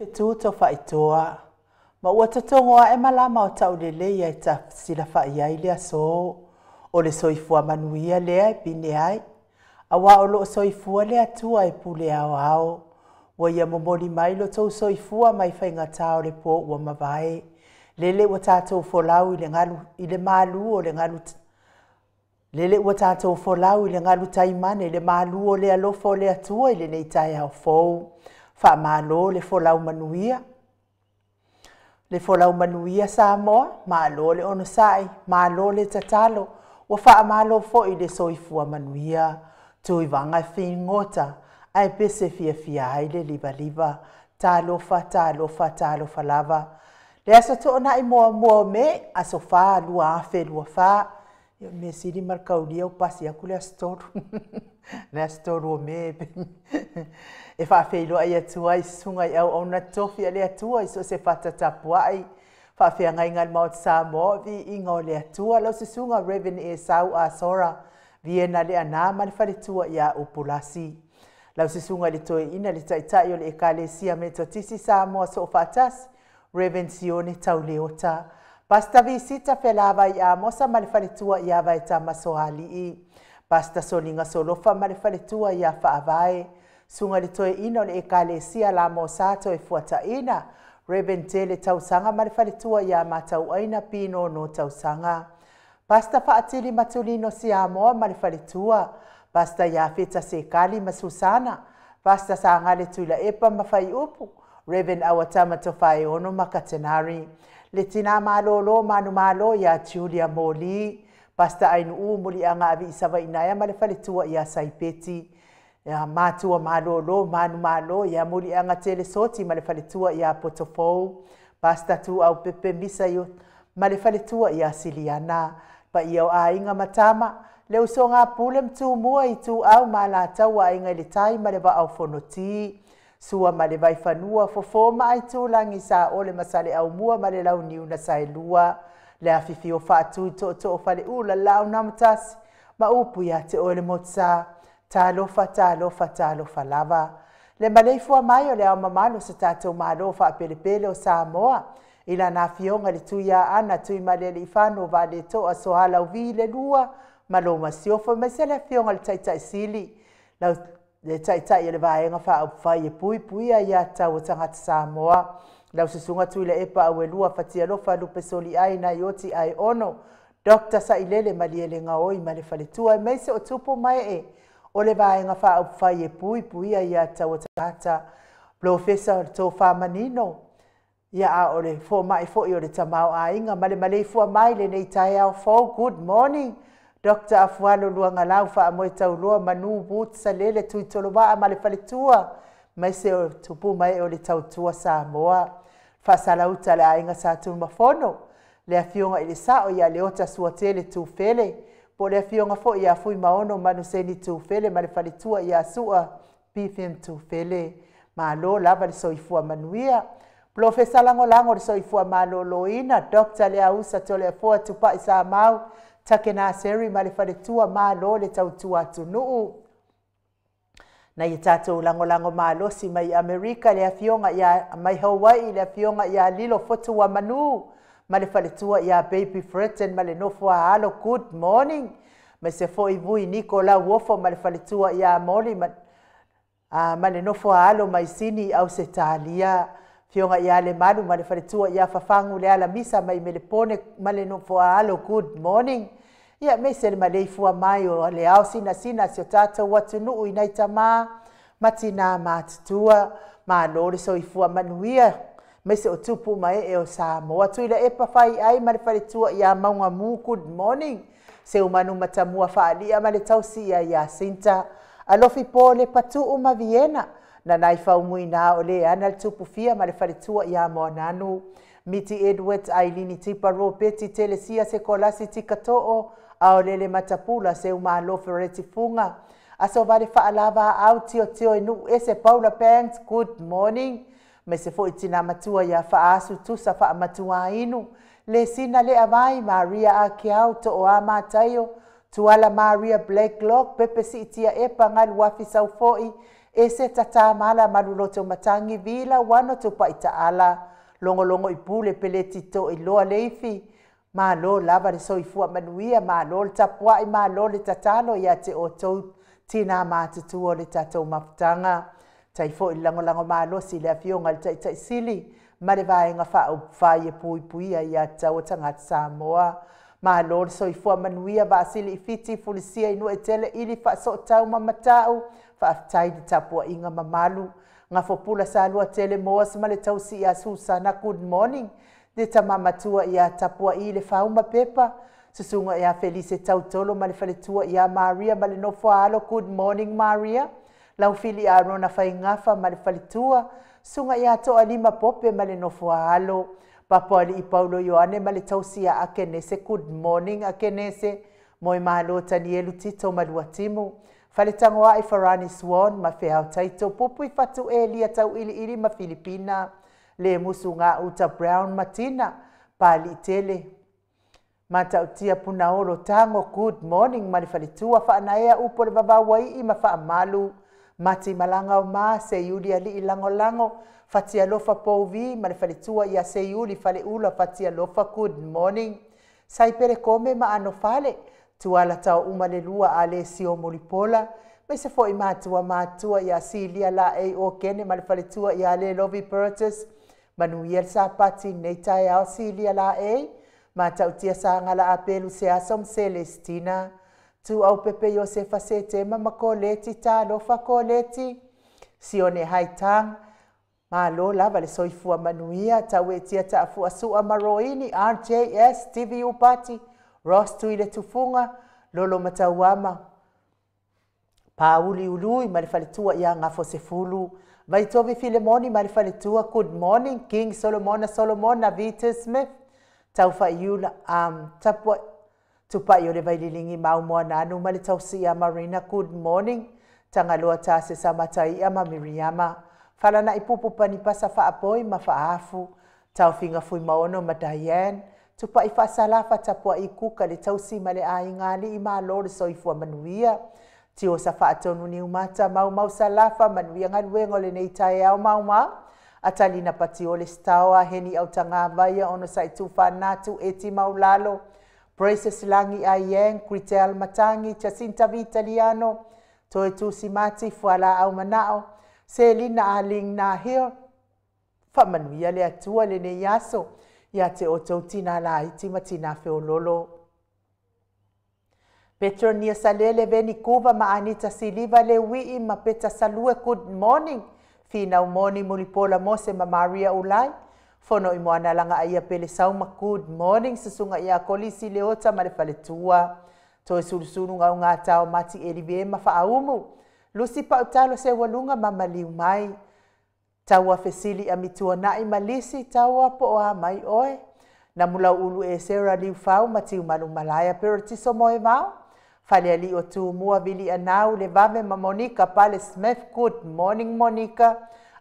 Te tūto whaitoa. Ma ua tatongoa e malama o tau lele ia e ta sila whaiai lea so. O le soifua manuia lea e pine ai. Awa o loo soifua lea tua e pule ao ao. Wa ia momoli mai lo tau soifua mai whainga o le po ua mawai. Lele ua tātou folau i le malu o le ngalu. Lele ua tātou folau i le ngalu taimane le malu o le alofo le atua i le nei tai au fou. Wha malo le folau manuia. Le folau manuia sa moa, malo le ono sai, malo le tatalo, wa wha malo fo i le soifua manuia. Tui vanga e whingota, ai pese fia ai le liva, talo fa lava. Le aso to ona i moa me, aso wha lua afe lua wha. Me siri markaulia o pasi aku le astoru. Le astoru o me. E whaafeilo ai atua i sunga i au na tofi le atua i so se whatatapua ai. Whaafea ngai ngal maot sa mo vi ingo le atua lau se sunga Reven e sau a sora. Viena le ana mani whare tua i a upulasi. Lau se sunga le toe ina le taitai o le ekalesia me totisi sa mo so whatas. Reven sione tau leota. Pasta visita felava i a mosa mani whare tua i a vai tamaso hali i. Pasta solinga solofa mani whare tua i a whaavae. Sunga le toe ina le ekalesia la mo sato e fuata ina. Reven tele tausanga marifale tua ia matau aina pino no tausanga. Pasta faatili matulino si amoa marifale tua. Pasta ia feta se kali masusana. Pasta sa ngale tuila epa mafai upu. Reven awatama tofai ono makatenari. Le tina malolo manu malo ia Julia Moli. Pasta ainu muli anga avi isawa inaya marifale tua ia saipeti. Ya matua malolo manu malo ya muli anga tele soti male fale tua ya potofou pasta tu au pepe misa yo male fale tua ya siliana pa ia a inga matama le usonga pulem tu mua i tu au mala tawa inga le tai male va au fonoti sua male vai fanua fofo mai tu langi sa ole masale au mua male lau niu na sai lua le afifi o fatu to fale ula lau namtas ma upu ya te ole motsa talo fa lava. Le maleifu mai o le au mamalo sa tātou malo fa pelepele o Samoa. Ila na fionga le tuia ana tui malele ifano va le toa sohala uvi le lua. Malo masiofa mesele fionga le taitai sili. Le taitai le vaenga fa au fai e pui a ia tau o tangata Samoa. Lau susunga tui le epa au e lua fatia lofa lupe soli ai na ioti ai ono. Dr. Sailele maliele ngaoi male faletua meise o tupo mai e. O le vaenga wha au whai e pui a ia tau tangata. Professor tō whamanino. Ia a o le fō mai fō i o le tamau a inga. Male fua mai le nei tai au fō. Good morning. Dr. Afualo luanga lau wha amoe tau loa manu boot sa lele tui tolo waa male whale tua. Mai se o tupu mai o le tau tua Samoa. Wha salauta le a inga sa tu mafono. Le a fionga i le sao ia le ota suatele tu fele. Po le fionga fo ia fui maono manu seni tu fele ma le falitua ia sua pifim tu fele ma lo lava le soifua manuia. Profesa lango le soifua malo loina Dr. le ausa tole fo tupa isa mau takena seri ma le falitua ma lo le tautua tunuu. Na ia tatou lango malo si mai Amerika le fionga ia mai Hawaii le fionga ia lilo fotu wa manu. Male faletua ia baby Fretten male nofua halo good morning. Me se foi vui Nicola Wofo male faletua ia moli male nofua halo mai sini au se talia. Fionga ia le manu male faletua ia fafangu le ala misa mai melepone male nofua halo good morning. Ia me se le male fua mai o le au sina si o tata watunu inai tama matina matutua ma lore so ifua manuia. Me se o tupu mai e o Samoa. Tuila e pawhai ai mare whare tua ia maunga mu good morning. Se o manu matamua whaalia mare tausi ia Sinta. Alofi po le patu uma Viena. Na nai whaumui nā o le ana le tupu fia mare whare tua ia moananu. Miti Edwards Ailini tipa ro peti telesia se kolasi tika to'o. Ao lele matapula se uma alofi reti funga. Aso vare whaalava au tio inu ese Paula Banks good morning. Me se fo itina matua ia faasu tusa fa matua inu le sina le avai Maria Akiau to o amatayo tuala Maria Blakelock pepe si itia epa ngal wafi sau foi e se tata mala maluloto matangi vila wano tupa itaala longo i pule peleti to i loa leifi ma lo lava le soifua manuia ma lo le tapuai ma lo le tatalo ia te o tou tina matutu o le tatou mafutanga taifo i lango ma lo si le afionga le tai sili ma le vaenga whai e puipuia ia tau tangata Samoa ma lo le soifua manuia va sili i fiti fulisia inu e tele ili wha so tau mamatau whaafitai di tapua inga mamalu nga fopula sa lua tele moa sa male tau si ia Susana good morning de tamamatua ia tapua i le fauma pepa susunga ia Felice tautolo ma le faletua ia Maria ma le nofo alo good morning Maria lau fili a rona whaingafa ma le faletua sunga ia to alima pope ma le nofo alo papali i Paulo Ioane ma le tausia a kenese good morning a kenese moi malo tanielu tito ma luatimu faletango ai Farani Swan ma feau taito popui fatu elia tau ili ma Filipina le musunga uta Brown Matina pali tele mata utia punaolo tango good morning ma le faletua whaanaea upo le vavawai i ma whaamalu mati malanga o ma se yuli ali lango fatia lofa povi ma le faletua ia se yuli fale ula fatia lofa good morning sai pere kome ma ano fale tuala tau umale lua ale sio molipola me se foi matua ia silia la e o kene ma le faletua ia le Lovi Purtis manuiel sa pati nei tai au silia la e ma tautia sa ngala apelu se asom Celestina tu au pepe Josefa se tema makoleti ta lofa koleti sione haitang ma lo lava le soifua manuia tau etia ta afu asu amaroini RJS TV upati Ross tuile tufunga lolo matauama Pauli ului ma le faletua ia ngafo se fulu Vaitovi Filemoni ma le faletua good morning King Solomona Vita Smith tau faiula tapua tupa yo le vaililingi mau moa nanu ma le tausia Marina good morning tangaloa tase sa matai ama Miriama falana ipupu pani pasa faapoi ma faafu tau finga fui maono ma Diane tupa ifa salafa tapua ikuka le tausi ma le aingali i malo le soifua manuia tio sa faatonu ni umata mau salafa manuia ngaluengo le nei tae au mau atalina pati o le stawa heni au tanga vaya ono sa itu fanatu eti maulalo Braces langi ayeng Critel Matangi Jacinta Vitaliano toe tu simati fuala au manao Selina aling na hio famanuia le atua le nei yaso ia te o tautina la iti matina feololo. Petronia Salele veni kuva ma Anita Siliva le wii ma peta salue good morning. Fina umoni mulipola mose ma Maria Ulai. Fono imoana langa aia pele sauma good morning susunga ia kolisi leota ma le faletua. Toe sulusunu ngau ngātao mati elive ma faaumu. Lusi pautalo se walunga ma maliu mai. Taua fesili amitua nai malisi taua po a mai oe. Na mula ulu e sera liu fau matiu malu malaya pero tiso moe mau. Fale ali o tu mua vili anau le vame ma Monica pale Smith good morning Monica.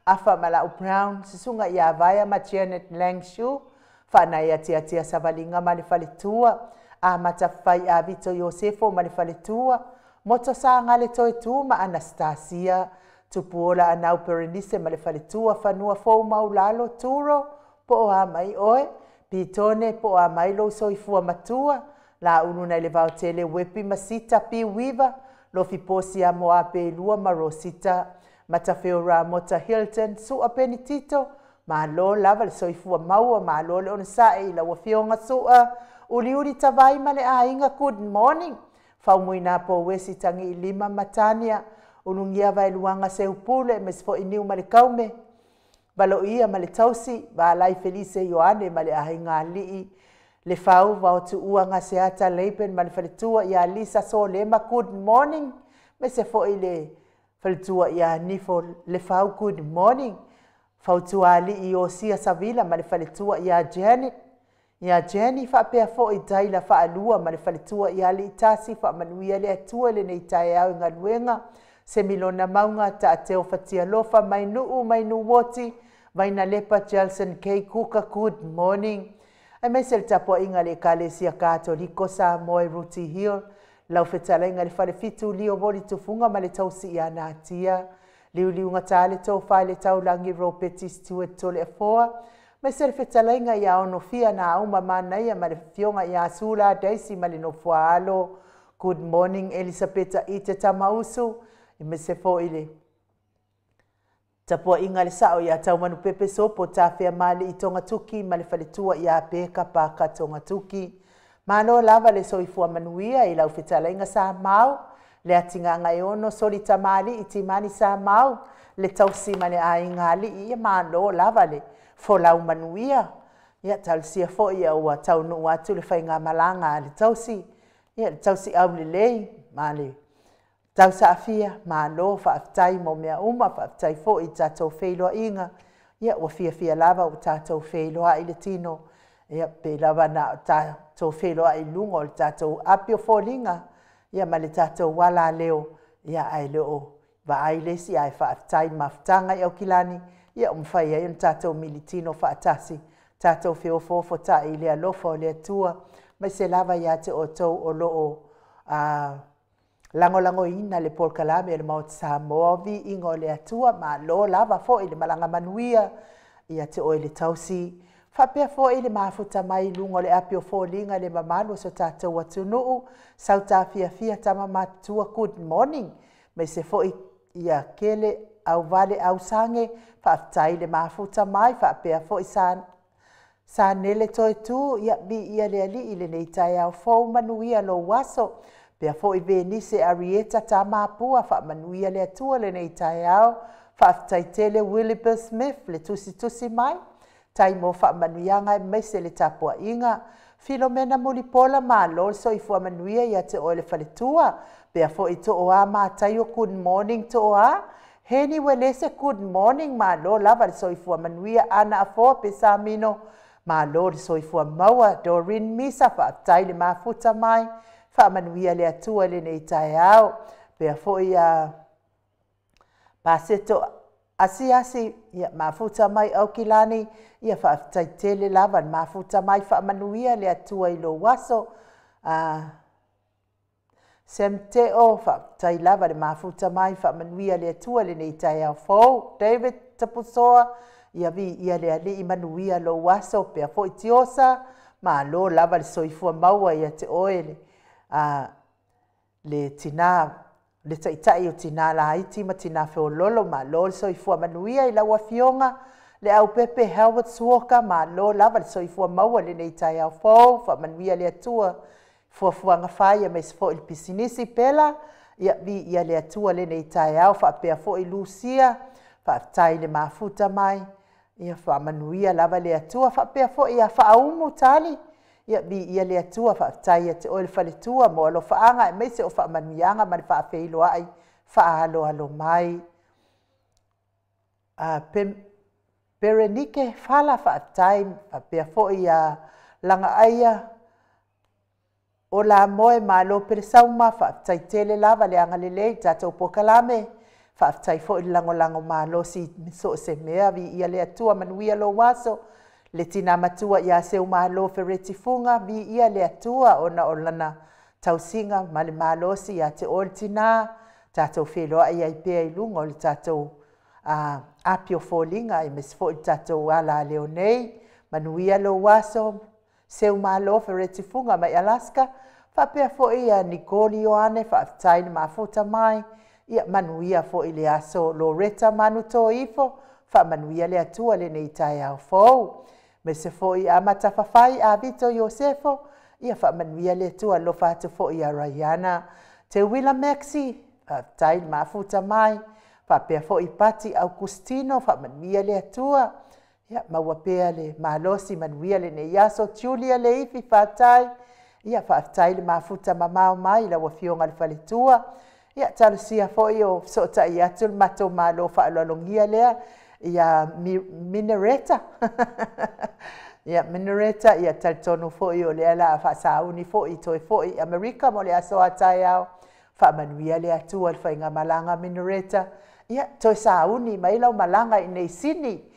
Afa mala Brown susunga ia vaya ma Janet Langshu. Fana ia tia savalinga ma le faletua. A matafai a Vito Yosefo ma le faletua. Moto sa ngale toe tu ma Anastasia. Tupuola anau perenise ma le faletua fanua fou maulalo turo po a mai oe. Pitone po a mai lo soifua matua. La ununa le vautele wepi masita pi wiva. Lo fiposi a moa pe lua ma Rosita. Matafeo ra mota Hilton su a penitito. Ma lo lava le soifua maua ma lo le onsae la wafionga sua. Uli tavai ma le ainga good morning. Faumuina po wesi tangi lima matania. Ulungia vai luanga se upule mesfo iniu ma le kaume. Balo ia ma le tausi. Ba lai Felice Ioane ma le ahinga lii. Le fau va tu uanga se ata leipen ma le faletua ia Lisa so lema good morning. Mesfo ile faletua ia nifo le fau good morning. Fautua li i Osia Savila ma le faletua ia Janet. Ia Jenny fa pea fo i taila fa alua ma le faletua ia li tasi fa manuia le atua le nei tae au inga luenga. Se milona maunga ta ateo fatia lofa mai nuu woti. Vaina lepa Jelson K. Kuka good morning. Ai mai se le tapua inga le kalesia katoliko sa moe Ruti Hill. Lau fetala inga le fale fitu lio voli tufunga ma le tausi ia natia. liu ngā tāle tō whai le taulangi Ropetis tua tole a foa. Mai se le whetalainga ia ono fia na auma manaia ma le fionga ia sula Daisy ma le no fuaalo. Good morning Elisabeta i te tamausu. I me se fo ile. Tapua inga le sao ia tau manu pepe sopo ta whea mali i tonga tuki ma le whaletua ia peka paka tonga tuki. Mano lava le soifua manuia i lau whetalainga sa mau. Le atinga ngai ono soli tamali i timani sa mau. Le tausi mane a ingali i mano lava le folau manuia. Ia talsia fo ia ua tau nu atu le whainga malanga le tausi. Ia le tausi au le lei male. Tau sa afia mano whaafitai mo mea uma whaafitai fo i tātou wheiloa inga. Ia ua fia lava o tātou wheiloa i le tino. Ia pe lava na tātou wheiloa i lungo o tātou apio fōlinga. Ia ma le tātou wala leo. Ia ai leo va ai lesi ai whaafitai mawhitanga i au kilani. Ia umwhai ai tātou militino whaatasi. Tātou whiofofo ta i lea lofa o lea tua. Mai se lava ia te o tau o loo lango ina le Paul Kalame le Mount Samoa vi ingo le atua ma lo lava fo i le malanga manuia ia te o le tausi. Whapea fo i le mafuta mai lungo le apio fo linga le mamalo so tātou atunuu. Sauta fia tama matua good morning. Mai se fo i ia kele au vale au sange. Whaftai le mafuta mai whapea fo i sa nele toi tu ia bi ia le ali i le nei tai au fo manuia lo waso. Pea fo i venise Arieta ta mapua wha manuia le atua le nei tai au. Whaftai tele Wilbur Smith le tusi mai. Tai mo wha manuia ngai meise le tapua inga. Filomena Mulipola ma lol so i fua manuia ia te o le whaletua. Pea fo i to oa ma taio good morning to oa. Heni welese good morning ma lol lava le so i fua manuia ana a fo pe sa mino. Ma lol so i fua maua Doreen Misa whaftai le mafuta mai. Wha manuia le atua le nei tai au. Pea fo i paseto asi ia mafuta mai au kilani. Ia whaafitai tele lava mafuta mai wha manuia le atua i lo waso. Semteo whaafitai lava le mafuta mai wha manuia le atua le nei tai au fau. David Tapusoa. Ia vi ia le ali i manuia lo waso. Pea fo i tiosa. Ma lo lava le soifua maua ia te oele. Le tina le taitai o tina la haiti ma tina feololo ma lo le soifua manuia i laua fionga le au pepe Howard Swoka ma lo lava le soifua maua le nei tai au fau wha manuia le atua fuafuanga whaia me se fo il pisinisi pela ia vi ia le atua le nei tai au wha pea fo i Lucia wha tai le mafuta mai ia wha manuia lava le atua wha pea fo ia wha aumu tali ia bi ia le atua whaafitai te oe le whaletua mo alo whaanga e meise o whaamanuianga ma le whaafeilo ai whaalo mai. Berenike whala whaafitai pia fo ia langa aia o la moe ma alo peresauma whaafitai tele lava le anga lelei tātou pokalame whaafitai fo i lango ma alo si miso se mea vi ia le atua manuia lo waso. Le tina matua ia seu malo fereti funga vi ia le atua ona olana tausinga ma le malosi ia te ol tina tātou wheloa ia i pea i lunga o le tātou apio fōlinga i mesfo i tātou ala leo nei manuia lo waso seu malo fereti funga mai Alaska whapea fo ia Nicole Ioane whaafitai na mafuta mai ia manuia fo i le aso Loretta manu tō ifo whaamanuia le atua le nei tai au fōu. Me se fo i amata whawhai a Vito Iosefo, ia whaamanuia le atua lo whātu fo i a Rayana. Te Willa Maxi, tai mafuta mai, whapea fo i Pati Augustino, whaamanuia le atua. Ia mawapea le malosi manuia le ne yaso Julia le ifi whātai. Ia whaafitai le mafuta mamau mai la wafionga le whaletua. Ia talusia fo i o sota i atu le mato malo whaalolongia lea. Ia Minereta. Ia Minereta ia talitono fo i o lea la whaasauni fo i toi fo i Amerika mo le aso atai au. Whaamanuia le atua le whainga malanga Minereta. Ia toi sauni mai lau malanga i nei sini.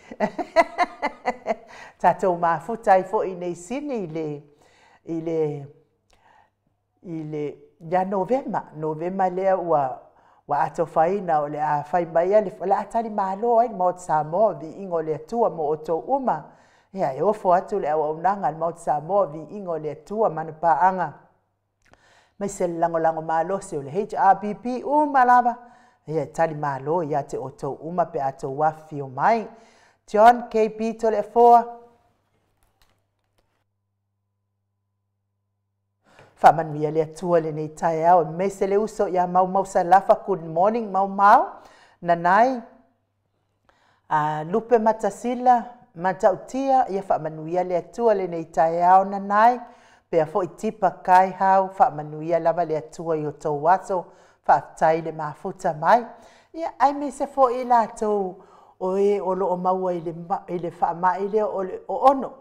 Tatou mafuta i fo i nei sini i le ya Novema lea ua wa ato faina o le a fai mai ale le atali malo ai mo Samoa vi ingo le tua mo o tō uma. Ia e ofo atu le awa unanga mo Samoa vi ingo le tua manapaanga. Mai se lango malo se o le HRBP lava. Ia tali malo ia te o tō uma pe ato wafi o mai. John KP to le foa. Whamanuia le atua le nei tae au. Me se le uso ia mau salafa. Good morning mau. Nanai. Lupe matasila. Matautia. Ia whamanuia le atua le nei tae au nanai. Pea fo i tipa kai hau. Whamanuia lava le atua i o tau waso. Whaatai le mafuta mai. Ia ai me se fo i la tau. O e o lo o maua i le whaamai leo o ono.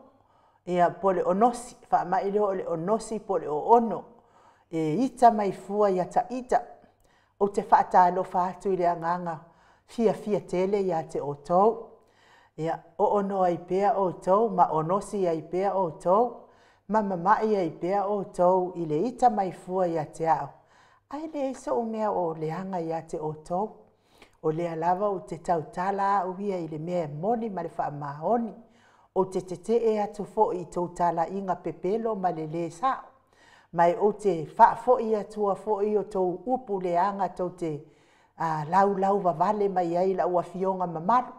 Ia pole onosi, whaamai leo le onosi pole o ono. E ita mai fua ia ta ita. O te whaatalo whaatu i le anganga. Fia tele ia te o tau. Ia o ono ai pea o tau, ma onosi ai pea o tau. Ma mamai ai pea o tau i le ita mai fua ia te au. Ai le iso o mea o le anga ia te o tau. O le alava o te tautala uia i le mea moni ma le whaamahoni. O te e atu fo i tautala inga pepelo ma le sao. Mai o te whaafo i atua fo i o tau upu le anga tau te lau vavale mai ai la ua fionga mamaru.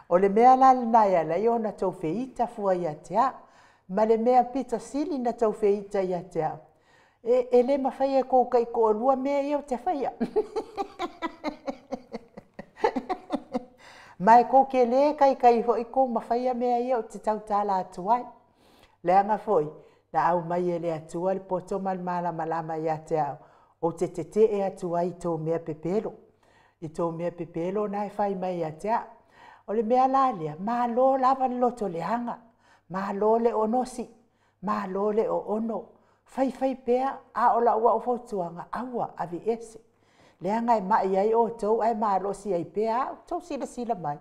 O le mea lalina la i ona tau feita fua i atea. Ma le mea pita sili na tau feita i atea. E le mawhaia kou kai ko lua mea iau te whaia. Mai kou ke le kai hoi kou mawhaia mea iau te tautala atuai. Le anga foi, na au mai e le atua le poto malama ia te au. O te e atuai i tō mea pepelo. I tō mea pepelo na e whai mai ia te au. O le mea lalia, maa lo lava loto le hanga. Maa lo le onosi. Maa lo le o ono. Fai pea a o la ua o fautuanga aua avi ese. Le anga e mai ai o tau ai maa losi ai pea tau sila mai.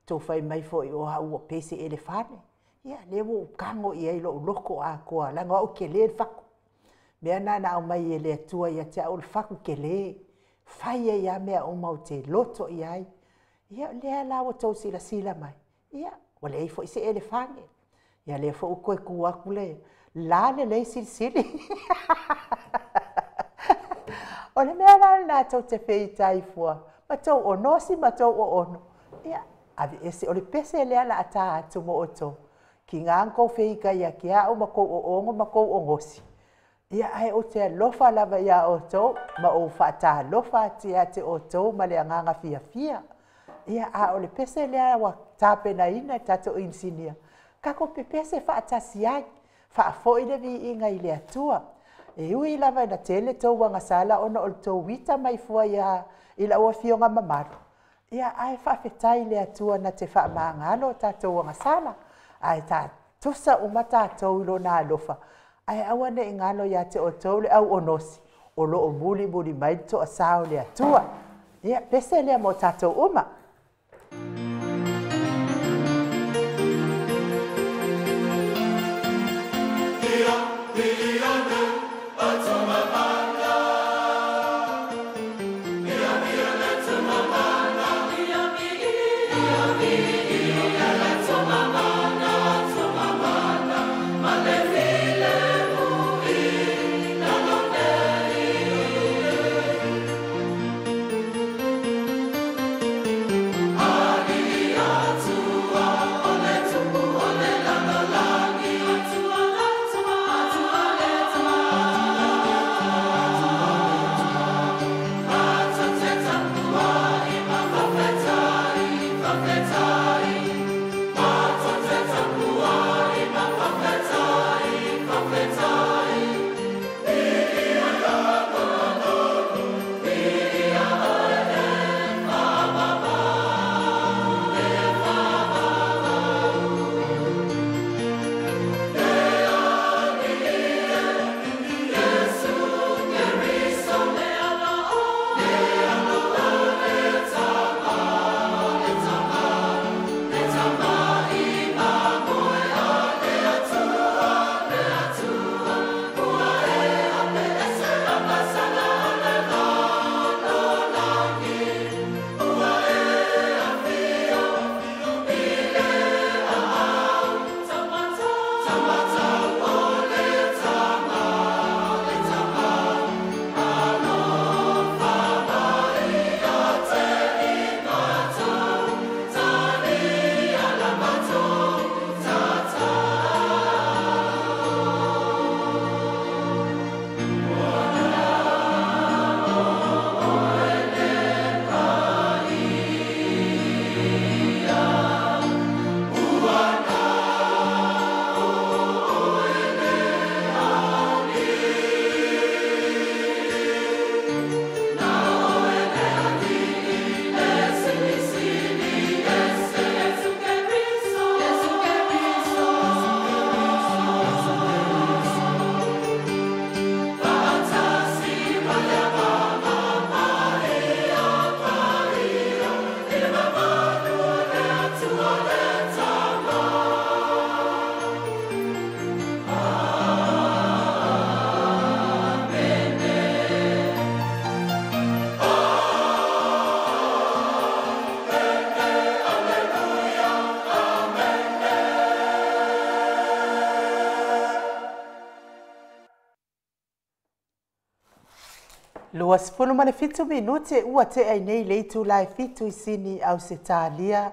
Tau fai mai fo i o ua pese elefane. Ia le wo kango i ai lo loko a koa langa o ke le faku. Mea nana au mai e le atua i a te au le faku ke le. Fai e ia mea o mau te loto i ai. Ia le la o tau sila mai. Ia o le fo i se elefane. Ia le fo u koe kuaku le. La le lei sili. O le mea la tau te feita i fua. Ma tau o nosi, ma tau o ono. Ia, avi ese, o le pese lea la ata atu mo o tau. Ki ngā nkou feika ia ki au ma kou o ongo, ma kou o ngosi. Ia ai o te lofa lava ia o tau, ma o whaata lofa ati a te o tau, ma le anganga fia. Ia a o le pese lea wa tāpena ina tato insinia. Kako pe pese whaata si ai. Whaafoi le vi inga i le atua. E ui lava ina tele tau wanga sala ona o le tau wita mai fua ia i la ua fionga mamaru. Ia ai whaafetai le atua na te whaamangalo tātou wanga sala. Ai tā tusa umata tau ilo nā alofa. Ai awane i ngalo ia te o tau le au onosi. O lo o muli mai to a sao le atua. Ia pese lea mo tātou uma. Luasfulu ma le fitu minute ua te ai nei le itu lai fitu I sini au se tālia.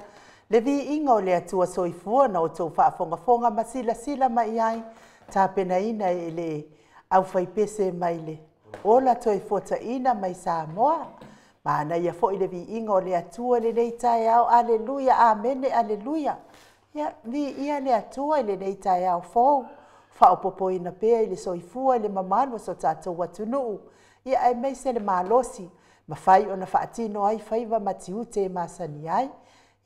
Le vi inga o le atua soifua na o tau whaafonga ma sila mai ai. Tā pena ina e le au whaipese mai le. Ola toi fota ina mai Samoa. Ma na ia fo I le vi inga o le atua le nei tai au. Aleluia, amene, aleluia. Ia vi ia le atua le nei tai au fou. Whaopopo ina pea I le soifua le mamano so tātou watunuu. Ia ai mai se le malosi, ma fai ona whaatino ai whaiva matiu te masani ai.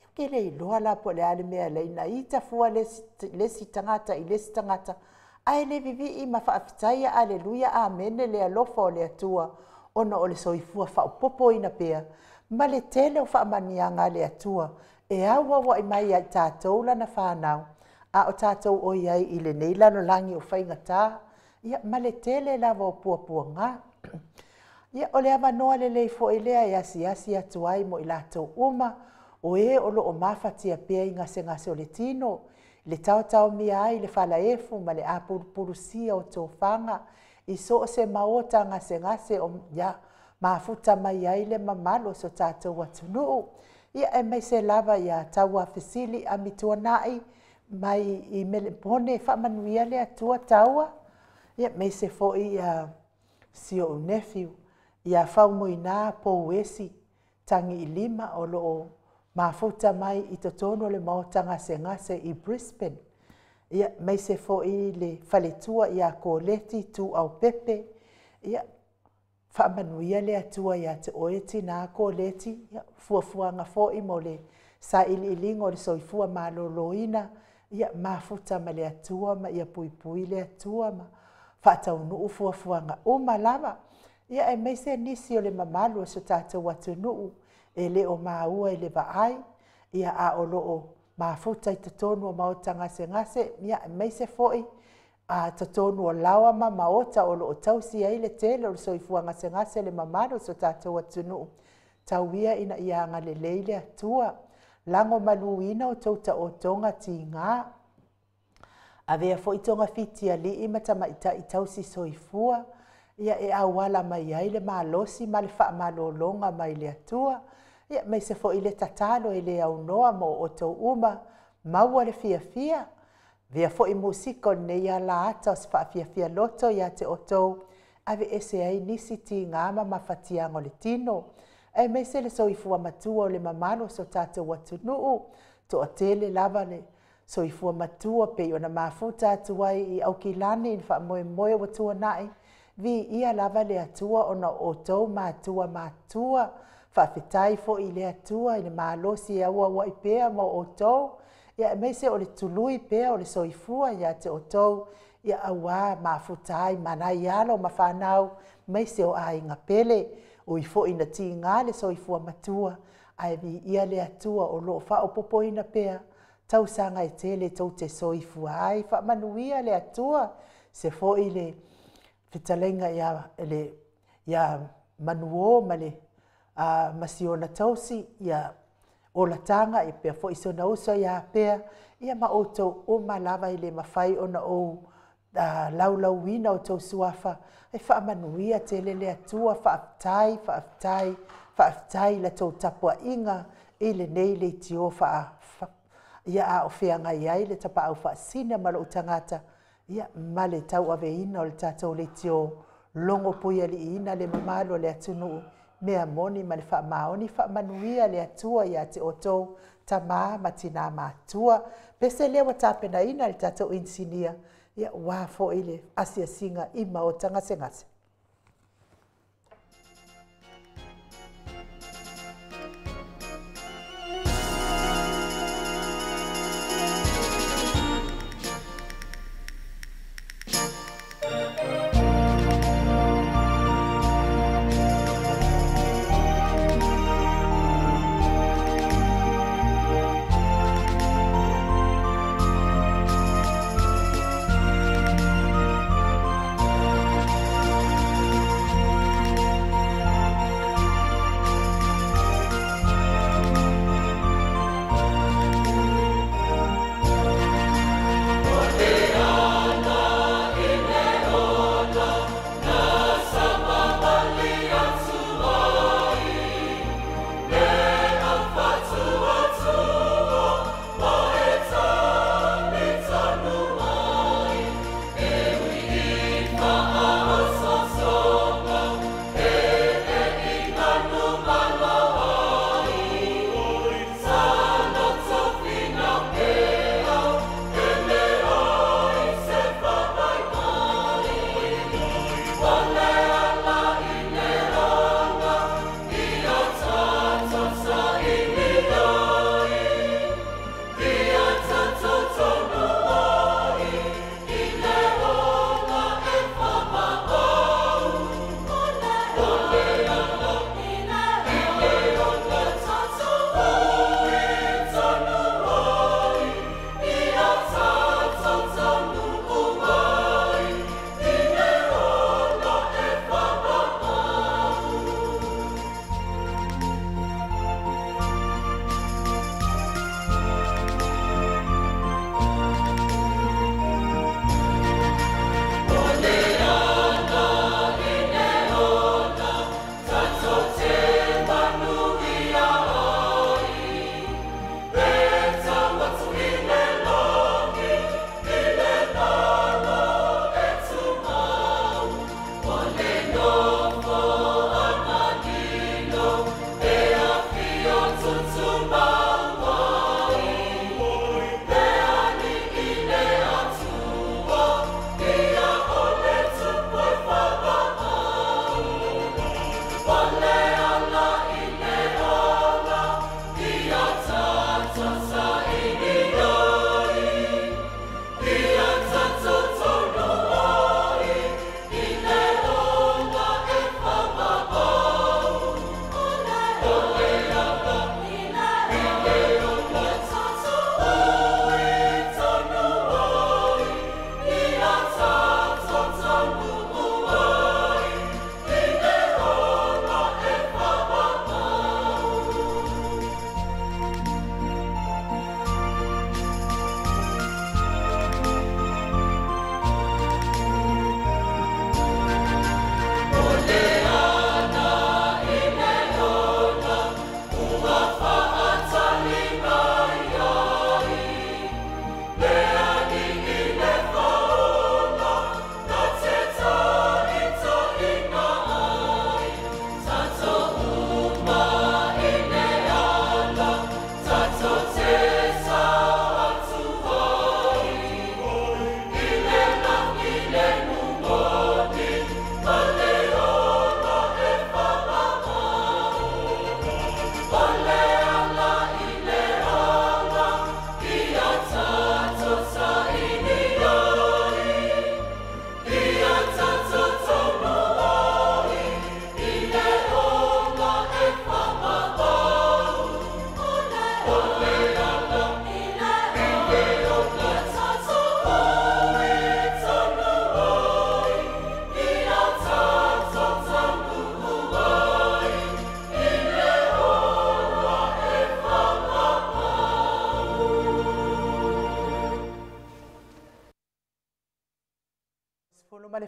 Ia ke le iloa la po le ale mea leina I tafua lesi tangata I lesi tangata. Ai le vivi I ma whaafitaia, aleluia, amene le alofa o le atua, ona o le soifua whaopopo ina pea. Ma le tele o whaamanianga le atua, e awa wa I mai ai tātou lana whanau. A o tātou o iai I le neilano langi o whaingata. Ia ma le tele lava o puapua ngā. Ia o le avanoa le lei fo I lea e asi atu ai mo I lātou uma o e o lo o mawhatia pia I ngase o le tino. Le tau mia ai le whalaefu ma le apurusia o tō whanga I so o se maota ngase o ia mafuta mai ai le mamalo so tātou atunuu. Ia e mai se lava ia taua fesili a mituanai mai I melepone whamanuia le atua taua. Ia mai se fo I sio o nephew. Ia whaumoina po esi tangi I lima o loo mafuta mai I totono le maota ngase I Brisbane. Ia mai se fo I le whaletua ia koleti tu au pepe. Ia whaamanuia le atua ia te oeti na koleti. Ia fuafuanga fo I mo le sa ili ilingo le soifua maloloina. Ia mafuta ma le atua ma ia pui le atua ma. Whaataunu ufuafuanga lava. Ia e mai se nisi o le mamalu so tātou atunuu e le o maua I le vaai. Ia a o loo mafuta I tatonu o maota ngase. Ia e mai se foi a tatonu o lawa ma maota o loo tausi ai le tele o soifua ngase le mamalu so tātou atunuu. Tauia ina ianga le leile atua. Lango maluina o tauta o tonga ti ngā. Avea fo I tonga fiti ali I matamaita I tausi soifua. Ia e awala mai ai le malosi ma le whaamalolonga mai le atua. Ia mai se fo I le tatalo I le au noa mo o tau uma. Maua le fia. Vea fo I musiko nei a la ata o se whaafia loto ia te o tau. Ave ese ai nisi ti ngama ma whatiango le tino. Ai mai se le soifua matua o le mamalo so tātou watunuu. To o tele lava le soifua matua pe o na mafuta atuai I aukilani I whaamoe watua nai. Vi ia lava le atua ona o tau matua. Whawhitai fo I le atua I le malosi e aua wai pea mo o tau. Ia me se o le tului pea o le soifua ia te o tau. Ia aua mafutai manai alo ma whanau. Me se o a inga pele. O I fo ina ti ngā le soifua matua. Ai vi ia le atua o lo wha o popo ina pea. Tau sanga e tele tau te soifua ai. Wha manuia le atua. Se fo I le fitalenga ia manuo ma le masiona tausi ia o la tanga I pea fo iso na uso ia pea ia ma o tau o ma lava I le mawhai ona o lau wina o tau suafa e whaamanuia tele le atua whaaftai la tau tapua inga I le nei le tio ia a o whianga iai le tapa au whaasina ma lo utangata. Ia male tau ave ina o le tātou le tio longo puia li ina le mamalo le atunu mea moni ma le whaamaoni whaamanuia le atua ia te otou ta maa matina mātua. Pese lewa tāpena ina le tātou insinia ia wafo ile asia singa ima o ngase.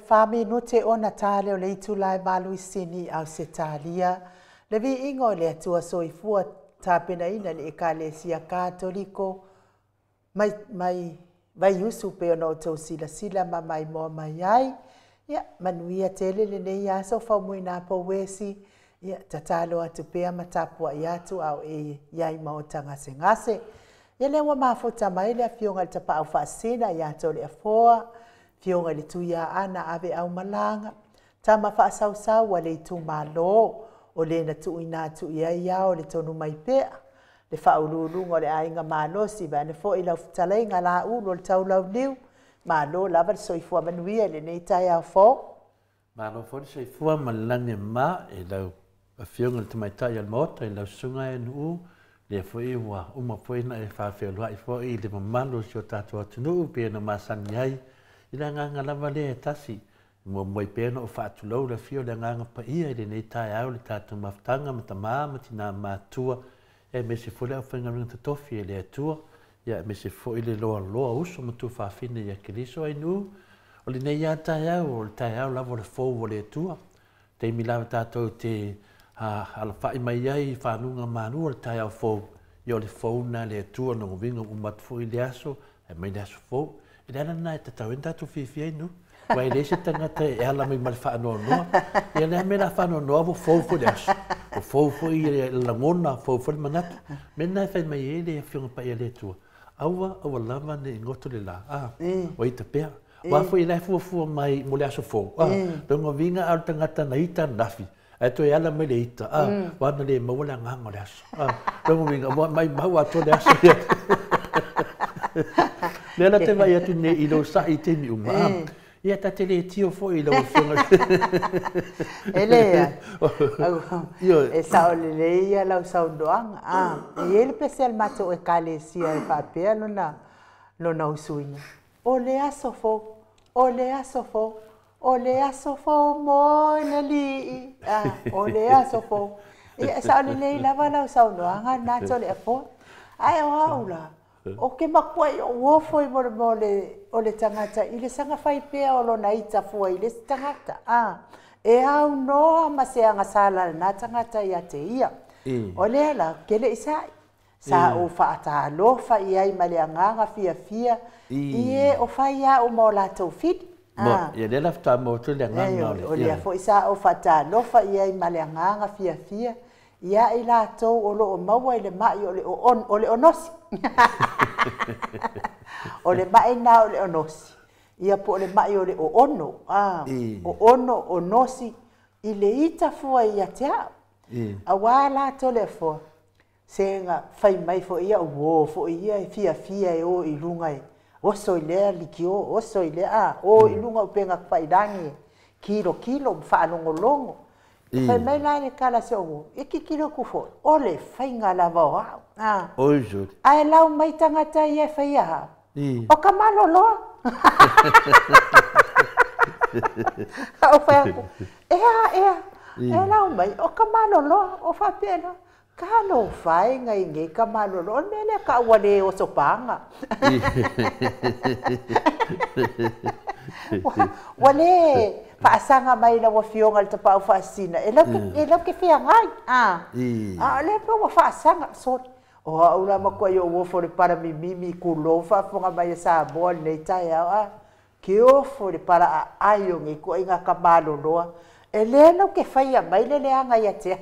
fami no te o Natale o le itulai malu isini au setalia. Le vi ingo le atua soifua tapena ina le ekalesia katoliko. Mai usu pe ono tau sila ma mai moa mai ai. Ia, manuia tele le nei aso whaumuina po wesi. Ia, tatalo atu pea matapua i atu au iai maotanga se ngase. Ia lewa mafuta mai le fionga le tapa au whaasina i ato le afoa. Fionga le tuia ana ave au malanga. Tama whaasau wa le tu malo. O le na tu ina tu ia o le tonu mai pea. Le whaululunga le ainga malo si vane fo i lau futalenga la ulo le tau lau niu. Malo lava le soifua manuia le nei tai au fo. Malo fo le soifua malange ma e lau fionga le tamaitai al mota e lau sunga e nuu. Le fo i wa uma fo ina e whawhiolua i fo i le mamalo si o tātua atunu pe na masani ai. I la nganga lava le e tasi. Mua mwai pēna o whaatulau la fio le nganga pa ia i le nei tai au le tātua maftanga ma ta maa ma tina mātua. E me se fole au whainga ringa tofi e le atua. Ia me se fo i le loa uso ma tu whawhine ia kiriso ai nu. O le nei ia tai au o le tai au lavo le fōu o le atua. Te imi lawa tātou te ala whai mai ai whanunga manu o le tai au fōu. Ia o le fōu na le atua no winga umatu fo i le aso. E mai le aso fōu. E le ana nai tatau en tātou whiwhi ai nu. Wai le se tangata e ala mai mali whaanoa noa. Ia le mea whaanoa noa vo fōu fo le aso. O fōu fo i la ngona, fōu fo le manatu. Mena e whai mai e le whionga pa i le atua. Aua lava ne ngoto le la. O ita pea. Wafo i lai fuafua mai mo le aso fōu. Rongo vinga au tangata na ita nafi. E to e ala mai le ita. Wana le mawala nganga le aso. Rongo vinga mai mau ato le aso. Lena te vai atu ne ilo sa i te mi uma. Ia ta te le tio fo i lau whionga. Elea. E sao le leia lau sao doanga. E ele pesel mato e kale sia e whapea lona usuinga. O le aso fo, o le aso fo, o le aso fo mo na li. O le aso fo. Ia sao le leia lava lau sao doanga na to le fo. Ai o aula. O ke makuai o wofo i o le tangata i le sanga whaipea o lo na ita fua i le tangata. E au noa ma se anga sala na tangata i ate ia. O le ala, ke le isai. Sa o whaata alofa i ai ma le anganga fia. I e o whaia o mo la tau fit. Ia le lafta mo tu le anganga. O le afo isa o whaata alofa i ai ma le anganga fia. Ia i la tau o lo o maua i le mai o le onosi. O le mai na o le onosi. Ia po le mai o le o ono. O ono o nosi i le ita fua i atea. A wala to le fua. Se nga fai mai fo ia o fo ia fia e o i lunga e. Oso i lea likio, oso i lea. O i lunga upenga kwaidangi. Kilo whaanongolongo. Fai mai la le kala se o. E ki kilo kufo. O le fai nga lava o au. Oi juri. Ai lau mai tangata i e fai aha. O ka malo loa. O fai aku. Ea. E lau mai. O ka malo loa. O fai pena. Ka no fai ngai ngai ka malo loa. Mele ka wale o sopanga. Wale. Paasanga mai la wafionga le tapau faasina. E lau ke fia ngai. Le pa wa faasanga. Sot. O aula makua i o wofo le para mimimi kulofa fonga mai sa boa nei tai au. Ke ofo le para aio ngai kua inga ka malo loa. E le lau ke fai mai le leanga i atea.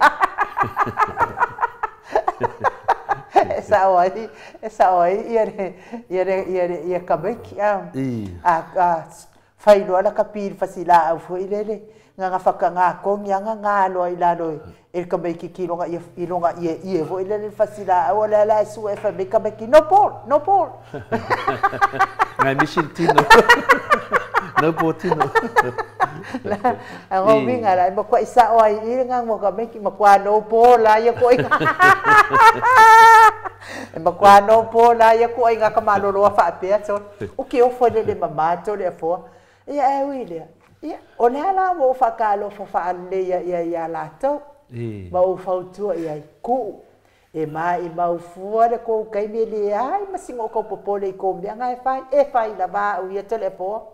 Esa oi ia kabeki. Fai loa la kapir fasila au fo ilele nga faka nga kong yanga nga lo ilalo el kabeki kilonga ia fo ilele fasila au la su e fa kabeki no por ngai misintino no potino ang minga la mo kwa isa oi nga mo kabeki mo kwa no por la ya ko kwa no por la ya ko nga kamalo lo fa pe so o que o fo le mamato le fo. Ia e William. Ia, o le ala mo whakalo whawhaale ia lato. Mau whautua ia i ku. E mai mau fuare ko kai mele ai masingo ko popole i ko mianga e fai la ba u ia tele po.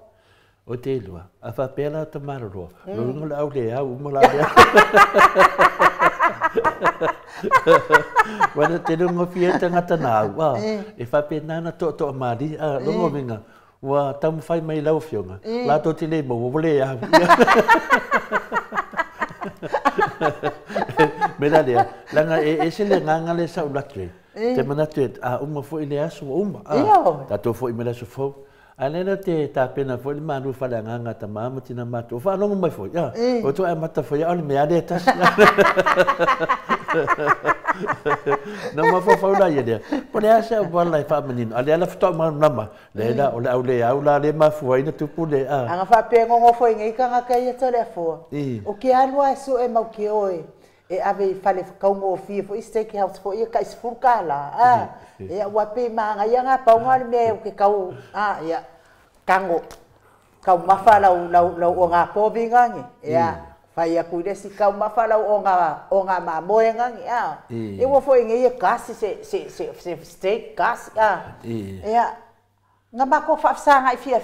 o te lua. A whapela ta maroroa. Runga la au le au, umala lea. Wana te runga fia tangata nāu. E whapenana to amari. Runga minga. Wa tamu whai mai lau fionga. Lato te le mo, wole au. Mera lea. Langa e se le nganga le sa ulatue. Te manatu e uma fo i le asu uma. Tato fo i mera su fo. Alena te tapena fo i manu whale nganga ta mama tina matu. O whanonga mai fo. O to e mata fo i au le mea le tas. Na ma fo faula ia lea. Po le asa o wala i whamanino. Ale ala fito manu nama. Leila o le au le au la le mafua ina tupu le. Anga whapengongo fo i ngai kanga kai ato le fo. O ke alua e su e mau ke oe. E ave fale kaungo o fia fo i steakhouse fo i ka isfurkala. E ua pe maanga ia ngā paunga me o ke kau. Ia kango. Kau mafa lau o ngā pōbi ngangi. Ia whai a kuire si kau mafa lau o ngā mamoe ngangi. E ua fo i ngai e kasi se steak kasi. Ia ngā mako whafsanga i fia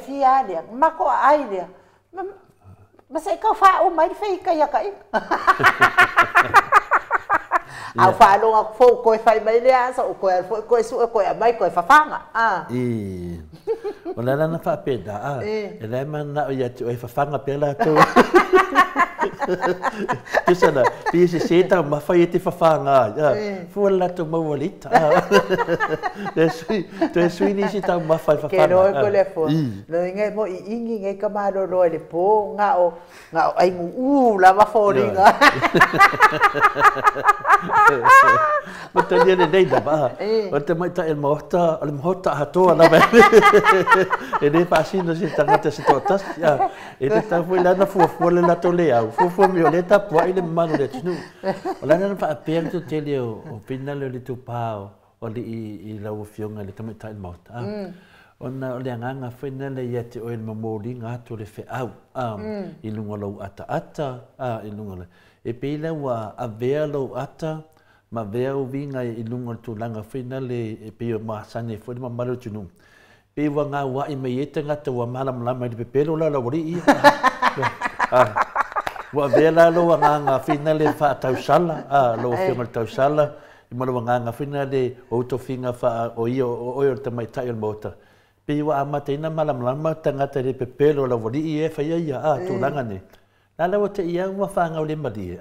lea. Mako a ai lea. Masa ikaw wha o mai whai kaya kai. Au wha longa fo koe whai mai lea sa o koe su o koe mai koe whawhanga. O lana na whapeda. E lai mana o iatu e whawhanga pela tō. Tusana, pia se seta mawhai e te whawhanga. Fua lato mawalita. To e sui nisi tau mawhai whawhanga. Ke roe ko le fo. No ingai mo i ingi ngai ka maro roe le po. Ngā o aingu la mawhoringa. Matania le nei dama. O te maita e mohota, o le mohota hatoa na mai. E ne whaasino si tangata si tōtas. E te tawhoi lana fuafua le lato le au. Fuafua mi o le tapua i le manu le tinu. O lana na whaapea tu te leo o pina leo le tu pāo. O le i lau fionga le tamaita e mohota. O na o le anganga whaina le ia te oe mamori ngā tu le whe au. I lunga lau ata. I lunga lau. E peila wa a vea lau ata. Ma vea o vinga i lunga tu langa whaina le e peo maasane fwere ma maru tunu. Pe wa ngā wa i mei ete ngata wa malam lama i te pepelo la wari i. Wa vea la lo wa ngā whaina le wha tausala. Lo whionga tausala. I mara wa ngā whaina le o to whinga wha o i o oi o te mai tai o mota. Pe wa amateina malam lama tangata le pepelo la wari i e whaia ia tu langa ne. Lala wa te ia wa whaanga o le mari e.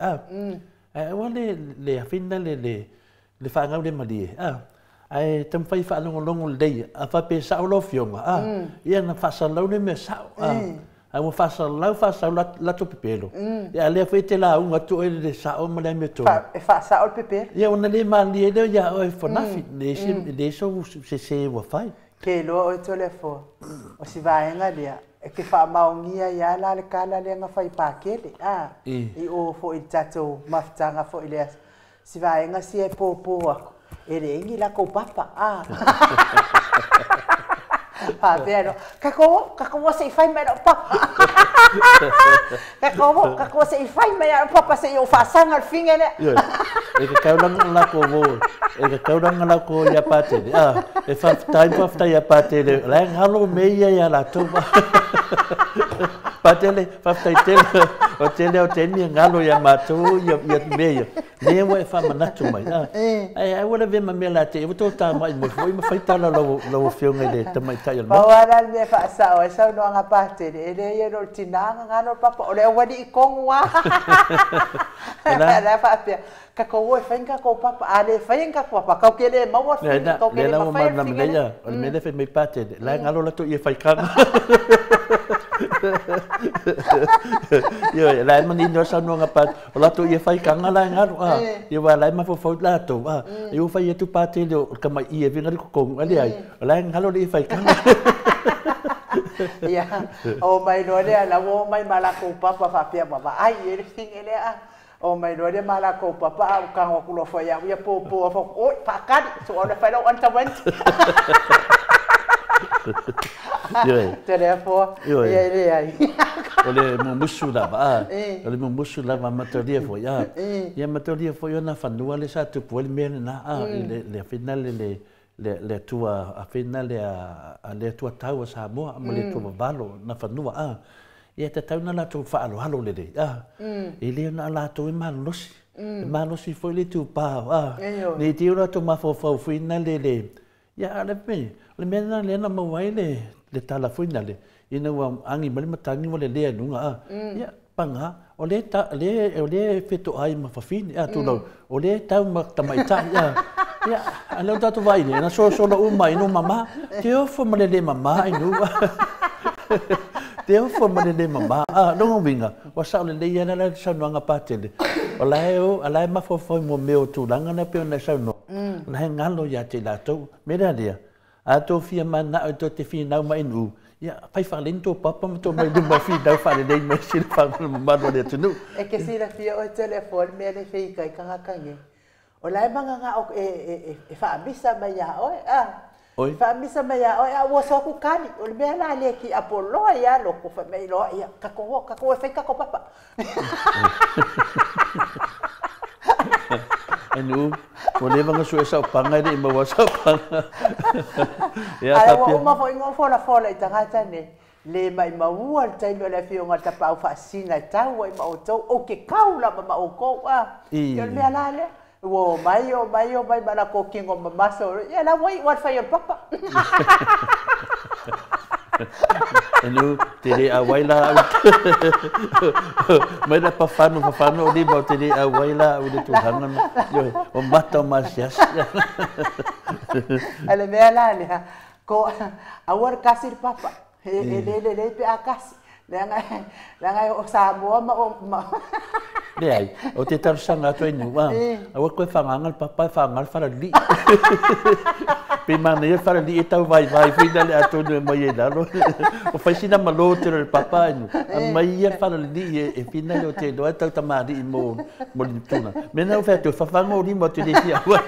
Wa le hawhina le whaangau le mari e. Ai tam whai whaanongo lei, a whape sao lo fionga. Ia na whaasalau ne mea sao. Ai wa whaasalau lato pepelo. Ia lea whai te la unga tu e le sao ma le mea tō. E whaasao le pepelo? Ia ona le mali e leo ia oi whanafi. Le so se wa whai. Ke loa oi to le fo. O si vaenga lea. E ke wha maungia ia la le kala le nga whai pākele. I o fo i tatou mafutanga fo i lea. Si vaenga si e pōpō ako. E re ingi la kou papa. Pāpea no. Kako se i whai mai na papa. Kako se i whai mai na papa se i o whaasanga al whinga ne. E ka kauranga lako wō. E ka kauranga lako ia pātere. E whaftai ia pātere. Lai ngalo meia ia la tōma. Pātere, whaftai tele. O tele o teni ngalo ia mātou ia meia. Nea wa e whamanatu mai. Ai wala vema mea la te. E wato tā mai mo fo. Ima whaitala lau whionga le tamaitai al mau. Pawara me whaasao. E sau no anga pātere. E rei e ro tinanga ngano papa. O le wadi i kongu wā. Rā whaapea. Kako oi whainga ko papa. A le whainga ko papa. Kau ke le maua whainga. Kau ke le mawhai whinga. O le mele whai mei pātere. Lai ngalo lato i e whaikanga. Yo, lai mani no sa no ngapa. O lato i e whaikanga lai ngalo. Yo wa lai ma fo fo lato. Yo whai e tu pātere o kamai i e vinga ko kongu. Ali ai. O lai ngalo i e whaikanga. Ia, o mai no lea, la o mai malako papa whapea mama. Ai, e le whinga lea. O mai no lea malako papa, o kango kulo whai au ia pōpō a whok. Oi, whakari, so ona whai lau anta wenti. Te rea fōa, ia rea ai. O le mumusu lava, o le mumusu lava mataria fo ia. Ia mataria fo ia na whanua le sa tupu ele mea na, le whina le le tua a fina le tua tau sa mo ma le tua valo na fanua a ia te tau na la tu fa alo halo le a ile na la tu ma lo si foi le tu pa ni ti ora tu ma fo fina le ia le me le mena le na mo wai le tala fina le ina wa angi mali matangi wale le nunga ia panga o le feto ai ma fa fini a tu lo o le tau ma tamaita ia alo tatu vai ne na so na uma ino mama te ofo le mama ino te ofo le mama no vinga wa sa le ia na la sa no nga patele o la ma fo mo meu tu langa na pe na sa no na ngalo ya te la to me da dia a to fia mana to te fia na ma inu ia pai fa lento papa mo to mai du ma fi da fa le mai si fa ma do le tunu e ke si la fia o telefone me le fei kai kanga kange o lai manga nga o e fa misa mai ya oi fa misa mai ya oi a wo so ku kani o le mea le ki apolo ya lo ku fa mai lo ya ka ko fe ka ko papa anu o le vanga so esa panga de ma wa sa panga ya ta pia ma foi ngo fola i tanga tane le mai maua tai no le fio ngata pa fa sina tau ai ma o to o ke kaula ma o ko yo le mea le wo mai bana ko kingo mamaso ya la wai what for your papa enu tiri awaila mai la pafano di ba tiri awaila u de tu hangan yo o mata masias ale me ala le ko awar kasir papa le pe akas Langai o Samoa ma Dei, o te tarsanga to inu wa. Awa koe whangangal papa whangal wharali. Pe mana ia wharali e tau vai whina le atonu e mai e nalo. O whaisina malo te re papa inu. A mai ia wharali e whina le o te doa tau tamari i mo tuna. Mena o whatu whawhanga o rima o te resi awa.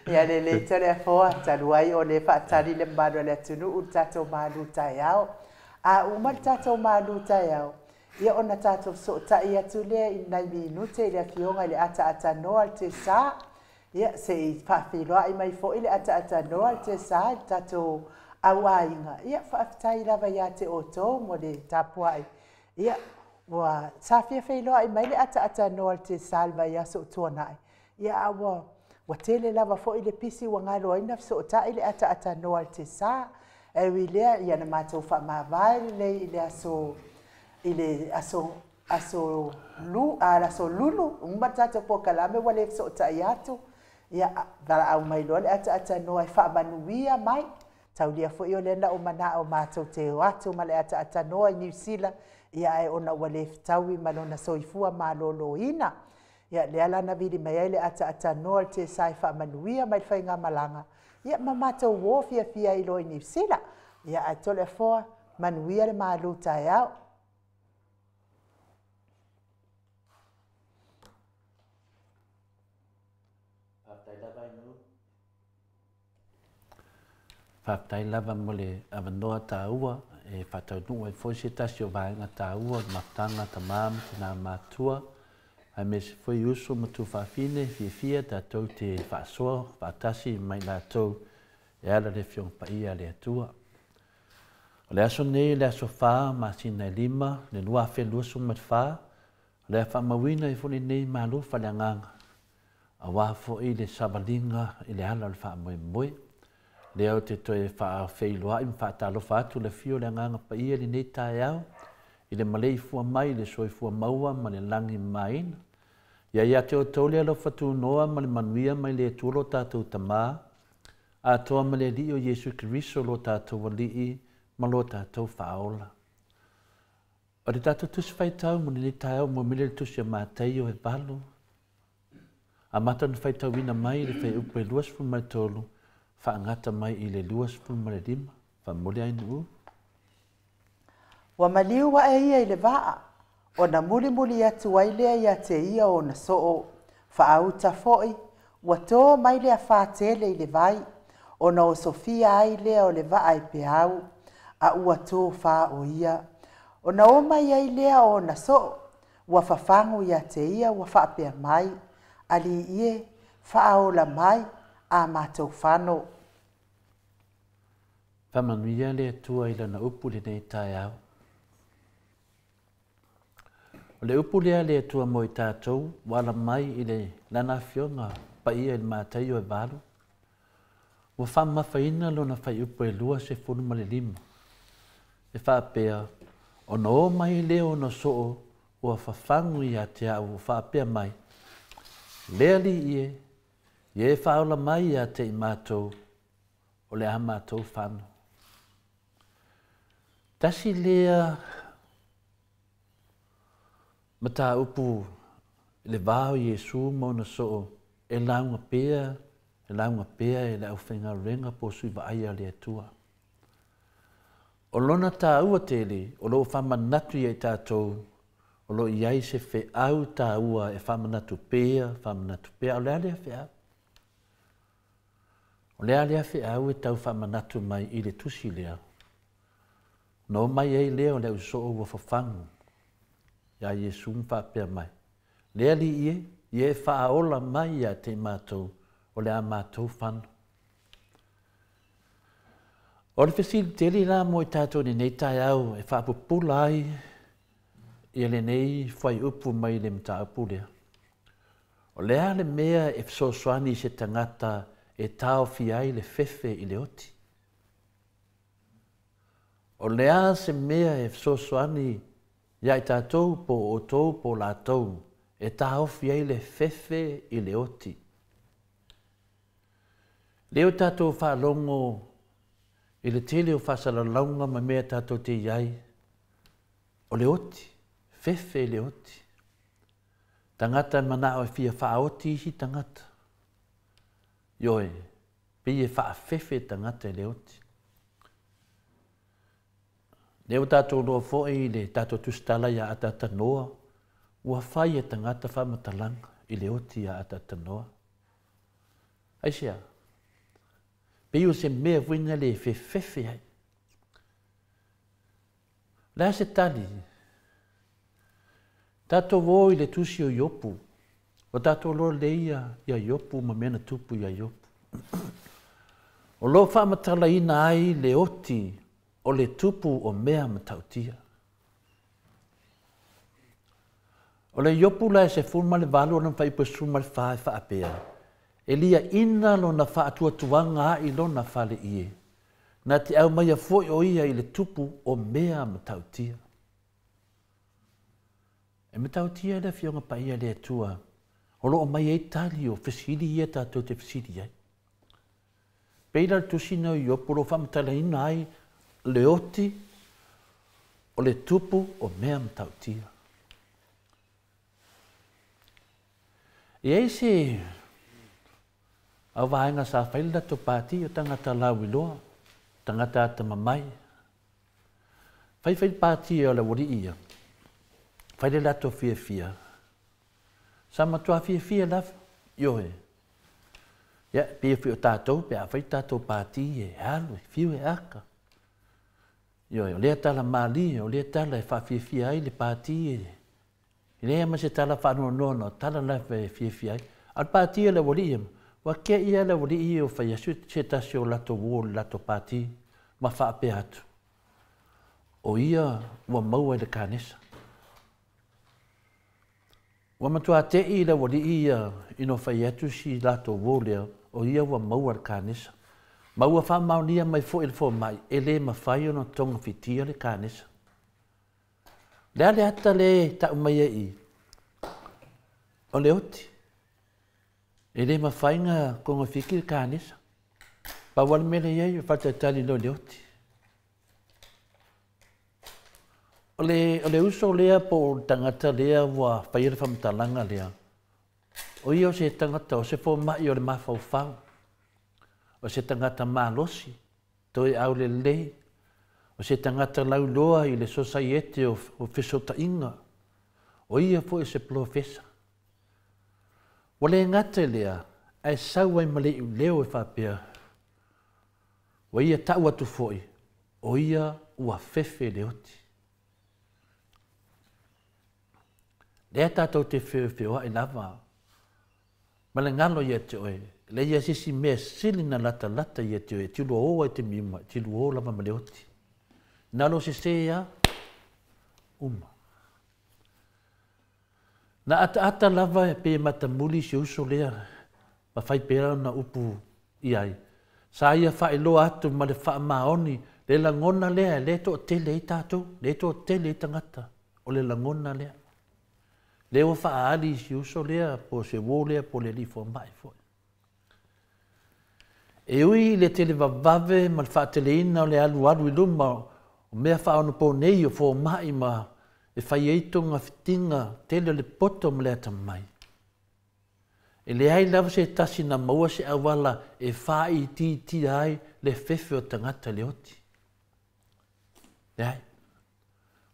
Ia le tere a fōa taruai o le whaatari le mano le atunu u tato manu tai au. A umar tato manu tai au. Ia ona tato so tai atu lea i nai minute le fionga le ata noa te sa. Ia se i whawhiroa i mai fo i le ata noa te sa tato awainga. Ia whaafitai lava ia te oto mo le tapuai. Ia wa safia whailoa i mai le ata noa te salva ia so tuanai. Ia awa wa tele lava fo i le pisi wa ngalo ina so tai le ata noa te sa. E wilea ia na mātou whamawai le i le aso ile aso lulu umbatata po kalame wale so tai atu ia dara au mai lo le ata no ai fa manuia mai taulia fo yo le na o mana o matou te atu male ata no ai New Zealand ia ai ona wale tawi malona soifua malolo ina ia le ala na vidi mai le ata no te sai fa manuia mai fa nga malanga ia matou wo fia i lo New Zealand ia atole fo manuia le malu tai au Whaptai lava mole avanoa tāua e whataunua e fwoi tasio vaenga tāua matanga tamam tina mātua ai me se fwoi uso matu whawhine fia tātou te whaasoa whaatasi mai nātou e ala le fiong paia le atua. O le aso nei le aso whaa masina lima le nua whelua sumat whaa le whamawina e fwoi nei malu whaleanganga a wafo i le sabalinga i le ala le wha moe leo te toe wha whailoa i mwhaatalo whaatu le fio le nganga pa ia li nei tae au i le malei fua mai le soi fua maua ma le langi maina. Ia te o tole alo whatu noa ma le manuia mai le tuolo tātou tamā a toa ma le li o Jesu Kiriso lo tātou walii ma lo tātou whaola. O le tātou tusi whaitau mo nei tae au mo mele le tusi a mātai o e balo. A matana whaitau ina mai le whai upe luas fu mai tolu whaangata mai i le luas fu mai lima, whamole ai nuu. Wa maliu wa e ia i le waa, o na muli atu ai lea ia te ia o na soo, whaauta foi, wa tō mai lea whātele i le vai, o na o Sofia ai lea o le waa i peau, a ua tō wha o ia. O na o mai ai lea o na soo, wa whawhangu ia te ia wa whaapea mai, ali ie, whaola mai, a mātou whānau. Whamanuia le tua i lana upu le nei tai au. O le upu lea le tua mo i tātou, wala mai i le lana fionga pa ia il mātai o e walu. Ua whamawhaina lona whai upu e lua se whunuma le lima. E whapea, o no mai leo no soo, ua whawhangu i a te au whapea mai. Lea li ie whaola mai a te i mātou, o le a mātou whanu. Tasi lea mata upu le vāo Jesu mo na soo, e launga pēa e le au whenga renga po sui wa aia le atua. O lona tā ua tele, o lo whamanatu i e tātou, o lo iai se whe au tā ua e whamanatu pēa, o lea lea whe au. O lea lea whe au e tau whamanatu mai i le tusi lea. No mai ei lea o lea usoo ua whawhangu. Ia Jesu mwhapea mai. Lea li ie whaaola mai ia te mātou, o lea mātou whanu. O le whesili teli la mo i tātou ni nei tai au e whaapupula ai i le nei whai upu mai le mta upu lea. O lea le mea e fsoswani se tangata e tau fiai le fefe i le oti. O lea se mea e fsoswani ia i tātou po o tou po lātou e tau fiai le fefe i le oti. Leo tātou whaalongo i le tele o whasalalaunga ma mea tātou te iai. O le oti, fefe le oti. Tangata mana o fia whaoti hi tangata. Ioe, pie wha fefe tangata le oti. Leo tātou loa fo'i le tātou tustala ia atata noa, ua whai e tangata whamatalanga i le oti ia atata noa. Aisia, pio se mea winga le fefe hai. Lea se tali, tātou wō i le tusi o iopu, o tātou loa leia ia iopu ma mena tupu ia iopu. O lo whamatala ina ai le oti o le tupu o mea matautia. O le iopu la se fulma le valo na whaipasuma le whae whaapea. E lia ina lo na whaatua tuanga i lo na whale ie. Na te au mai a foi o ia i le tupu o mea matautia. E matautia le fionga pa ia le atua. O lo o mai e tali o fesiri ia tātou te fesiri ai. Peira le tusina o iopu lo whamatala ina ai le oti o le tupu o mea matautia. E eise au vaenga sa whaila to pāti o tangata lauiloa, tangata ata mamai. Whai pāti o la wari ia, whaile lato fia. Sa matua fia lafa, ioe. Ia, pia fia o tātou, pia whai tātou pāti e halu, fiu e aka. Ioe, o lea tala mali, o lea tala e whafia ai le pāti e. I lea ma se tala whanua tala lafa e fia ai. Al pāti e la wari ia, wa ke ia la wari ia o whai asu se tasi o lato wō, lato pāti, ma whaape atu. O ia, ua maua le kānesa. Wa matua te i la wari ia ino whai atu si lato wō lea, o ia ua maua le kānesa. Maua wha maunia mai fo il fo mai, e le ma whai ono tonga fitia le kānesa. Lea le ata le ta umai i, o le oti. E le ma whainga konga whiki le kānesa. Pa wale mele iei o whatatali lo le oti. O le uso lea po tangata lea wa whaira whamatalanga lea. O ia o se tangata o se fo mai o le mawhau whau. O se tangata mālosi, toi au le lei. O se tangata lauloa i le societe o whesota inga. O ia fo e se plofesa. O le ngata lea, ai sau ai male i leo e whapea. O ia tau atu foi, o ia ua fefe le oti. Lea tātou te whiwhiwa i lava. Ma le ngalo ia te oe, Le ia sisi mea silina lata ia te tilu o te mima, tilu o lava maleoti. Nalo se ia, uma. Na ata lava pe mata muli se uso lea, ma fai pera na upu iai. Sa ia fai lo atu ma le faa maoni, le langona lea, le to tele i tātou, le to tele i tangata, o le langona lea. Le o faa ali si uso lea, po se wo lea, po le li fo mai fo. E ui le tele vavave, ma le faa tele ina o le alu i luma, o mea faa ono po nei o fo mai ma, e fai eito ngā fitinga, tele le poto ma lea tamai. E le ai lava se tasi na maua se awala e fai ti ai le fefe o tangata le oti. Le ai.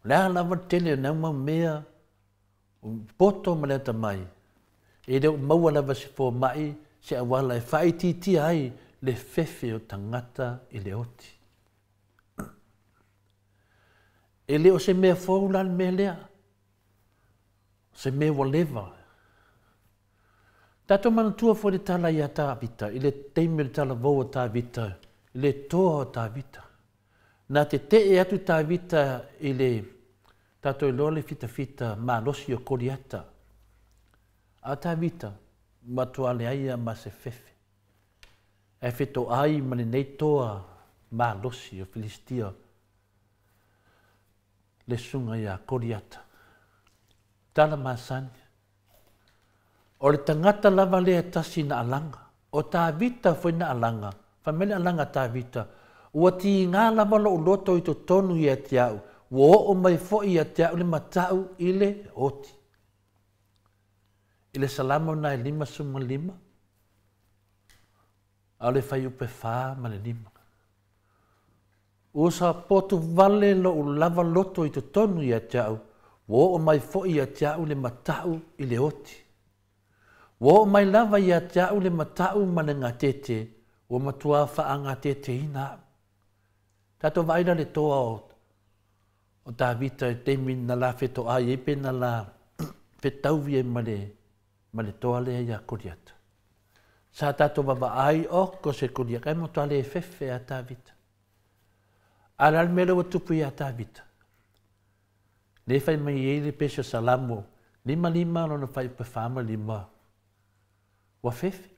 Le ai lava tele na uma mea poto ma lea tamai. E leo maua lava se fo mai se awala e fai ti ai le fefe o tangata i le oti. E leo se mea faulan mea lea. Se mea waleva. Tato mana tua fo le tala ia tā vita, i le teime le tala vau tā vita, i le toa tā vita. Nā te e atu tā vita i le tato i lole fita ma losi o koriata. A tā vita, ma toa le aia ma se fefe. E feto ai ma le nei toa ma losi o Filistia. Le sunga ia koriata. Tala masani. O le tangata lava lea tasi na alanga. O tā vita foi na alanga. Whamele alanga tā vita. Ua ti ngā lava lo loto i to tonu i ati au. Ua o mai fo i ati au le matau i le oti. I le salamo na e 5 A le fai upe whā ma le 5. Ua sa potu vale lo lava loto i to tonu i ati au. Ua o mai fo i ati au le matau i le oti. Wo mai lava ia tau le matau ma le ngatete, wo matua wha ngatete ina. Tato vaida le toa o tā vita e temi na la feto ai e pe na la fetauvi e ma le toa le ia koriata. Sa tato baba ai o ko se koriaka e motoa le fefe a tā vita. Alal mele wa tupu ia tā vita. Le fai mai e le pesha salamo, 5 lona fai pe fama 5. Wa fefe.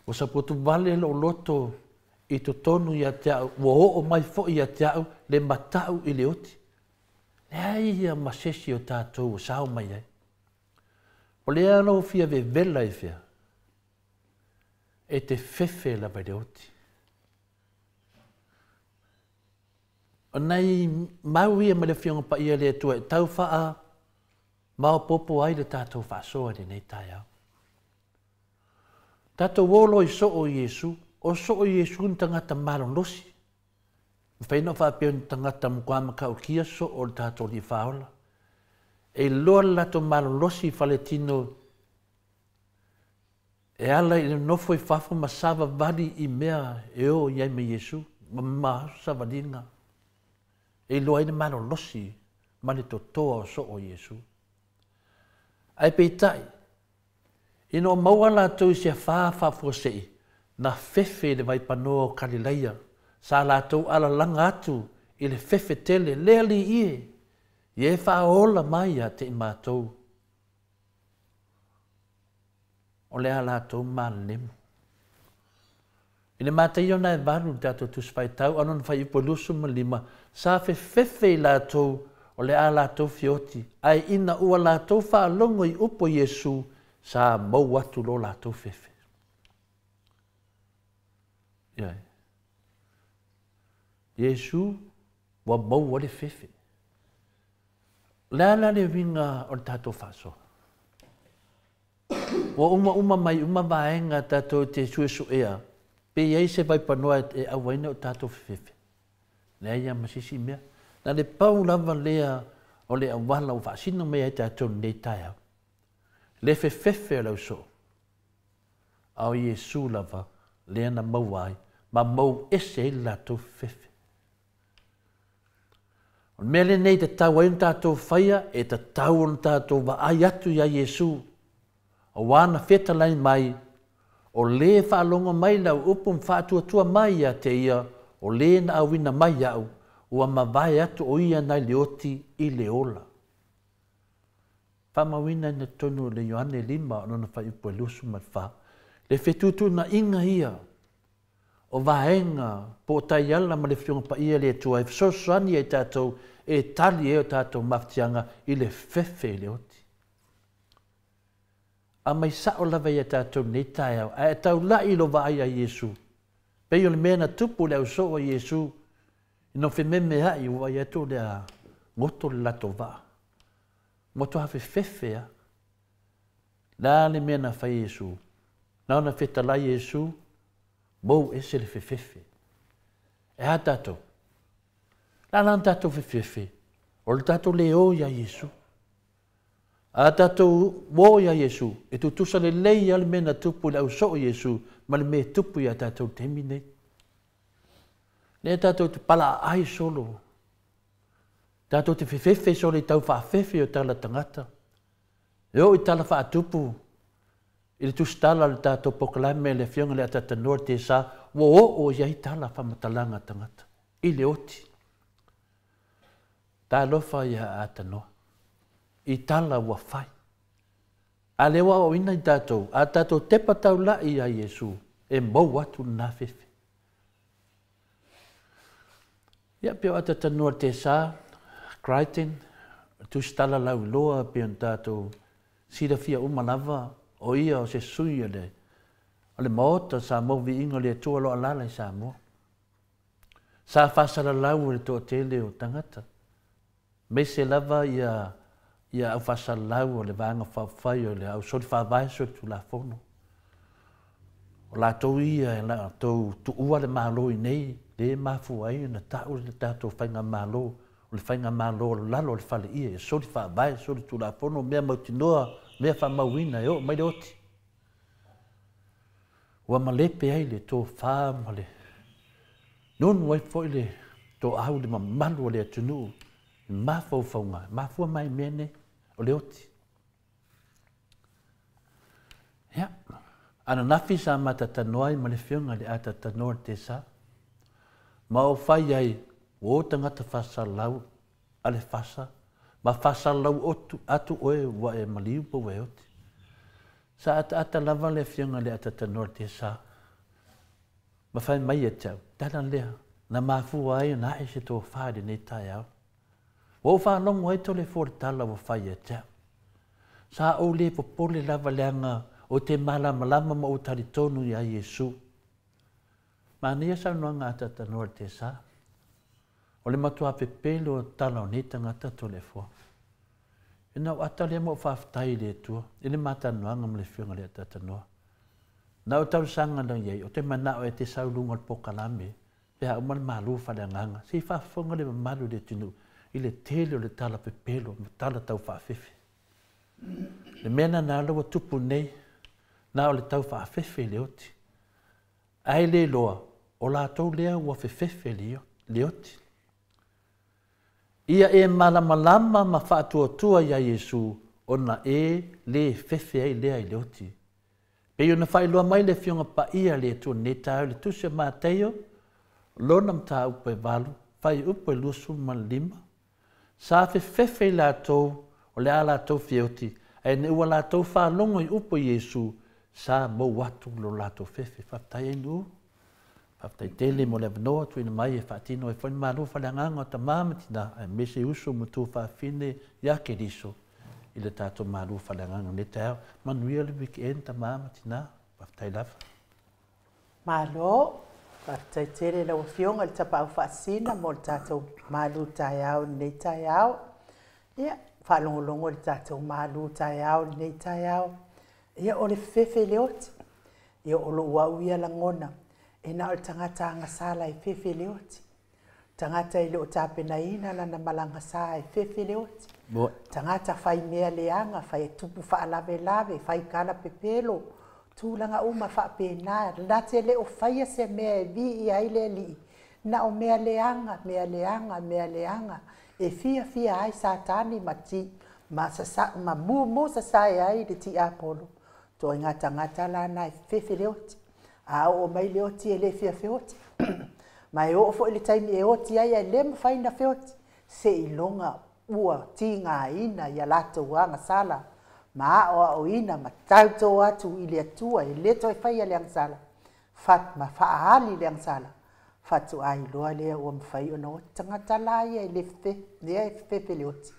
O sa potu vale lo loto i to tonu i atiau, wa o mai fo i atiau le matau i le oti. Le ai ia masesi o tātou o sao mai ai. O le ano fia ve vela i fia. E te fefe la vai le oti. O nei mau ia ma le fionga pa ia le tua e tau faa, mau popo ai le tātou faa soa le nei tai au. Tato wolo i so o Yesu, o so o Yesu tangata maron losi. Whaino whapeo tangata mkwama ka o kia so o tato li whaola. E loa lato maron losi faletino. E ala i nofo i whafo ma sava vadi i mea e o iai me Yesu, ma sava dinga. E loa ina maron losi, ma le to toa o so o Yesu. Ai peitai. Ino maua la tau se wha fosei, na fefe le vai panoa o Kalileia, sa la tau ala langa atu, i le fefe tele, lea li ie, i e wha ola mai a te i mātou. O lea la tau maa lemu. I le mātai o nai varu tato tus whai tau, anon whai upo lusu ma 5, sa fefe la tau, o lea la tau fioti, ai ina ua la tau wha longo i upo Yesu, sa mau atu lo la tau fefe. Iai. Yesu wa mau wale fefe. Lala le vinga o tato faso. Wa uma mai uma vaenga tato te suesu ea. Pe iei se vai panoa e awaina o tato fefe. Lea ia masisi mea. Na le pau lava lea o le awala o fasino mea e tato nei tai au. Le fefe lau so. Au Yesu lava, lea na mau ai, ma mau ese la tau fefe. O mele nei te tau ai tātou whaia, e te tau on tātou wa ai atu ia Yesu. O wana feta lai mai, o le whaalonga mai lau upum whātua mai a te ia, o le na awina mai au, ua mawai atu o ia nai leoti i le ola. Whamawina na tonu le Ioane 5 o nona whai upo e lusu mai wha. Le whetutu na inga ia, o vaenga po tai ala ma le whiunga pa ia le tua, e whasosani e tātou, e tali e o tātou maftianga i le whewhe leoti. A mai sao lawa ia tātou nei tai au, a e tau lai lo vai a Iesu. Pei o le mena tupu le au so o Iesu, ino whememe hai ua ia tō le a ngoto le lato vaa. Ngoto hawe whewhea, la le mena whai Iesu, na ona whetala Iesu, mou e se le whewhewhe. E ha tātou, la lan tātou whewhewhe, o le tātou le o ia Iesu. A tātou wō ia Iesu, e tu tusa le lei ale mena tupu le au so o Iesu, ma le me tupu ia tātou temi nei. Le tātou te pala ai solo. Tātou te whewhewhe solo i tau whaafefe o tala tangata. E o i tala whaatupu. I le tustala le tātou pokalame le whionga le atata noa te sa, wo o iai tala whamatalanga tangata. I le oti. Tā lofa ia atanoa. I tala ua whai. A lewa o ina i tātou, a tātou tepa tau la i a Iesu, e mau atu nā whewhe. Ia pio atata noa te sa, Crichton, tustala lau loa pion tātou, sida fia umalawa, o ia o se sui o le maota sa mau vi ingo le tua loa lalai sa mo. Sa whasala lau le toa tele o tangata. Me se lava ia au whasala lau o le vanga whawhai o le au sori whawai sori tu la fono. O la tau ia e la tau tu ua le malo i nei, le mafu ai na tau le tātou whainga malo, o le whainga malo o lalo le whale ia, e sori whawai sori tu la fono, mea mautinoa, mea whamauina e o mai oti. Ua malepe ai le tō whāma le. Nonu ai foi le tō au le mamalu o le atunu. Mafau whaunga, mafua mai mene o le oti. Ia, ana nafi sa matatanoai ma le whiunga le atatanoa te sa. Ma o whai ai, o tangata whasalau, ale whasa, ma whasalau atu oe wa e maliu po we oti. Sa ata lava le whiunga le atatanoa te sa. Ma whai mai e tau, tala lea, na mafua ai na e se tō whaare nei tai au. O whanongo e tole fōretala o whai e tau. Sa o le popole lava leanga o te malama ma o taritonu i a Iesu. Ma nia sa noanga atata noa te sa. O le matua pepele o tala o neta ngata tole fō. E nau ata le mo whaftai le tua. E le mata noanga ma le whiunga le atata noa. Na o tau sanga na iei, o te manao e te saulunga le pokalame. Pea umal malu whalanganga. Si whafonga le malu le tunu. I le tele o le tala pepelo, ma tala tau whaafefe. Le mena nā lawa tupu nei, nā o le tau whaafefe le oti. Ai le loa, o la tau lea ua whefefe le oti. Ia e malamalama ma whaatua ia Iesu, ona e le fefe ai lea i le oti. Pei ona whailoa mai le whiunga pa ia le tua netau le tusia māteio, lona mta upo e walu, whai upo e lusu ma 5, sa whewhewhe la tau o le ala tau whioti, e ne ua la tau whalongo i upo Iesu, sa mo watu lo la tau whewhe. Whaptai e nu, whaptai tele mo le vanoa tuina mai e whaatino e whani maru whalanganga o ta māmatina, e mese uso mutu whaafine ia ke riso, i le tātou maru whalanganga ne tau, manuia le weekend ta māmatina, whaptai lava. Malo. Whaftai tere lau whiunga le tapa au whaasina mo le tātou malu tai au nei tai au. Ia, whalongolongo le tātou malu tai au nei tai au. Ia o le whewhe le oti. Ia o lo wau ia langona. E na o le tangata angasala e whewhe le oti. Tangata i le o tāpena ina lana malanga sa e whewhe le oti. Tangata whai mea leanga, whai tupu whaalave lave, whai kala pepelo. Tūlanga uma whapena, late le o whaia se mea e vi i aile li. Na o mea leanga, mea leanga, mea leanga. E fia ai sa tani ma ti, ma mo sa sa e ai le ti apolo. to inga tangata la na fefe leoti a o mai leoti e le fia feoti mai o fo le taimi e oti ai le mfaina feoti se ilonga ua tinga ina ya lato wanga sala ma o ina ma tauto atu ile atua e le toi fai le sala fat ma fa ali le sala fatu ai loa le o mfai ono tangata la ia le fefe leoti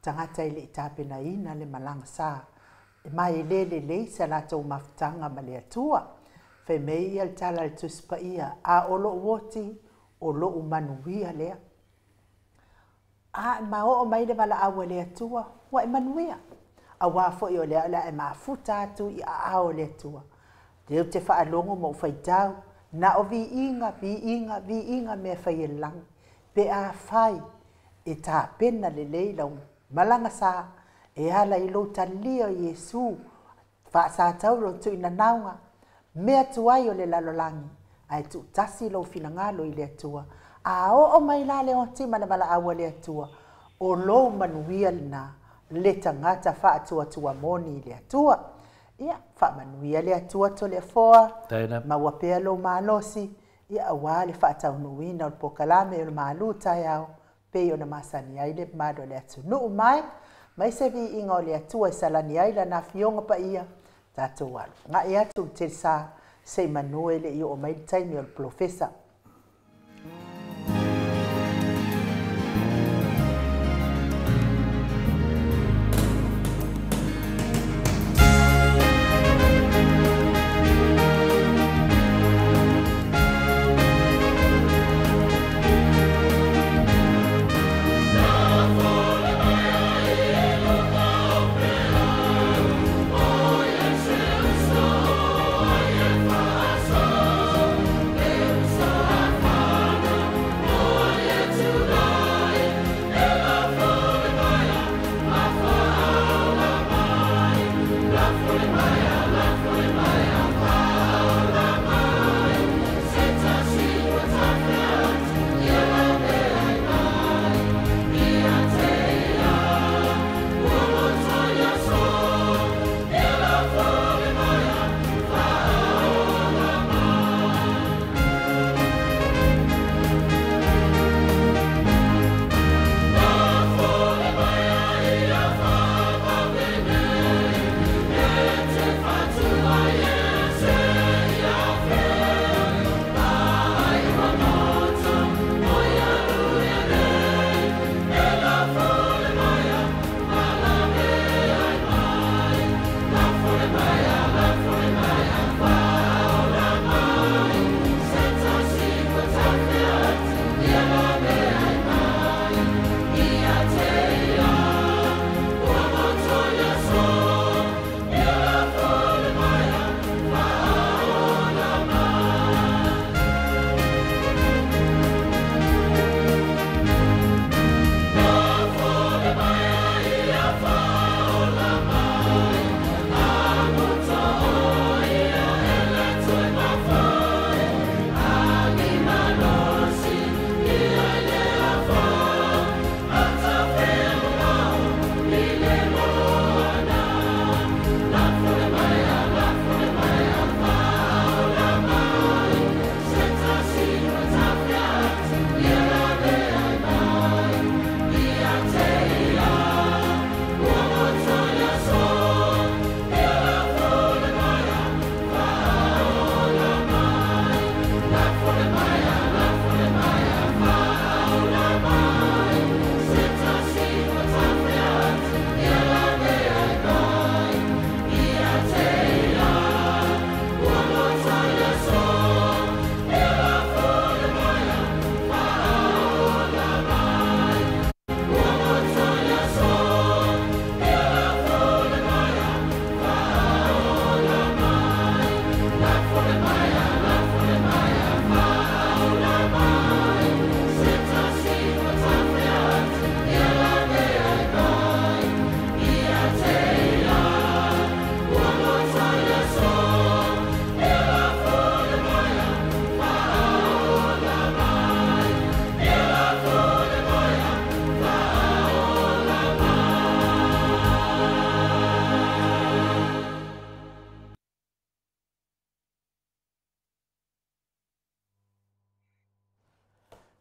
tangata ile tape na ina le malanga sa mai le sa la to maftanga ma le atua fe mei al tala le tuspa ia a olo woti o lo manuia le a ma o mai le bala awa le atua wa manuia a wa fo yo le la ma futa tu i a o le atua de te fa longo mo fai tau na o vi inga me fai lang pe a fai e ta pena le leila malanga sa e ala i lo talia Yesu fa sa tau lo tu ina naunga me atuai o le lalolangi ai tu tasi lo finangalo i le atua a o mai la le o ti mana bala awa le atua o lo manuia na le tangata fa atua moni le atua ia fa manuia le atua to le foa ma wapea lo malosi ia awale fa tau nuina o pokalame o maluta yao pe o na masani ai le mado le atu no mai se vi inga o le atua salani ai la na fionga pa ia tatou alu nga ia tu te sa se manuele i o mai taimi o profesa So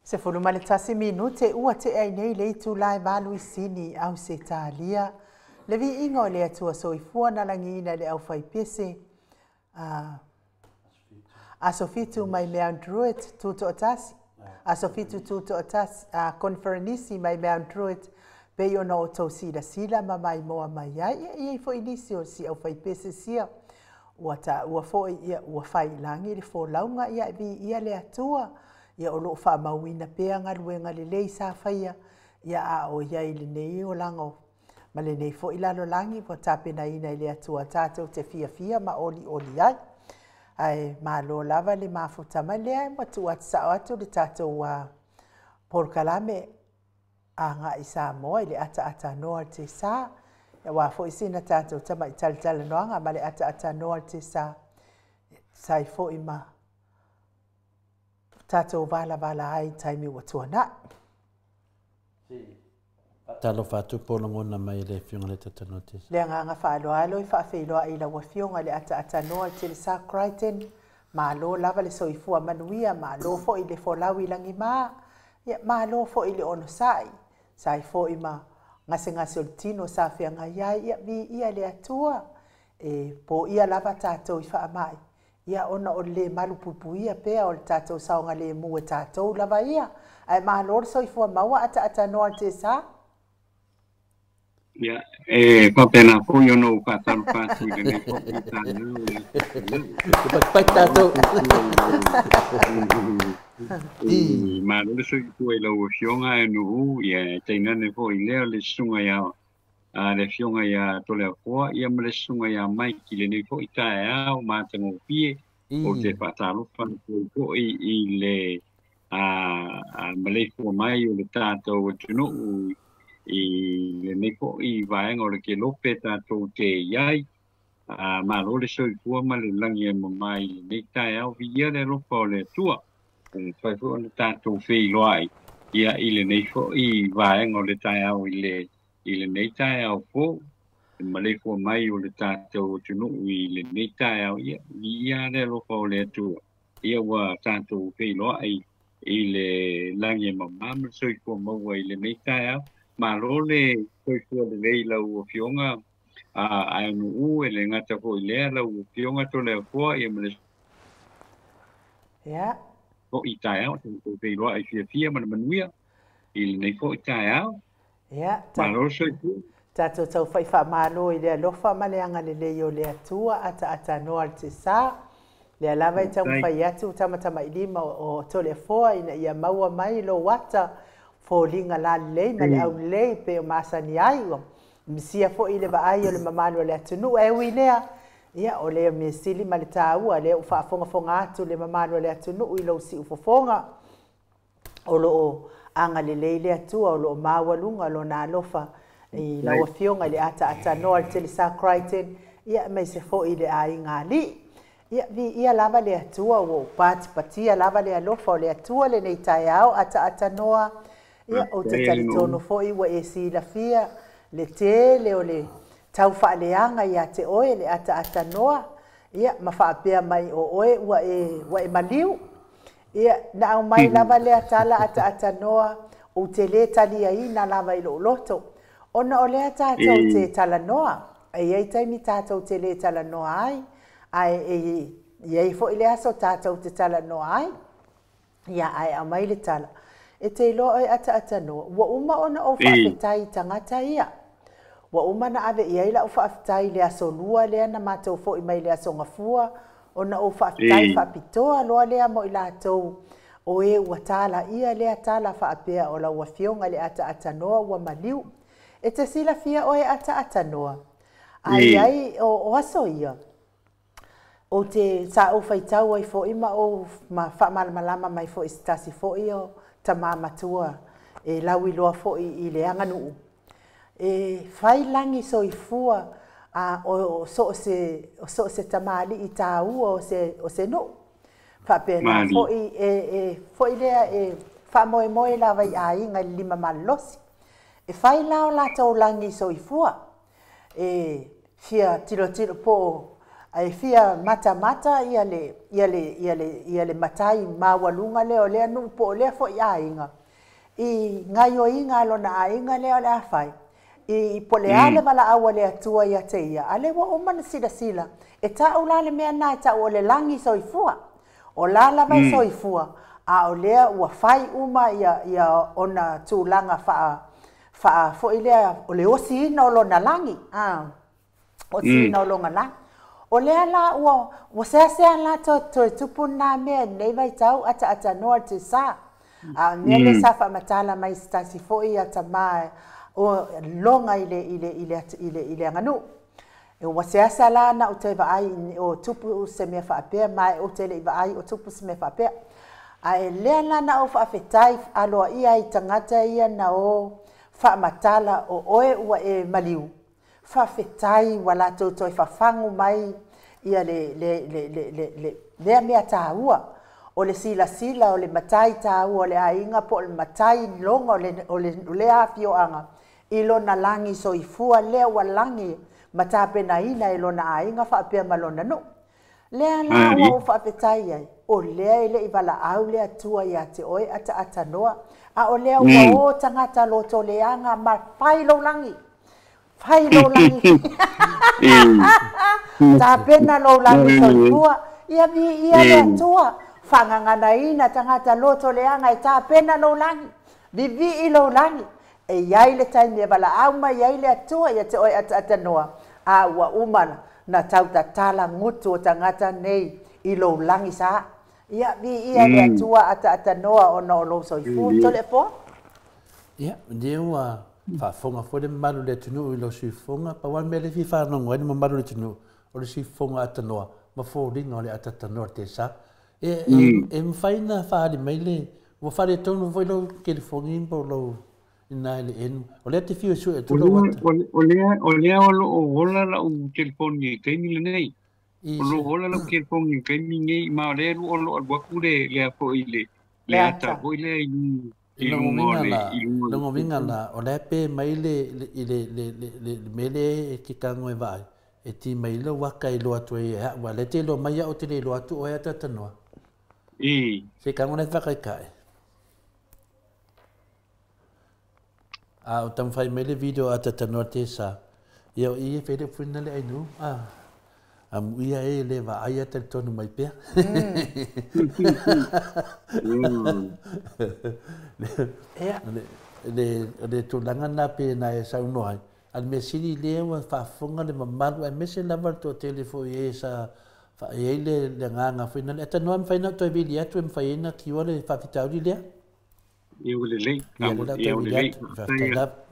Se fulu male tasi minute ua te ai nei le tu lai malu I sini au se talia. Le vi ingo le atua soifua na langina le au fai pese. A sofitu mai mea druid tuto otasi. A sofitu tuto otasi. Conferenisi mai mea druid. Pe yo no tau sila sila ma mai moa mai ai. Ia fo inisi o si au fai pese sia. Ua fo ia ua fai langi le fo launga ia vi ia le atua. Ia o loo wha mauina pea ngaruenga le lei sa whaia. Ia a o ia ili nei o lango. Ma le nei fo ilalo langi po tapena ina ile atua tātou te fia ma oli ai. Ai ma lo lava le mafuta ma le ai ma tu atsa atu le tātou porkalame a nga I Samoa ile ata noa te sa. Ia wa fo isina tātou tama I talitala noanga ma le ata noa te sa. Sai fo ima. Tātou vala ai taimi wa tuana. Talo fatu polongona mai le fionga le tatano te. Le nganga whaaloa alo I whaafeiloa I la wa fionga le ata noa te le sa Crichton. Ma lo lava le soifua manuia, ma lo fo I le folawi langi maa. Ma lo fo I le ono sai. Sai fo I ma ngase o le tino sa whianga iai. Ia vi ia le atua. Po ia lava tātou I wha mai. Ia ona o le malu pupuia pea o le tātou saonga le mua tātou lava ia. Ai maa lor soifua maua ata noa te sa. Ia, papena po yo no kataru patu I le po I tātou. Pai tātou. Ma lor soifua I lau fionga e nuhu, ia teinane po I leo le sunga ia. Le fionga ia tole akoa, ia ma le sunga ia mai ki le nei po I tae au, ma te ngō pie, o te patarofa po I le malefua mai o le tātou o tunu, I le nei po I vaenga o le ke lope tātou te iai, ma lo le soifua ma le langi e mamai, le nei tae au, vi ia le ropa o le tua, fai po le tātou fei loai, ia I le nei po I vaenga o le tae au I le nei tae au po, ma le fua mai o le tātou tunu I le nei tae au ia le ropa o le atua. Ia wa tātou fei loa I le langi e mamama soi fua maua I le nei tae au. Ma lo le soi fua le lei lau o fionga a anu e le ngata po I lea lau o fionga to le fua ia ma le po I tae au. Tātou fei loa I fia ma le manuia I le nei po I tae au. Tātou tau whai wha mālo I lea lofa ma le anga le leo le atua ata noa te sa. Lea lava I tau whai atu tamatama I lima o tole foa ina ia maua mai lo wata fo linga la lei ma le au lei pe o masani ai o. Misia fo I le wa ai o le mamalo le atunu e ui lea. Ia o lea me sili ma le tāua lea ufa fonga atu le mamalo le atunu I lo si ufofonga. O lo anga le leile atua o lo mawalunga lo na lofa I lawa fionga le ata noa le tele sa Crichton ia mai se fo I le ai ngali ia lava le atua o patia lava le alofa o le atua le nei tai au ata noa ia o te talitono fo I wa e si la fia le tele o le tau whaaleanga ia te oe le ata noa ia ma whaapea mai o oe wa e maliu ia na au mai lava le atala ata noa o te le tali ai na lava I lo loto. Ona o le tātou te tala noa. Ei taimi tātou te le tala noa ai. Ei fo I le aso tātou te tala noa ai. Ia ai au mai le tala. E te ilo ai ata noa. Wa uma ona o whaafetai tangata ia. Wa uma na ave iai la o whaafetai le aso lua lea na mātou fo I mai le aso ngafua. Ona o whaafetai whaapitoa loa lea mo I lātou. O e ua tala ia lea tala whaapea o la ua fionga le ata noa ua maliu. E te sila fia o e ata noa. Ai o aso ia. O te sa o whaitau ai fo ima o ma whaamalama mai fo I stasi fo I o ta māmatua. E lawi loa fo I le anganu. E whai langi so I fua o so se tamali I tāu o se no. Whapena fo I lea e whamoe lawa I ai ngai lima malosi. E whai lao la tau langi so I fua. E fia tiro po ai fia mata ia le matai mawalunga leo lea nu po lea fo ia inga i ngai o inga lo na inga leo le afai i pole ale wala awa le atua ia te ia ale wa o mana sila e ta ula le mea na ta o le langi soifua o la vai soifua a o lea ua fai uma ia ona tūlanga faa fo ilea o le osi ina o lo na langi o si ina o lo ngana o lea la ua sea la to tupu na mea nei vai tau ata noa te sa mea le sa fa matala mai stasi fo ia ta mai o longa ile nganu e ua sea la na o te vai o tupu se mea fa apea mai o te le vai o tupu se mea fa apea a e lea lana o whaafetai aloa ia i tangata ia na o whaamatala o oe ua e maliu. Whaafetai wala tautoi whawhangu mai ia lea mea tāua. O le sila o le matai tāua o le ainga po o le matai longa o le awhioanga. I lona langi soifua lea ua langi matapena ina i lona ainga whaapea malona no. Lea la ua o whaafetai ai. O lea ele i wala au lea tua ia te oe ata noa. A o lea ua o tangata loto leanga ma whai lo langi. Whai lo langi. Tā pena lo langi soifua. Ia lea tua. Whangangana ina tangata loto leanga i tā pena lo langi. Vivi i lo langi. E iai le taimi e wala au ma iai lea tua ia te oe ata noa. A ua umana na tauta tala ngutu o tangata nei i lo langi saa. Ia le atua ata noa o no lo soifu tole po. Ia, dia ua whaafonga fwere maru le tunu i lo soifunga, pa wan mele fi whanongo ene ma maru le tunu o le soifunga ata noa, ma fōringa o le ata noa te sa. E mwhaina whaari meile, ua whaare tonu foi lo kelifongi impo lo ina ele enu. O lea te whio sue e tulu wata. O lea o lo o hola la u kelifongi keimi le nei. O lo hola la kelifongi keimi ngei ma o lea o lo alwaku le po ile. Le ata po ile i lungo vinga la o lea pe maile le mele ki kango e vai. E ti maile waka i lo atu e wa le te lo mai o te le lo atu o e ata tanoa. Se kango ne waka i kai. O tam fai mele video ata tanoa te sa. Ia i e fede fuina le ainu. Ia e le va aia te tonu mai pea. Le tūlanga nā pe na e sau noai. Al me siri le wa whaafonga le mamaru. Ai me se lava to telefo e sa e le nganga fuina. E ta noa mwhaina toi vili atu e mwhaina ki ore whawhitauri lea? E ule lei. E ule lei.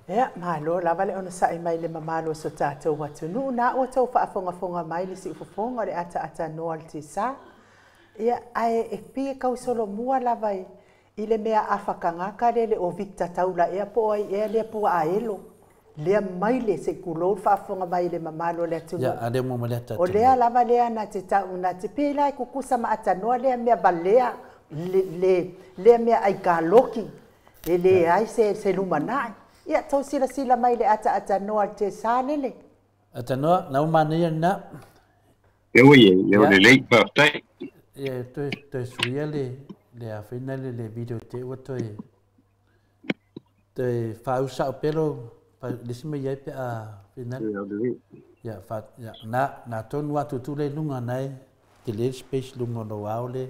Ea, malo, lava le ona sai mai le mamalo so tātou watu. Na o tau whaafonga mai le si ufofonga le ata noa le te sa. Ia, ai e pia kau solo mua lava i le mea awhakangaka le o Victor Taula ea po ai ea lea pua a elo. Lea mai le se kulou whaafonga mai le mamalo le atu. Ia, ale mo le ata. O lea lava lea na te tau na te pia lai kukusa ma ata noa lea mea balea lea mea ai ka loki. Le ai se lumanai. Ia tau sila mai le ata noa te sālele. Ata noa, nau mana ia na. Ewa le lei pātai. Ia, toi suria le awhina le video te ua toi whausa o pelo, lisima iai pe a whina. Ia, nā tonu atu tu le lunga nai, te le space lunga no au le.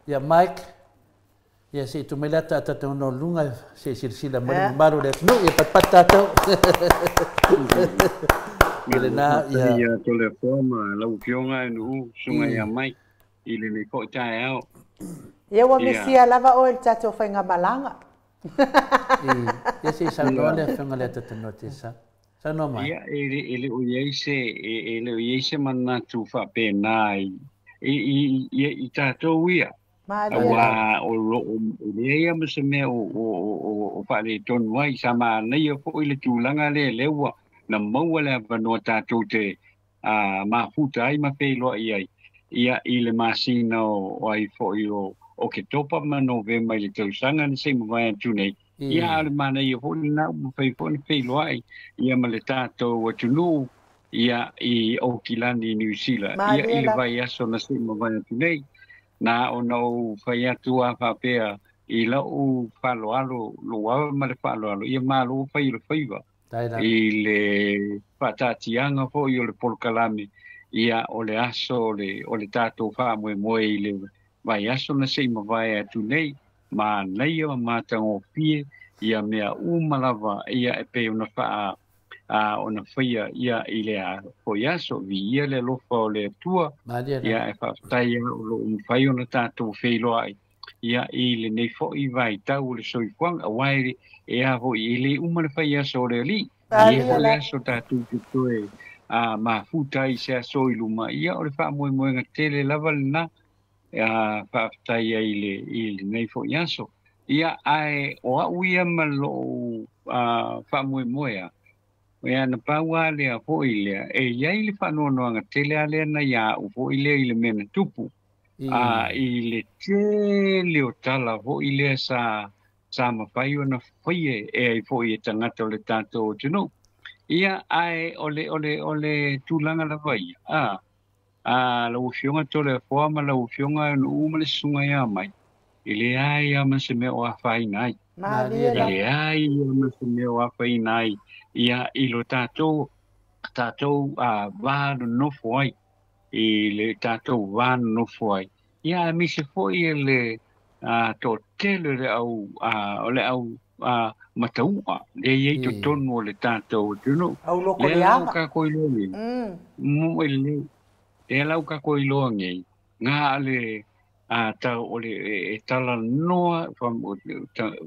Ia, Mike. Ia se tu mele ata tau no lunga se sila maru le no ia pat tau. Ile na ia telefona lau fionga no sunga ia mai ile le ko tai au. Ia wa mesia lava o el tato fainga malanga. Ia se sa no le fionga le tata no te sa. Sa no mai. Ia ele o ia se mana tu fa pe nai. I tato ia. Wa o le ma se me o fa le ton wai sama nei fo ile tulanga le lewa na mau le vano ta te ma futa ai ma pe lo ia ile masino ai fo io o ke topa ma november le tau sanga ni se mo vai tu nei ia le mana ia fo na fo lo ai ia ma le tato wa tu no ia I Auckland New Zealand ia I le vai aso na se mo vai tu nei na ono fai atu a whapea I lau whaloalo loa ma le whaloalo ia malo fai le whaiva I le whatatianga fo I o le polkalame ia o le aso o le tātou wha moe I le vai aso na se mo vai atu nei ma nei o mātango pie ia mea umalawa ia e pe una wha ona whaia ia I le a poiaso vi ia le lofa o le tua ia e whaftai o lo whai ona tātou whailoa ai ia I le nei fo I vai tau le soifuang a waere e a ho I le umane whaiaso o le li ia ho le aso tātou te toe ma futai se aso I luma ia o le wha moe ngā tele lava le na whaftai ai I le nei fo iaso ia ai o a uia ma lo wha moe a Ia na paua lea po I lea, e iai le whanoanoanga te lea lea na ia u po I lea I le mena tupu. I le te leo tala po I lea sa mawhai o na whaie e ai po I tangata o le tātou o tino. Ia ai o le tūlanga la vai. Lau fionga tole a whoa ma lau fionga no umale sunga ia mai. I le ai ama se mea o a whai nai. I le ai ama se mea o a whai nai. Ia I lo tātou vānu nofo ai. I le tātou vānu nofo ai. Ia mi se foi le tō tele le au mataua. Le iei to tonu o le tātou tunu. Le lau ka koilo ngi. Mo le. Le lau ka koilo ngi. Ngā le tau o le tala noa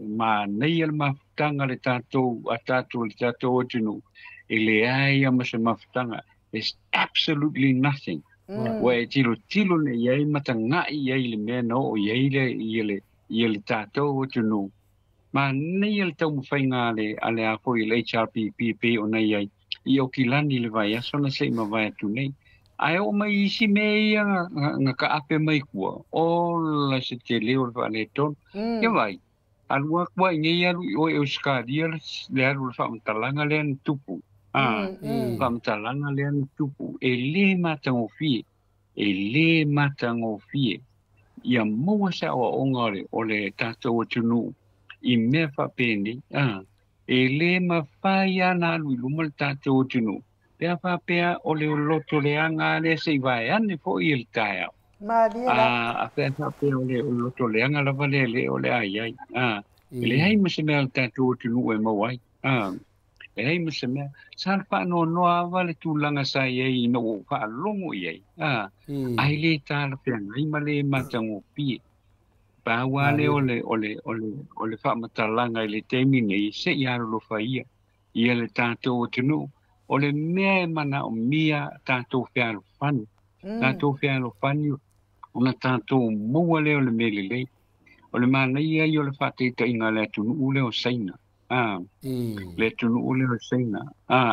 ma nei al mafutanga le tātou le tātou o tunu I le ai ama se mafutanga there's absolutely nothing wa e tilo ne iai matangai iai le mea no o iai le tātou o tunu ma nei al tau mwhainga ale a ko I le HRPP o nei iai I o kilani le vai aso na se ma vai atu nei ai o mai isi mea nga ka ape mai kua o la se te leo le vale ton ia vai alua kua ingai alu o euskaria le alu le whaamtalanga le an tupu whaamtalanga le an tupu e le matango fie ia mua sa o ongare o le tātou o tunu I mea whapene e le mawhai ana alu I luma le tātou o tunu Pea whapea o le loto le anga le se vai ane fo I le tai au. A pea whapea o le loto le anga lava le o le ai. Le hei ma se mea le tātou tunu e mawai. Le hei ma se mea. Sa le whano noa awa le tūlanga sa iei no o whaalongo iei. Ai le tāla pea ngai ma le matango pie. Pāua le o le whaamatalanga I le teimi nei se I aro lo whaia. Ia le tātou tunu. O le mea mana o mia tātou whialo whanu. Tātou whialo whanu. O na tātou moua leo le mele lei. O le mana ia I o le whateita inga le tunu ule o seina. Le tunu ule o seina.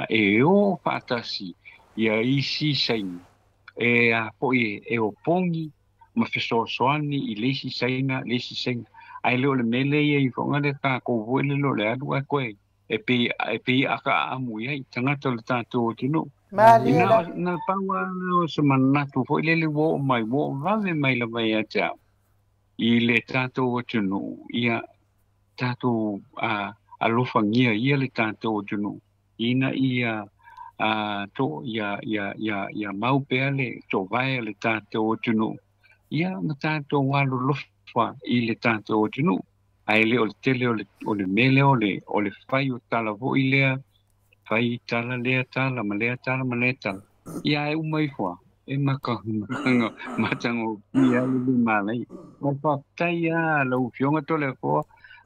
E o whatasi ia isi seina. E a poi e o pongi ma fesoasoani I leisi seina. Ai leo le mele ia I whonga le ka kou le lo le adu a koe. E pe aka amu ia tangata le tātou tino. Na paua o se manatu fo le wo mai wo vave mai la vai ata. I le tātou tino ia tātou alofangia ia le tātou tino. Ina ia to ia mau pea le to vai le tātou tino. Ia na tātou walu lofa I le tātou tino. Ai le o le tele o le mele o le whai o tala vo I lea, whai tala lea tala, ma lea tala, ma lea tala. Ia e umai fua, e matango ia le malai. Ma whaptai lau fionga tole fua,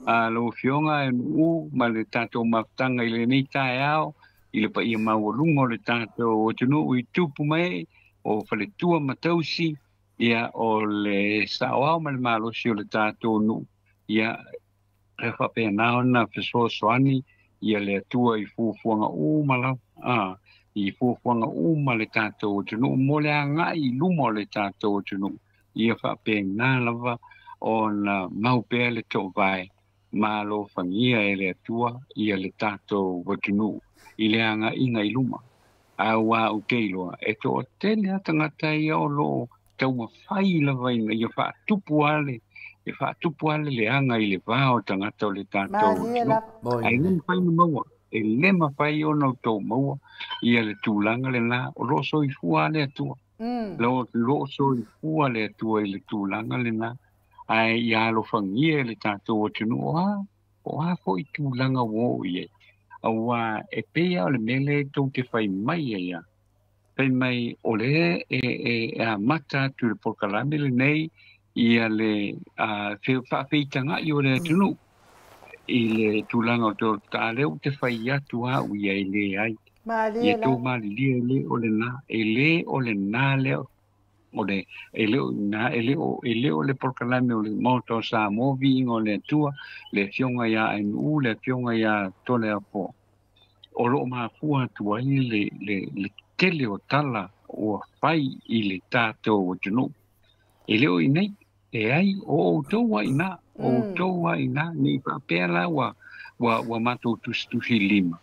lau fionga e ma le tātou mawtanga I le nei tae ao, I le pa ia maurunga o le tātou o tunu I tupu mai, o whale tua matausi, ia o le sao ma le malosi o le tātou nu. Ia e whapea nao na fesoasoani ia le atua I fuafuanga umala I fuafuanga uma le tātou o tunu mo le angai luma o le tātou o tunu ia whapea nā lava o na maupea le tau vai ma lo whangia e le atua ia le tātou o tunu I le anga inga I luma Awa o keilo e to tele tangata ia o lo tau mawhai la vai na ia wha tupu ale e wha tupu ale le anga i le vāo tangata o le tātou tino ai le mawhai na maua e le mawhai o no tau maua ia le tūlanga le nā o lo so i fua le atua lo so i fua le atua i le tūlanga le nā ai ia lo whangia le tātou o tino o ha fo i tūlanga wo i awa e pea o le mele tau te whai mai ia. Whai mai o le a mata tu le porkalame le nei ia le whawhitanga i o le tunu. I le tūlanga o tō tāleu te whai atu a ui ai le ai. Ia tō mali lia le o le nā. E le o le nā leo. O le ele o le porkalame o le moto sa movi ingo le tua le fionga ia anu le fionga ia tole a po o lo ma fua tua i le tele o tala o fai i le tato o tunu ele o inei e ai o toa ina ni pa pela wa mato tu lima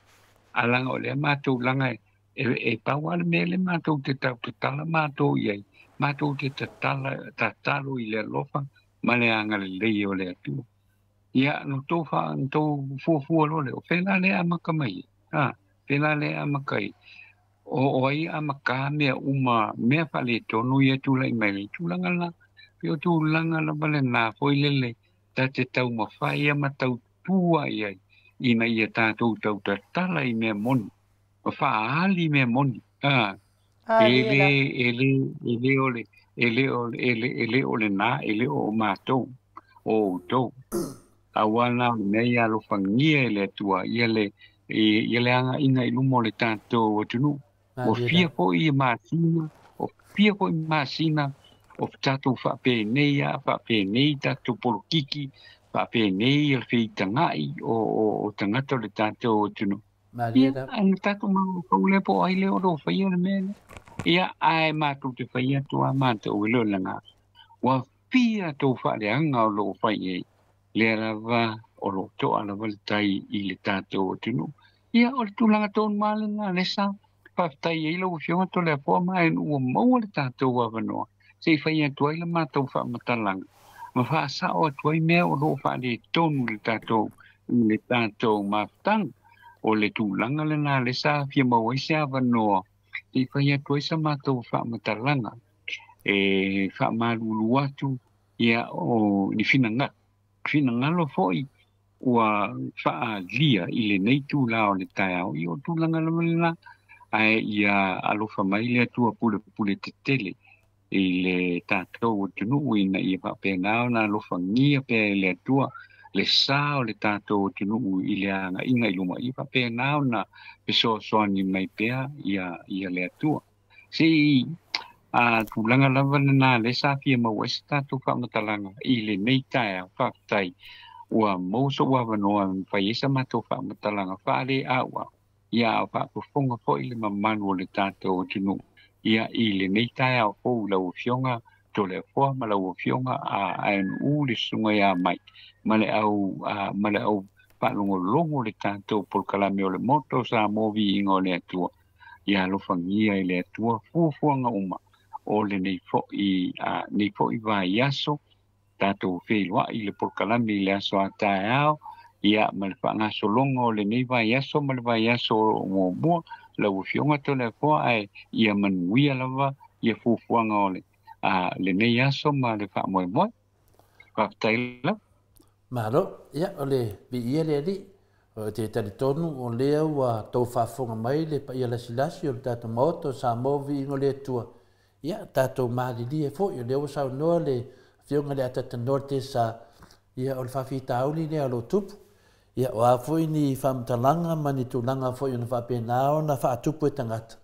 alanga o le mato langa e pa wale mele mato te tala mato i mato te tatalo i le lofa ma le anga le lei o le atu. Ia no tō fuafua lo le o whena le amaka mai. Whena le amakai. O ai amaka mea mea whale tonu ia tūlai mai le tūlanga la. Pio tūlanga la wale nā fwoi lele ta te tau mawhai ama tau tua iai. Ina ia tātou tau tatala i mea moni. Whaali mea moni. Ele ole na ele o matou o tou awana nei alo fangia ele tua ele anga inga ilumo le tanto o tunu o fia ko I masina o tato fa pe nei tato polokiki fa pe nei el feitangai o tangato le tanto o tunu ia an tato mo le po ai le o fa ia me ia ai matu te whaia tua mata o ilo langa. Wa pia tō whareanga o lo whaie le rawa o lo toa la wale tai I le tātou o tinu. Ia o le tūlanga tōn mālenga lesa whaftai e ilo o fionga tō le apua mai ua maua le tātou wa wanoa. Se whaia tua ila mātou whamatalanga. Ma whaasa o tua I mea o lo whaare tōnu le tātou maftang o le tūlanga le nā lesa fia maua isia wanoa. I whaia toi sa mātou whamatalanga e whamarulu atu ia o ni whinanga lo foi ua wha lia I le nei tūlao le tai au I o tūlanga la malina ai ia alofa mai le atua pule te tele I le tātou o tunu ina ia whapengao na alofa ngia pe le atua le sao le tātou o tunu I le anga inga iluma I whapengao na peso soani mai pea ia le atua. Si tūlanga lava na le sa fia maua isi tātou whamatalanga I le nei tai au whaktai ua mauso ua wanoa whai esa mātou whamatalanga whaare aua ia au whapufonga fo I le mamanu o le tātou o tunu ia I le nei tai au fōu lau fionga to le fōa ma lau fionga a le sunga ia mai ma le au whalongolongo le tātou polkalame o le moto sa movi ingo le atua ia lo whangia I le atua fuafuanga uma o le nei fo I vai aso tātou whelua I le polkalame I le aso a tae au ia ma le whangaso longo le nei vai aso ma le vai aso mua lau fionga to le fōa ai ia manuia lava ia fuafuanga o le nei aso ma le whamoe whaktaila Mahalo, ia, o le bi ia le ali, o te tari tonu o lea ua tau whafonga mai le pa ia lasilasi o le tātou maoto sa movi ingo le tua. Ia, tātou maali li e fo, i o lea wasau noa le fionga le atata norte sa ia o le whawhita auli lea lo tupu. Ia, o a fo ni whamtalanga mani tūlanga fo i ona whapenao na whaatupu e tangata.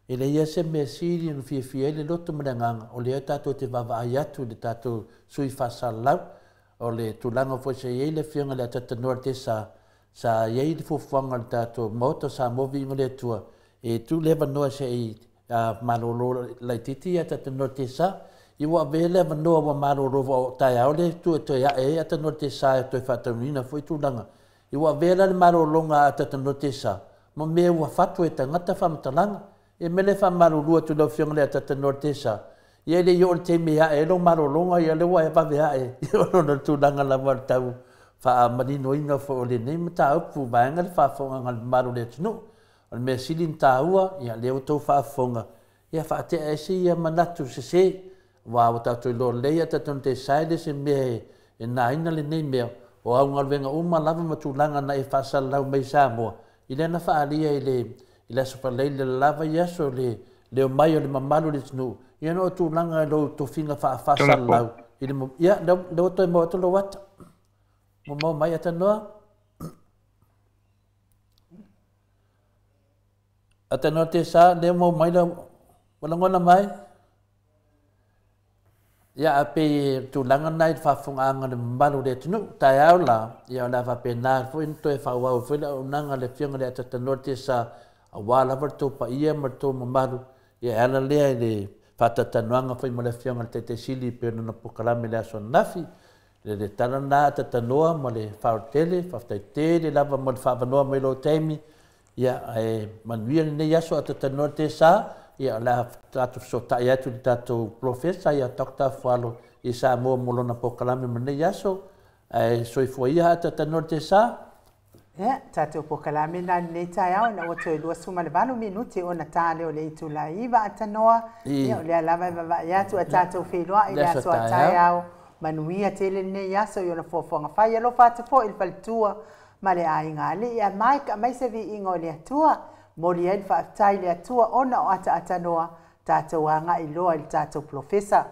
E le ia se mea siri anu fia le loto maranganga o lea tātou te wawa ayatu le tātou sui whasalau. O le tūlanga fo se iei le fionga le atata norte sa iei le fufuanga le tātou moto sa movi ingo le tua. E tu lewa noa se i malolo lai titi atata norte sa. I wa vele lewa noa wa malolo o tai au le tu e toi e atata norte sa e toi whatanina fo I tūlanga. I wa vele le malolo nga atata norte sa. Ma mea ua fatu e tangata whamatalanga. e mele fa marulua tu lo fiong le tata nortesa ia le yo te mea e lo marolonga ia le wa e pavea e ia no tu langa la tau fa manino inga fo le nei mata upu vanga le fa fonga ngal maru le tunu o me silin taua ia le o tau fa fonga ia fa te e si ia manatu se wa o tatu lo le ia tatu te saide se me e na ina le nei mea o au ngal venga uma lava matu langa na e fa sal lau mai sa mo ile na fa alia ile so fa le lava ia so le o mai o le mamalu le tunu ia no tu langa lo to finga fa sal lau ile ia do to mo to lo wat mo mai ata noa te sa le mo mai la wala ngona mai ya ape tu langa nai fa funga ngana malu de tunu tai au la ya la fa pena fo into e fa wa fo la nanga le fianga le ata no te sa wala verto pa ia merto malu ya ala le fa tata noanga fo mo le fianga te sili pe no pokalame le so nafi le tanana tata noa mo le fautele faftaite le lava mo le faavanoa mai lo taimi ia e manuia lenei aso atata noa te sa ia la tatou fesotaʻi atu le tatou profesa ia Dr. Fualo i sa mo lona pokalame manei aso e soifua ia atata noa te sa ia tatou pokalame na lenei taeao na ua toe 2 minuti ona tale o le itulaiva atanoa ia o le alava e vavaʻi atu a tatou feiloaʻi le aso a taeao manuia tele nei aso i ona foafoaga fai alo fatafo i le faletua ma le aiga alii a mai ka mai se viiga o le atua moli ai le faafetai le atua ona o ata-atanoa tatou agaʻi loa i le tatou profesa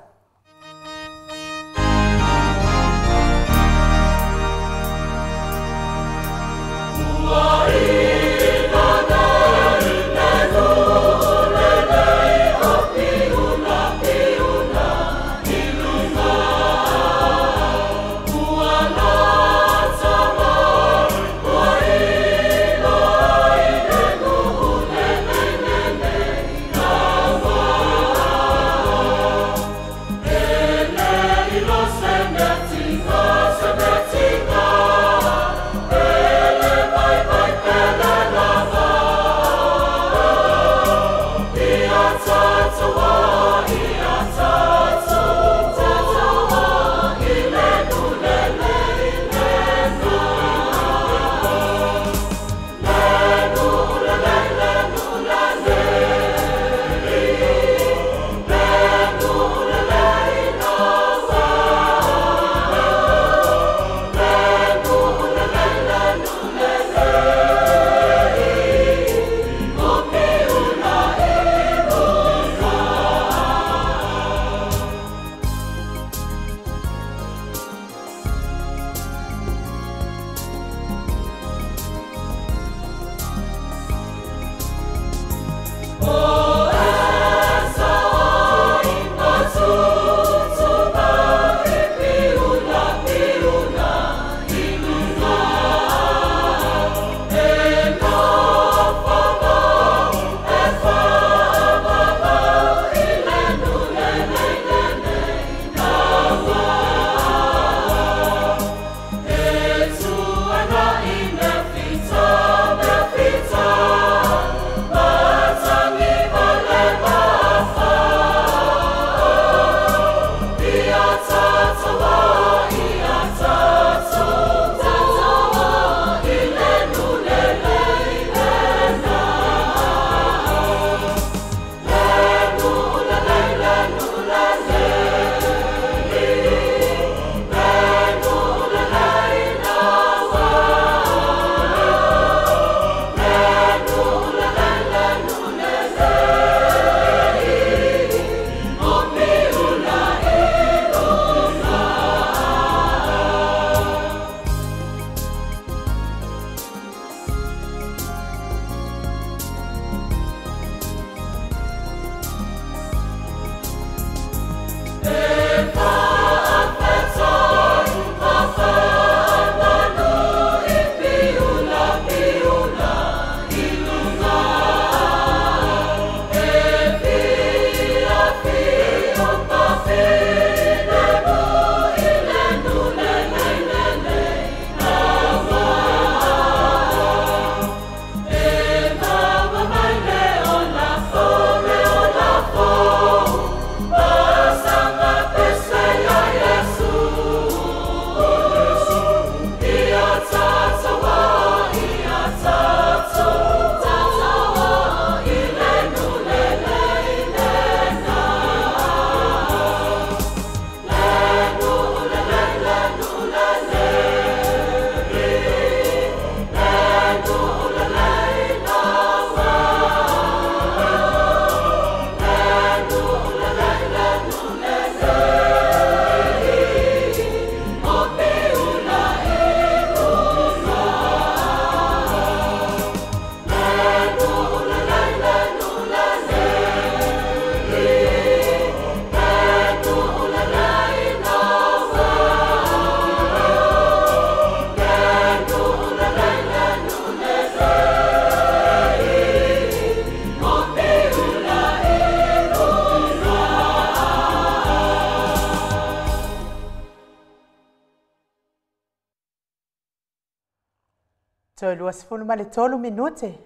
Toi luas fulu ma le tolu minute.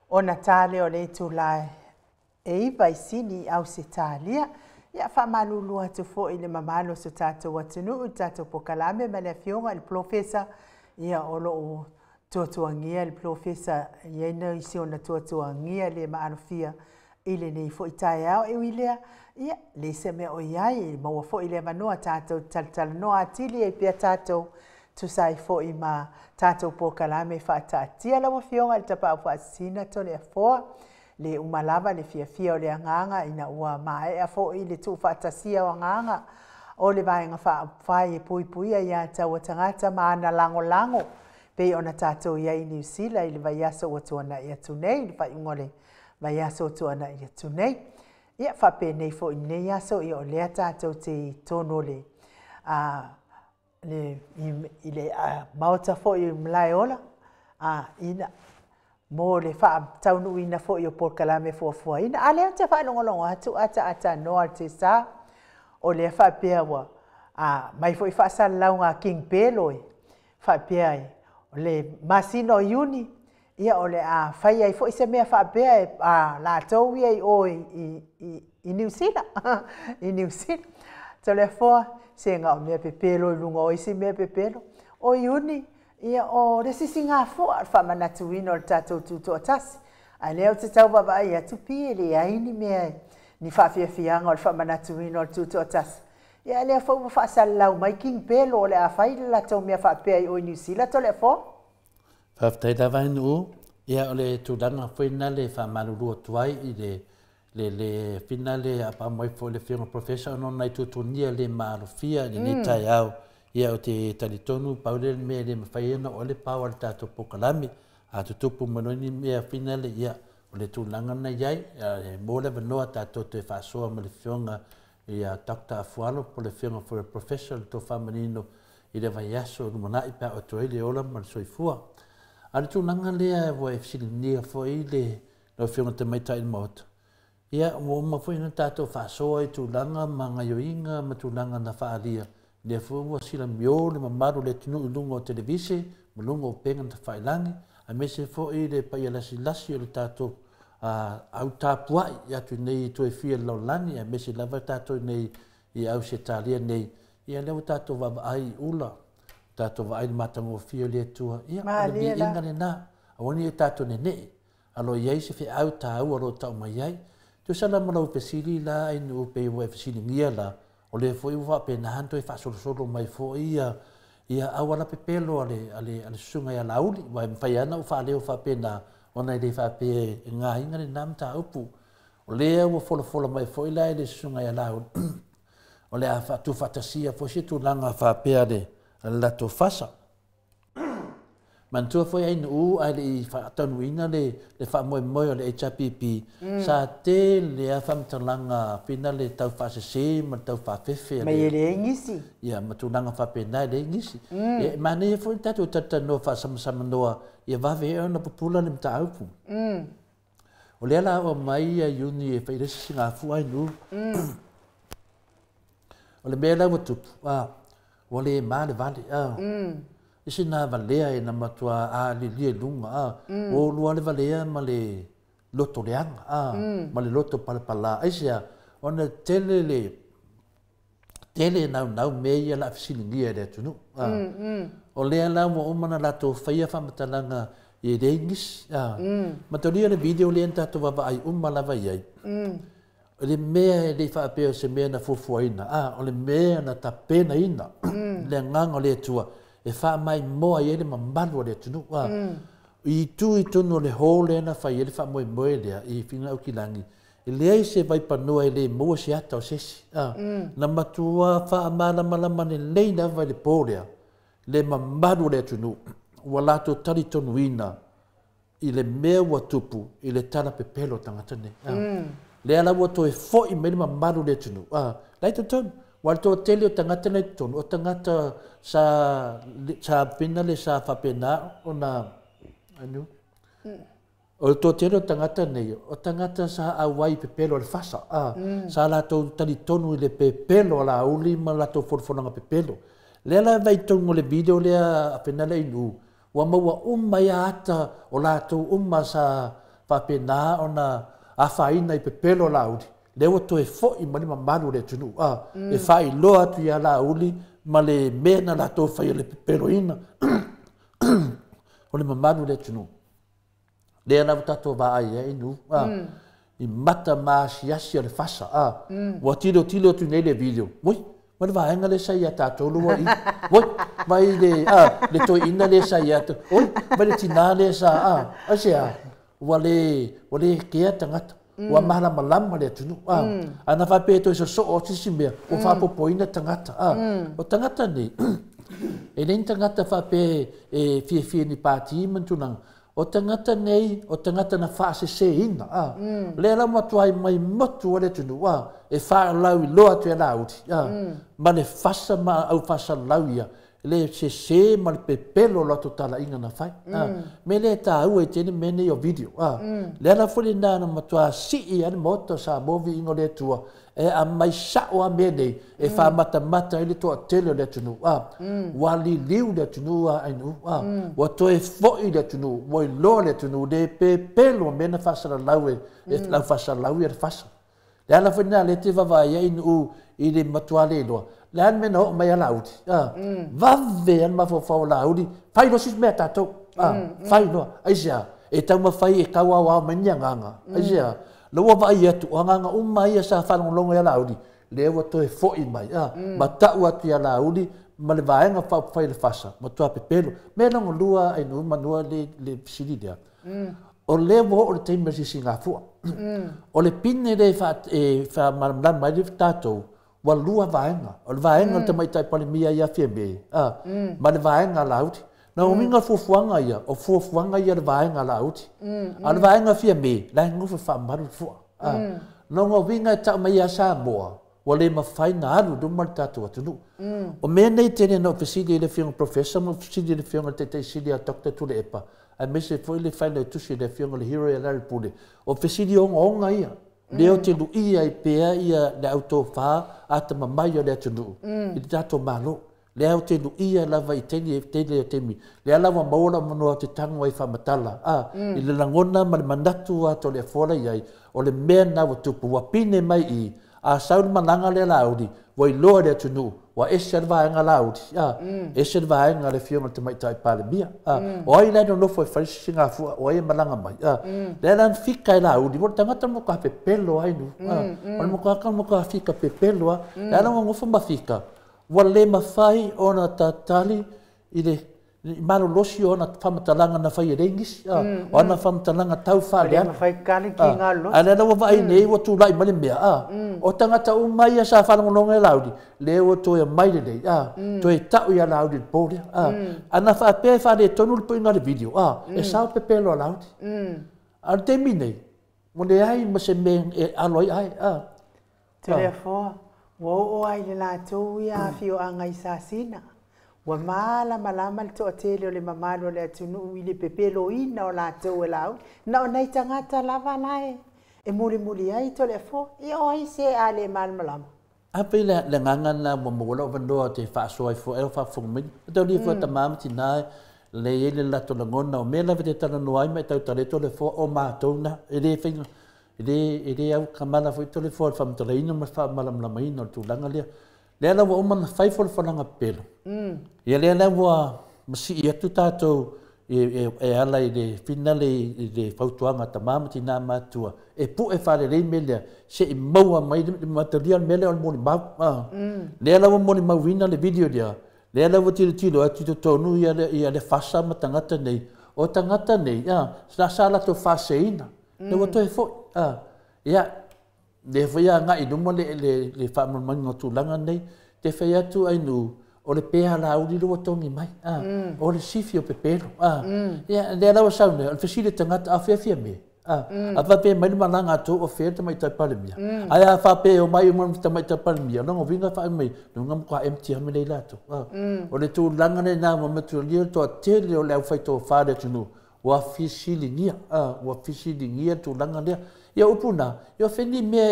O na tale o le tulai. E iwa isini au se talia. Ia wha malulu atu fo i le mamalo so tato watunu u tato pokalame ma le fionga il profesa. Ia olo o tuatuangia il profesa. Ia ina isi o na tuatuangia le maanofia. Ile nei fo i tae au e wilea. Ia le se me o iai. Maua fo i le manoa tato tal noa atili e pia tato. Tu sai fo i ma tato pokalame whaatatia la wafionga le tapa au whaasina to le afoa. Le umalava le fia o le anganga ina ua mae a fo i le tu whaatasia o anganga. O le vaenga whaai e pui ia tau tangata maana lango. Pe ona tato ia i New Zealand i le vaiaso o tuana ia tunei. Le vai ungole vaiaso o tuana ia tunei. Ia whape nei fo i nei aso i o lea tato te tono le ile mauta fo i mlae ola ina mo le fa taunu ina fo i por kalame fo ina ale te fa longo atu ata no te sa o le fa pea wa mai fo i fa sa launga king pelo fa pea o le masino uni ia o le fai ai fo i se mea fa pea la tau i o i New Zealand i New Zealand to le fo se nga o mea pepelo lunga o isi mea pepelo o iuni ia o le sisi ngā fua fa manatuino le tatou tuto atasi a leo te tau baba ia tupi le aini mea ni whawhiawhianga o le fa manatuino le tuto atasi ia leo fau whaasalau mai king pelo o le a whai la tau mea whapea i o New Zealand to le fo Whaftai dawa inu ia o le tūdanga whaina le whamalurua tuai i le finale apa mai fo le firma professor no nai tutunia le marofia ni tai au ia o te talitonu paule me le mafaiena o le power tato pokalami a tutupu manoni me finale ia o le tulanga na iai mo le vanoa tato te fasoa ma le fionga ia Dr. Afualo po le firma for professor to famanino i le vaiaso lumana i pa o toi le ola ma le soifua a le tulanga lea wa efsilinia fo i le no fionga te maitai mota ia mo mafuina tato fasoa i tulanga manga yoinga ma tulanga na faalia le fuwa sila mio le mamaru le tinu lungo o televisi mulungo o penga ta failangi a mese fo i le pa ia lasi o le tato au tapua ia tu nei tu e fia laulani a mese lava tato nei i au se talia nei ia leo tato vava ai ula tato va ai matango fia le tua ia le bi inga le na a wani e tato ne nei alo iai se fi au tau alo tau mai ai tu sala malau pesili la ai nu pe wa pesili ngia la o le foi wa pe na hanto e fa solo mai fo ia awala pe pelo ale sunga ia lauli wa fa ana fa le fa pe na ona le fa pe nga inga le nam ta upu o le wa folo mai fo ila le sunga ia lauli o le fa tu fatasia fo si tu langa fa pe ale la to fasa Mantua foi ai no ai le fa tanuina le fa moi le HPP sa te le fa mtalanga pina le tau fa se ma tau fa fefe mai le ngisi ia matulanga fa pena le ngisi e mane foi tatu no fa sama noa ia va ve ona popula le mtau o le ala o mai a uni e fa ile singa fu ai no o le bela watu o le male vale isi na valea e na matua a li lunga o lua le valea ma le loto leanga ma le loto pala aisia ona tele nau meia la fisilingia le tunu o le ala mo mana la to faia fa matalanga e dengis ma to le video le enta to va ai la vai ai o le mea le fa pe se mea na fufuaina o le mea na tapena ina le nganga le tua e fa mai moa ele mambalu le tunu i tunu le hole na fa ele fa mo ele i fina o kilangi ele se vai panoa ele mo se ata o sesi na matua fa amala mane le na vai le polia le mambalu le tunu wala to tali tonuina i le mea wa tupu i le tala pepelo tangatane le ala wo to e fo i me mambalu le tunu lai to tonu Walto tele o tangata nei tonu, o tangata sa pina le sa whapena o na, o to tele o tangata nei, o tangata sa awai pepelo le fasa, sa la to tali tonu i le pepelo la uli ma la to forfonanga pepelo. Le la vai tonu le video le a pena le inu, ua maua uma ia ata o lātou uma sa whapena ona a whaina i pepelo lauri. Le ua toe fo'i ma le mamaru le tunu. E whai loa atu ia la uli ma le mena lātou whai le pepelo ina. O le mamaru le tunu. Le ana tatou vaai e inu. I mata maasiasi o le fasa. Ua tilo tu nei le video. Moi, ma le vaenga le sai a tatou lua i. Moi, mai le toi ina le sai atu. Oi, mai le tina le sa. Asea, ua le kea tangata. Ua mahala malama le tunu. Ana whape to so o tisi mea. O whapopoina tangata. O tangata nei. E nei tangata whape fie ni pāti mantunanga. O tangata nei, o tangata na whaase se ina. Le ala matuai mai motu o le tunu. E wha lau i loa tu e lauti. Ma le whasa ma au whasa lau ia. Le se ma le pepelo loto tala inga na whai. Me le ta au e tene mene o video. Le ala fuli nana matua si ane moto sa movi ingo le tua. E a mai sao a mene e wha mata ele toa tele le tunu. Wali liu le tunu a ainu. Wa toe foi le tunu. Wai lo le tunu. Le pepelo mena whasa lau e. Lau whasa lau e whasa. Le ala fuli nana le te vavai e inu i le matua le loa. Le an mena ho mai ala uti. Vave an mafo laudi. Fai no sis mea tatou. Fai no. Aisea. E tau mawhai e kaua wao menia nganga. Aisea. Lawa vai atu nganga umai sa whanongonga ia laudi. Le ua toe fo'i mai. Ma tau atu ia laudi. Ma le vaenga whai le whasa. Ma tua pepelo. Me lango lua ai nu manua le siri dea. O le wo o le teima si Singapura. O le pine le wha maramlan mai le tatou. Wa lua vaenga. O le vaenga te mai tai palimia ia fie me. Ma le vaenga lauti. Na o minga fufuanga ia. O fufuanga ia le vaenga lauti. A le vaenga fie me. La ngufu wha maru fua. Na o winga e tau mai a Samoa. Wa le mawhai na alu dumar tatu atunu. O mea nei tene na o fesidi le fionga professor. Mo fesidi le fionga te sidi a Dr. Tule Epa. A mese foi le whai na tusi le fionga le hero e lari pule. O fesidi onga ia. Leo te lu ia i pea ia le auto wha a te mamai o le atunu. I te tato malo. Leo te lu ia lava i teni e teni e temi. Lea lava maola manoa te tango ai whamatala. I le langona ma le manatu ato le fora iai. O le mea na watupu wapine mai i. A sauri mananga le laudi. Wai loa le atunu. Wa ese vaenga laudi. Ese vaenga le fionga te mai tai pale mia. O ai lai no foi farisi Singapura. O ai malanga mai. Le lan fika e laudi. Mo tangata mo ka pepelo ai nu. O mo ka fika pepelo. Le lan mo fa fika. Wa le mafai ona tatali i le maro losi ona whamatalanga na whai rengis. Ona whamatalanga tau whare. Le mafai kali ki ngā losi. Ana lawa vai nei wa tu lai male mea. O tangata umai sa whanongononga e laudi. Le o toi mai le nei. Toi tau ia laudi pōrea. Ana whape whare tonu le poinga le video. E sao pepelo laudi. Ana te minei. Mo le ai ma se men e aloi ai. Te lea fōa. Wo o ai le lātou ia fio a ngai sa sina. Wa mala malama le toa tele o le mamalo le atunu i le pepelo ina o lātou e lau. Na o nei tangata lava lai. E muli ai to le fo. I o ai se a le malama. Apa le ngangan na mamola o vandoa te whaasoi fo e o whafungmin. Tau li fo tamama tinai le ele lato na ngona o mela vete tana noai mai tau tare to le fo o mātou na. E le whinga. Ele au kamala foi tole for fam tole ina ma fa malam la mai no tu langa le le ala wa man fai for langa pelo e le ala wa masi ia tu tato e ala ile finale ile fautuanga tamama tina matua e pu e fale le mele se i maua mai material mele on moni ba le ala wa moni mawina le video dia le ala wa tilo atu to nu ia le fasa matangata nei o tangata nei sa sala to faseina le wa to e fo ia le faya nga i dumo le fa mo mango tu langa nei te faya tu ai nu o le pea la udi lo tongi mai o le sifio pepelo ia le la sa ne al fesile tangata a fia me a va pe mai malanga tu o fe te mai ta palemia ai a fa pe o mai mo te mai ta palemia no vinga fa mai no ngam kwa empty me le la tu o le tu langa nei na mo tu le to tele o le fai to fa de tu nu wa fisili nia tu langa le ia upuna ia feni me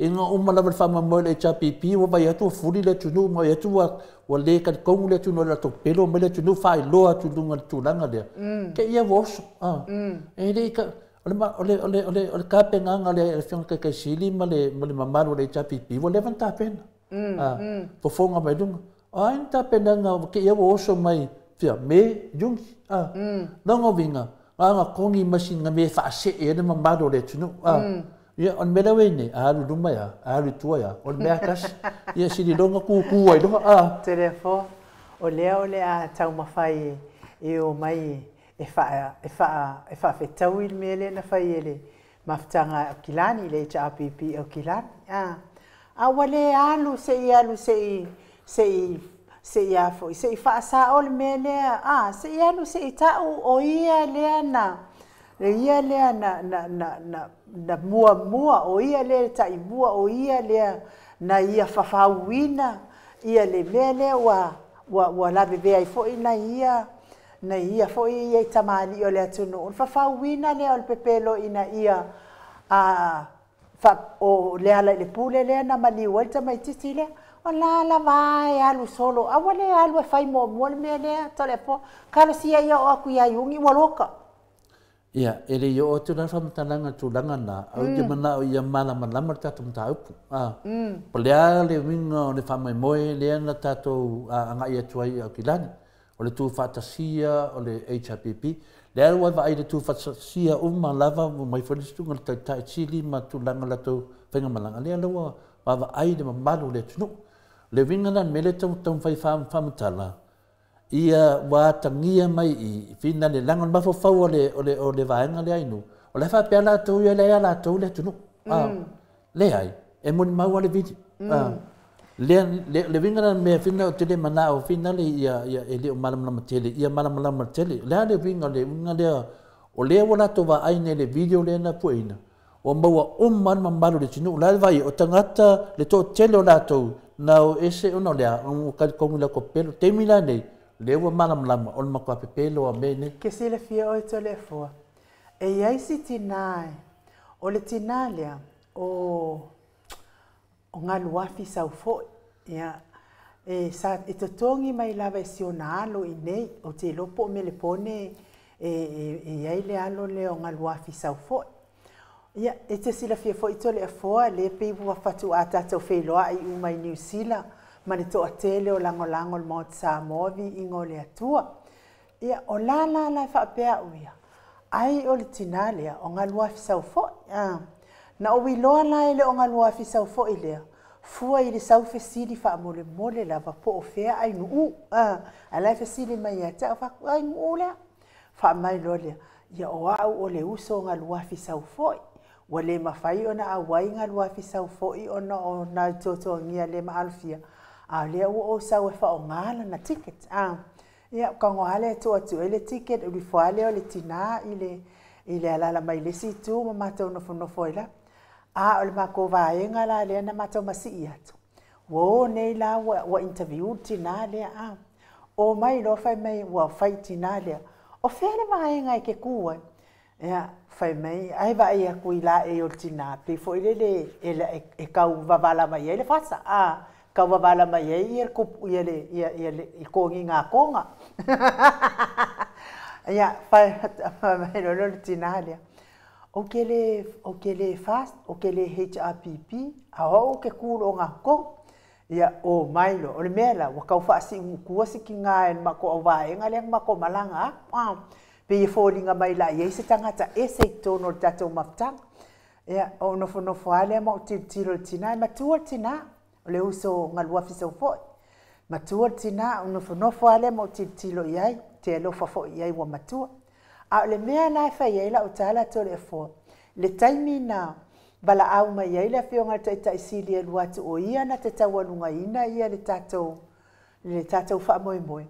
inga umala val fama mo le chapipi wa vai atu fuli le tunu mo atu wa le ka kong le tunu la to pelo me le tunu fai lo atu dunga tulanga le ke ia vos e le ka ole ka penga le fion ka sili male mamalo le chapipi wa levanta pena po fonga mai dunga ai ta pena nga ke ia vos mai fia me jung no vinga nga kongi machine nga me fa se e na mamado le tunu ia on melawe ni alu duma ya alu tua ya on meakas ia sidi longa ku ai do telefo ole a tau mafai e o mai e fa fetau il mele na fai ele maftanga kilani le cha pipi o kilani a wale alu se ia fo se fa sa ol mele se ia lu se ta o ia le na mua o ia le ta ibua o ia le na ia fafauina ia le mele wa la bebe ai fo ina ia fo ia tamali o le atunu fafauina le ol pepelo ina ia fa o le ala le pule le na mali walta mai titile la vai alu solo awale alu fai mo mele telepo kala sia ia o aku ia yungi waloka ia ele yo tu na fam tananga tu dangana au je mana o ia mala mala ta tum ta upu pelea le winga le fam mo le na ta to anga ia tuai o kilani o le tu fatasia o le HPP le wa vai le tu fatasia umma lava mai folistu ngal ta chili ma tu langa la to penga malanga le lo wa ai de malu le tunu le vinga mele tong fai fam tala ia wa tangia mai I fina le langon ba fo le vaenga le ainu o le fa pela to ia le ala to le tunu le ai e mon ma wa le vidi le vinga me fina te le mana o fina le ia ele o malam na tele ia malam na tele le vinga le o le wala to va ai le video le na puina o maua man mambalu le tunu la vai o tangata le to tele o la to Now ese uno lea ka kongu la ko pelo temila nei le wa malam lama on ma ko pelo a mene ke se le fia o to le fo e ai si tinai o le tinalia o ngalu afi sau fo ya e sa e to tongi mai lava sionalo I nei o te lopo me le pone e ai le alo le o ngalu afi sau fo ia e te sila fia fo itole e foa le pei wa fatu a tātou wheloa I umai New Zealand ma le to a tele o lango mo Samovi ingo le atua ia o la whaapea uia ai o le tinalea o ngā lua fisau fo na o wiloa la ele o ngā lua fisau fo I lea fua I le sau fesili wha mole lava po o fea ai nuu a lai fesili mai a tau wha ai nuu lea wha mai lo lea ia o au o le uso o ngā lua fisau fo wale mafai ona awai ngā lua fisau foi ona o nā toto ngia le maalfia a lea o sau e wha o ngāla na ticket ia kango hale to atu ele ticket uli fuale o le tina I le alala mai le situ ma matau nofo ila o le mako vaenga la lea na matau masi I atu wo nei la wa interview tina lea o mai lo fai mai wa fai tina lea o fere vaenga I ke kuai ia fai mai ai va ia kuila e oltina pe foi le e kau vavala mai ele fasa kau vavala mai e ku ele i kongi nga konga ia fai mai lo oltina o que le fast o que le HRPP o que kulo nga ko ia o mailo o le mela wa kau fa si ku si kinga en mako vai ngale mako malanga pe e fōlinga mai la i se tangata e se tono tatou maftanga. Ia, o nofo ale ma o tiro tina, matua tina, o le uso ngalua fisau foi. Matua tina, o nofo ale ma o tiro iai, te alofa foi iai wa matua. A le mea lai fai iai la o tala tole e fō. Le taimi na bala au mai iai la fionga ta isili e luatu o ia na te tawalunga ina ia le tatou wha moe.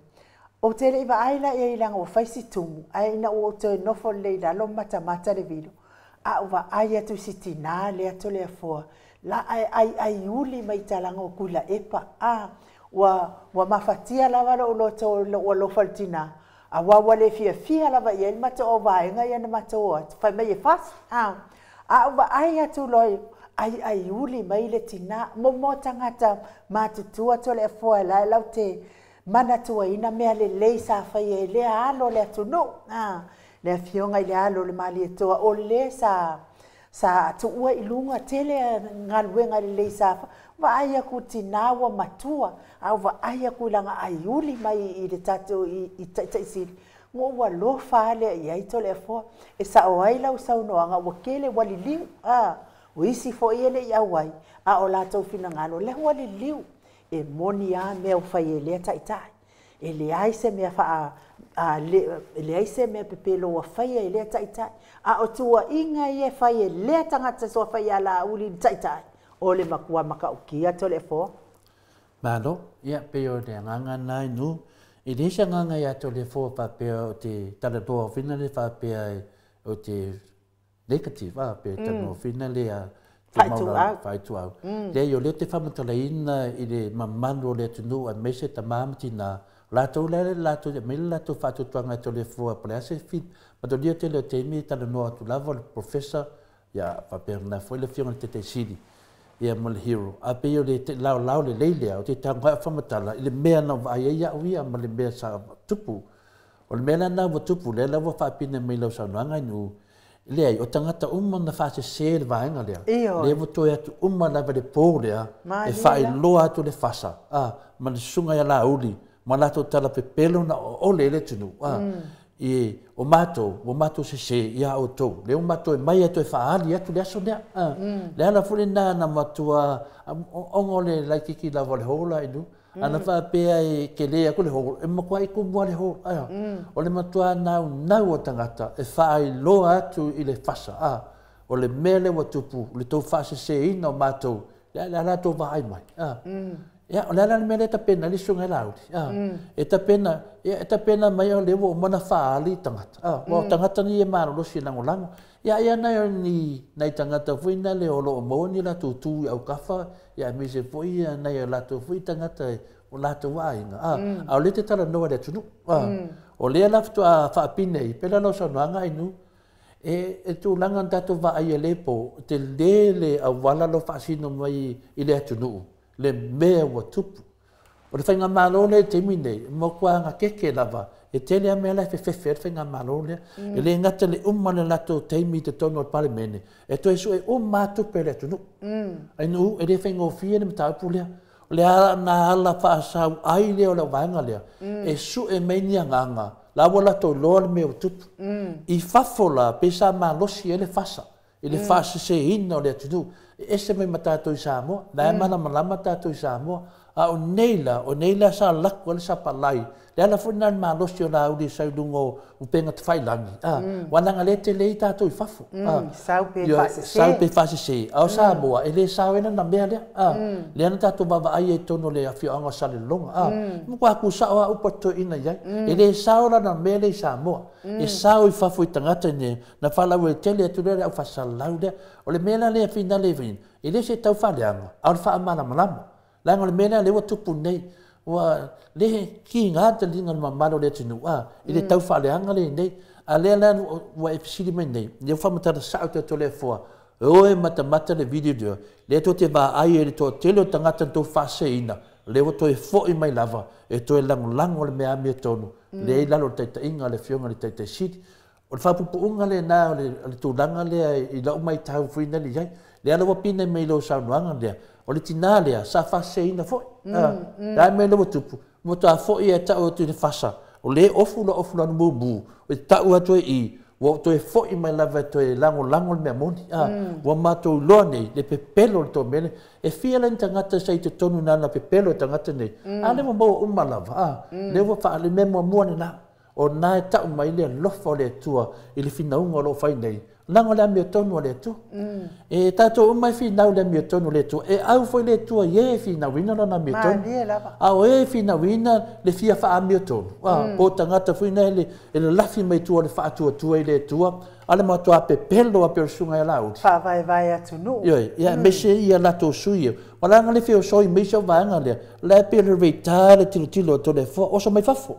O te le iwa aila e ilanga o faisi tumu, ai na o te nofo leila lo mata le vilo. A uwa ai atu si tina le ato le afoa. La ai uli mai talanga o kula epa. Wa mafatia lava lo loto o lofal tina. A wawa le fia lava i el mata o vaenga i ana mata o. Fai mai e fas. A wa ai atu loi ai uli mai le tina mo tangata matutua to le foa la lau te mana tua ina mea le lei sa fai le alo le atu no le fionga le alo le mali e toa o le sa tu ua ilunga tele ngaluenga le lei sa wa ai aku tina wa matua au wa ai aku langa ai uli mai i le tatu i taisiri ngo wa lo fa le ia to le foa e sa o ai lau sau noanga wa kele wali liu o isi fo ele ia wai a o la tau fina ngalo le wali liu e moni a mea fai ele taitai e le ai se mea fa le ai se mea pepelo wa fai ele taitai a o tua inga e fai ele tangata so fai ala uli taitai o le makua maka ukia to le fo Mano, ia peo de nganga nai nu i desa nganga ia to le fo pa peo te tala toa fina le fa peo o te negative pe tano fina le a fai tu au le yo le te famatala ina i le mamano le tunu a mese ta mamtina la to le me la to fa tu tanga to le fo pa se fit ma to dia te le te mi tala no tu lava professor ya pa per na foi le fiona te sidi ia mal hero a pe yo le te lao le le o te tanga famatala i le mea na vai ia wi ma le mea sa tupu o le mea na vo tupu le la vo fa pina me lo sa nanga nu le o tangata umma na fa se le vaenga le vo to atu umma na vale po le e fa i lo atu le fasa ma le sunga ya la uli ma la to tala pe pelo na o le tunu e o mato se ia o to le o mato e mai atu e fa ali atu le aso le ala fule na matua ongo le laikiki la vale hola i du ana fa pe ai ke le ko le ho e mo kwai ku mo le ho o le matua na o tangata e fa ai lo atu i le fasa o le mele wa tupu le to fa se ina mato la to va ai mai ya o le mele ta pena li sunga la e ta pena mai o le wo mo na fa ali tangata mo tangata ni e maro lo si lango lango ya na ni nai tangata fuina le o lo mo ni la tu au kafa ya mi se foi na ya la tu fui tangata o la tu wa inga a le te tala no le tunu o le la tu a fa pine i pela no so nga inu e tu langa tatu va ai le po te le a wala lo fa sino mai i le tunu le me wa tupu o le fainga malo le te mine mo kwa nga keke lava e tele a mea lai fe fainga malo le e le ngata le umma le lato teimi te tono al palemene e to esu e umma tupe le tunu ai nu e le fainga o fie le mtaupu lea le na ala fa sa ai le o la vanga le e su e menia nganga la wala to lo le me tupu I fafola pe sa ma lo si ele fasa ele fasa se ino le tu e se me matato i samo la mana malama tato i samo a o neila sa lak wala sa palai le ala funa ma lo si la udi sa dungo u penga te fai langi wana ngalete le tato i fafo sau pe fasa se au sa boa ele sa wena na mea le ana tato baba ai e tono le afio anga sa le longa mo kwa ku sa wa upato ina ya ele sa ora na mea le sa mo e sa o i fafo i tangata ne na fala we tele tu le au fasa laude o le mea le fina le vin ele se tau fa le anga au fa amana malama la ngol mena le watu punei wa le ki nga te linga mamalo le tinu ile tau fa le anga le nei ale la wa epsili men nei le fa mata sa to le fo o e mata le video de le to te va ai le to te lo tangata to fa se ina le watu e fo i mai lava e to e lang le mea me tonu le la lo te inga le fionga le te sit o fa pu unga le na le tu langa le i la mai tau fuina le ai le ala wa pina me lo sa nuanga le o le tinalea sa fase ina foi dai me lo tupu mo ta foi e ta o tu fasa o le ofu no bubu o ta o to I wo to e foi mai lava to e lango me moni wo ma to lo nei le pepelo to mele e fiela tangata sai te tonu na pepelo tangata nei ale mo o malava le wo fa le memo mo na o na ta mai le lo fo le tua il fina un lo fai nei lango le mio tonu le tu e tato mai fina le mio tonu le tu e au foi le tu ye fina wina na mio tonu au e fina wina le fia fa mio tonu po tangata fina le lafi mai tu le fa tu le tu ale ma to pe pelo a persunga la ut fa vai atu no ya me se ia la to suio wala ngale fio soi me so vanga le pe le vitale tilo to le fo o so mai fafo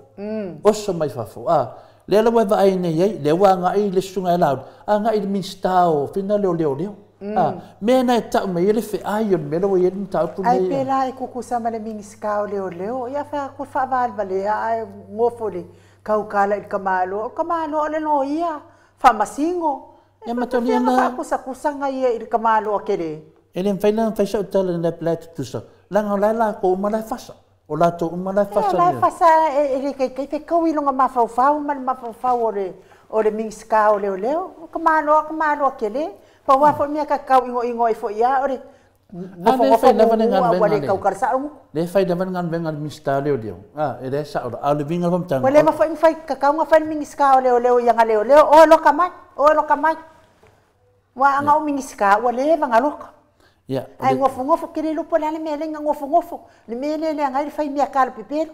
le la wa ai nei ai le wa nga i le sunga la nga i minstao fina leo me na ta me le fe ai me lo ye ta pu ai pela e kukusa ma le minskao leo ia fa ku fa val vale ai ngofole kau kala il kamalo le no ia fa masingo e matoni na kusa ngai il kamalo akere ele faila fa sa tala na plat tu sa la la ko ma la fasa o la to ma la fasa la fasa e ke fe ko i longa mafau o le minskao leo kamalo akere pa wa fo mia ka kau ingo fo ia ore le fai na ngan bengan mistale dio ele sa o le vinga vom tang wale ma fai ka kau nga fai minskao leo yang leo o lo kamai wa nga o minskao wale vanga lo ya ai ngofo kiri lupo le mele nga ngofo le mele le nga fai mia kal pipero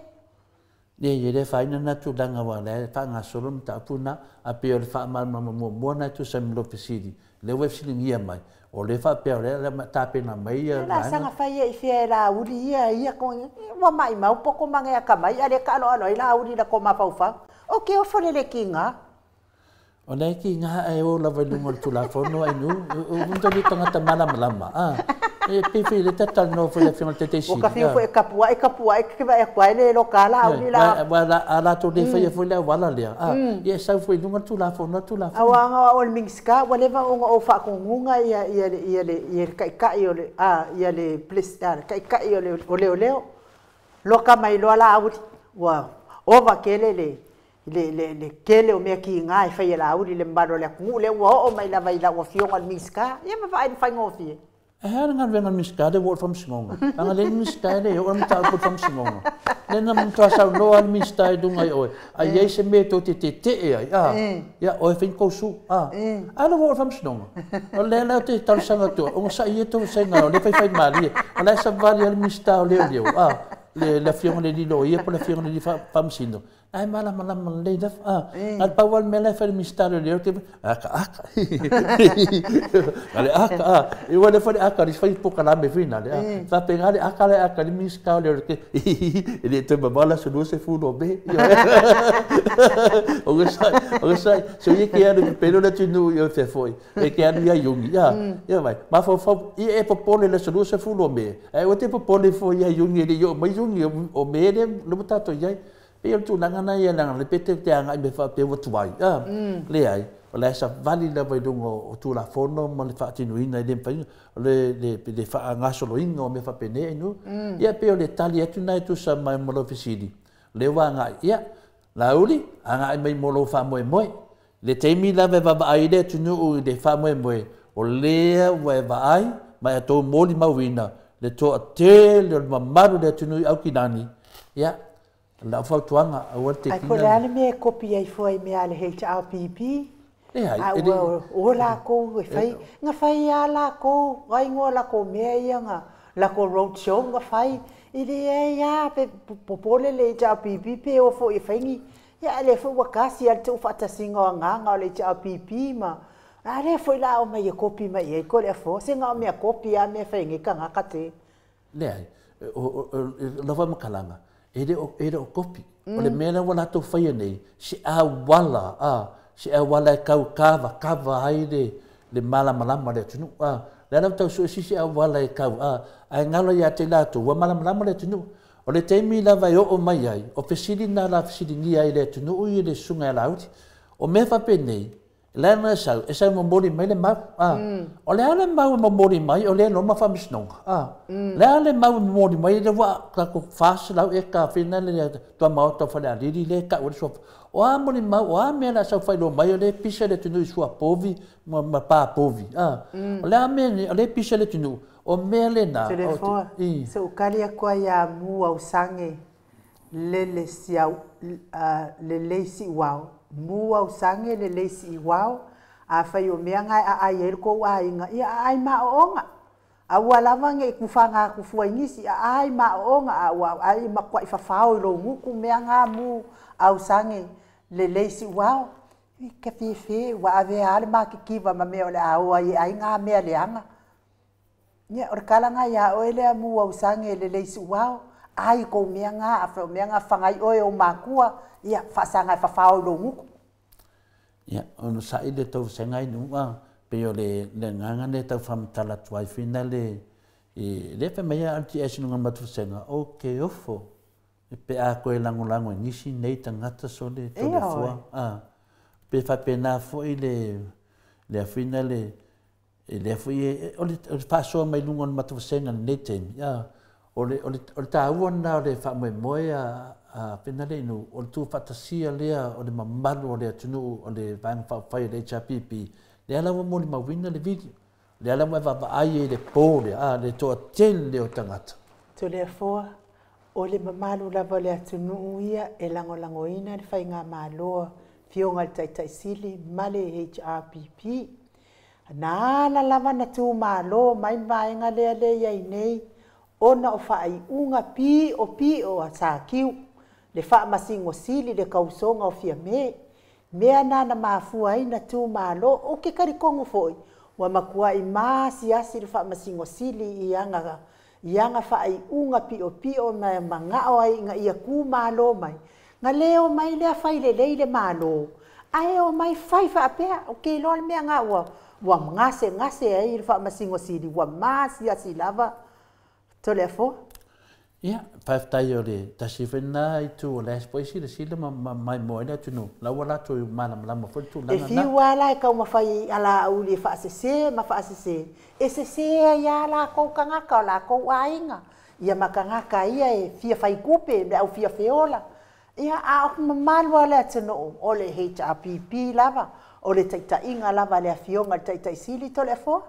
le fai na tu danga wa le fa nga solum ta puna a pe le fa mal mo na tu sem lo pesidi le we silingia mai o le fa pe le ta pe na mai la sanga fai e fe la uri ia ko wa mai mau poko manga ka mai ale ka lo la uri la ko ma fa o ke o fole le kinga o le kinga e o la vai lungo tu la fono ai nu un to di tanga malama e pe le tata no foi le final tete si o ka fiu foi kapua ke vai kwa le lokala uri la ala to de foi le wala le e sa foi lungo tu la fono awanga o mingska wale va o fa ko ngunga ia kai ia le plistar kai o leo loka mai lo la uri wa o va kele le kele o me ki ngai fa ia la uri le mbalo le ku le o mai la vai la o fio al mingska ia ma vai fa ngofi ngan venga miskade word from singonga anga le miskade o am ta ko from singonga le na mo ta sa no al miskade dunga o ai se me to te ya o fin ko su ala word from singonga o le la te tal sanga to o sa ie to senga le fai mali ala sa vali al miskade le le la fiona le di lo ia po la fiona di fam sindo ai mala le da al pawal mela fa miskade le te aka ale e wala fa aka ris fai pouca lá me fina le fa pegar aka le miskade le ke ele te babala so do se fu no be o sai so ye que era pelo la tu no yo fe foi e que era ya yungi ya vai ma fo e popole le so do se fu no be e o te popole foi ya yungi le yo mai yungi o me le no tato ya e tu nanga na ya nanga le pete te anga me fa pe wo tuai le ai la sa vali la vai dungo tu la fono ma le fa tinu ina le pai le fa nga solo ingo me fa pene no ia pe le tali tu na tu sa mai mo lo fisidi le wa nga ia la uli anga mai mo lo fa mo le temi la va ai le tu no de fa mo o le wa va ai ma to mo li mawina le to te le mamaru le tu no au kinani ia la fa tuanga a wote kinga ai ko le me copy ai foi me ale HRPP o la ko fai nga fai ala ko ai ngo la ko me nga la ko road show nga fai ile ya pe popole le ja pipi pe o fo fai ni ya le fo wa kasi al tu fata singo nga le ja pipi ma ale foi la o me copy ma e ko le fo singa me copy a me fai ngi ka nga kate le o la va makalanga ele o copy o le mena wala to fai nei si a wala si e wala kau kava ai le malama le tunu le na tau si e wala kau ai ngalo ya te la tu wa malama le tunu o le temi la vai o mai ai o fesili na la fesili ni ai le tunu o le sunga la uti o me fa penei le na sa mo mori mai le mau o le ale mau mo mori mai o le no ma fa misnong le ale mau mo mori mai le wa ka ko fas la e ka fina le to mau to fa le le ka o so o amoni ma o ame na sa fai lo mai le pisa le tunu sua povi ma pa povi o le ame le pisa le tunu o mele na so kalia ko ya mu au sange le sia le si wow mu au sange le si wow a fai o mea ngai a ai ko ai nga ia ai ma onga a wala vange ku fanga ku fuangisi ai ma onga a ai ma kwa fa fao lo mu ku mea nga mu au sange le leisi wow ke fifi wa ave ale ma ki kiva ma me ole a ai nga me ale anga nya or kala nga ya o ele mu au sange le leisi wow ai ko me nga afro me nga fanga o makua ia fa sanga fa fa lo mu Ya, ono sai le tau sengai nua, pe o le nganga le tau whamtala tuai whina le pe mea anti esi nunga matu senga, o ke ofo, pe a koe lango nisi nei tangata so le tole fua, pe whapena fo i le whina le fui o le whasoa mai lunga matu senga nei temi, o le tāua na o le whamoe a pena le inu, o le tū whatasia lea o le mamalu o le atunu o le vanga whawhai le HRPP, le alawa mo le mawina le video, le alawa wa ai le pō le toa tel le o tangata. To le fua, o le mamalu lava le atunu ia e lango ina le whai ngā māloa fionga le taitaisili ma le HRPP. Nā la lava na tū mālo mai vaenga lea iai nei, ona o whaai unga pi o a sākiu, le wha masingo sili le kausonga o fia mea nana mafua ai na tū mālo o ke karikongo foi, wa makua i maasi asi le wha masingo sili i anga whaai unga pi o mai mangao ai nga ia kū mālo mai, nga leo mai lea whai le leile mālo, ai o mai whai wha apea, o ke loa le mea ngā wa ngase ai le wha masingo sili, wa maasi asi lava, to le fo? Ia, whaiwhai o le tasi whenā i tū o le espoisi le sila mai moe le tunu. Laua la tū malama whai tū langa na. E whiwa la e kau mawhai ala au le whaasese, ma whaasese. E sese ia la kou kangaka o la kou ainga. Ia makangaka ia e fia whai kupe, le au fia feola. Ia a o mamalua le atano o le HRPP lava, o le taitainga lava le afionga le taitaisili to le fo?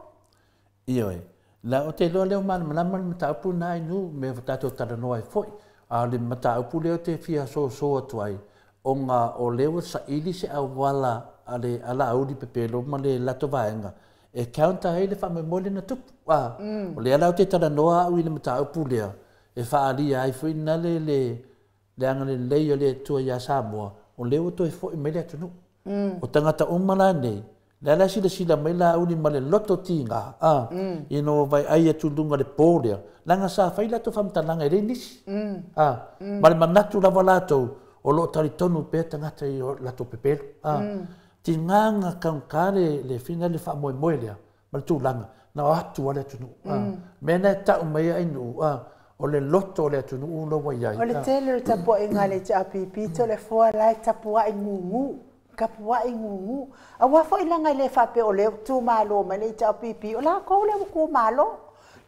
Ia e. La o te loa leo malama mataupu nā inu me whatato taranoa e foi. A le mataupu leo te fia so atu ai. O ngā o leo sa ili se au wala a le ala auri pepelo ma le lato vaenga. E kaunta hei le whame mole na tupu. O le ala o te taranoa au i le mataupu leo. E whaalia ai foi na le anga le leio le tua ia Samoa. O leo to e foi me le atunu. O tangata umala nei. Lala sila mai la uni ma le loto tinga. Ino vai ai atu lunga le pōrea. Langa sa whai lato whamtalanga e renisi. Ma le manatu lava lato o lo tari tonu pe tangata i lato pepelo. Ti nganga kankare le whina le wha moe lea. Ma le tūlanga. Na o atu wale atu nu. Mena e tau mai ai nu. O le loto o le atu nu uno wai ai. O le tele tapua inga le HRPP to le fua lai tapua i ngungu. Kapua i ngungu. A wafo ilanga le whape o le tū mālo mai le HRPP. O la kou le wuku mālo.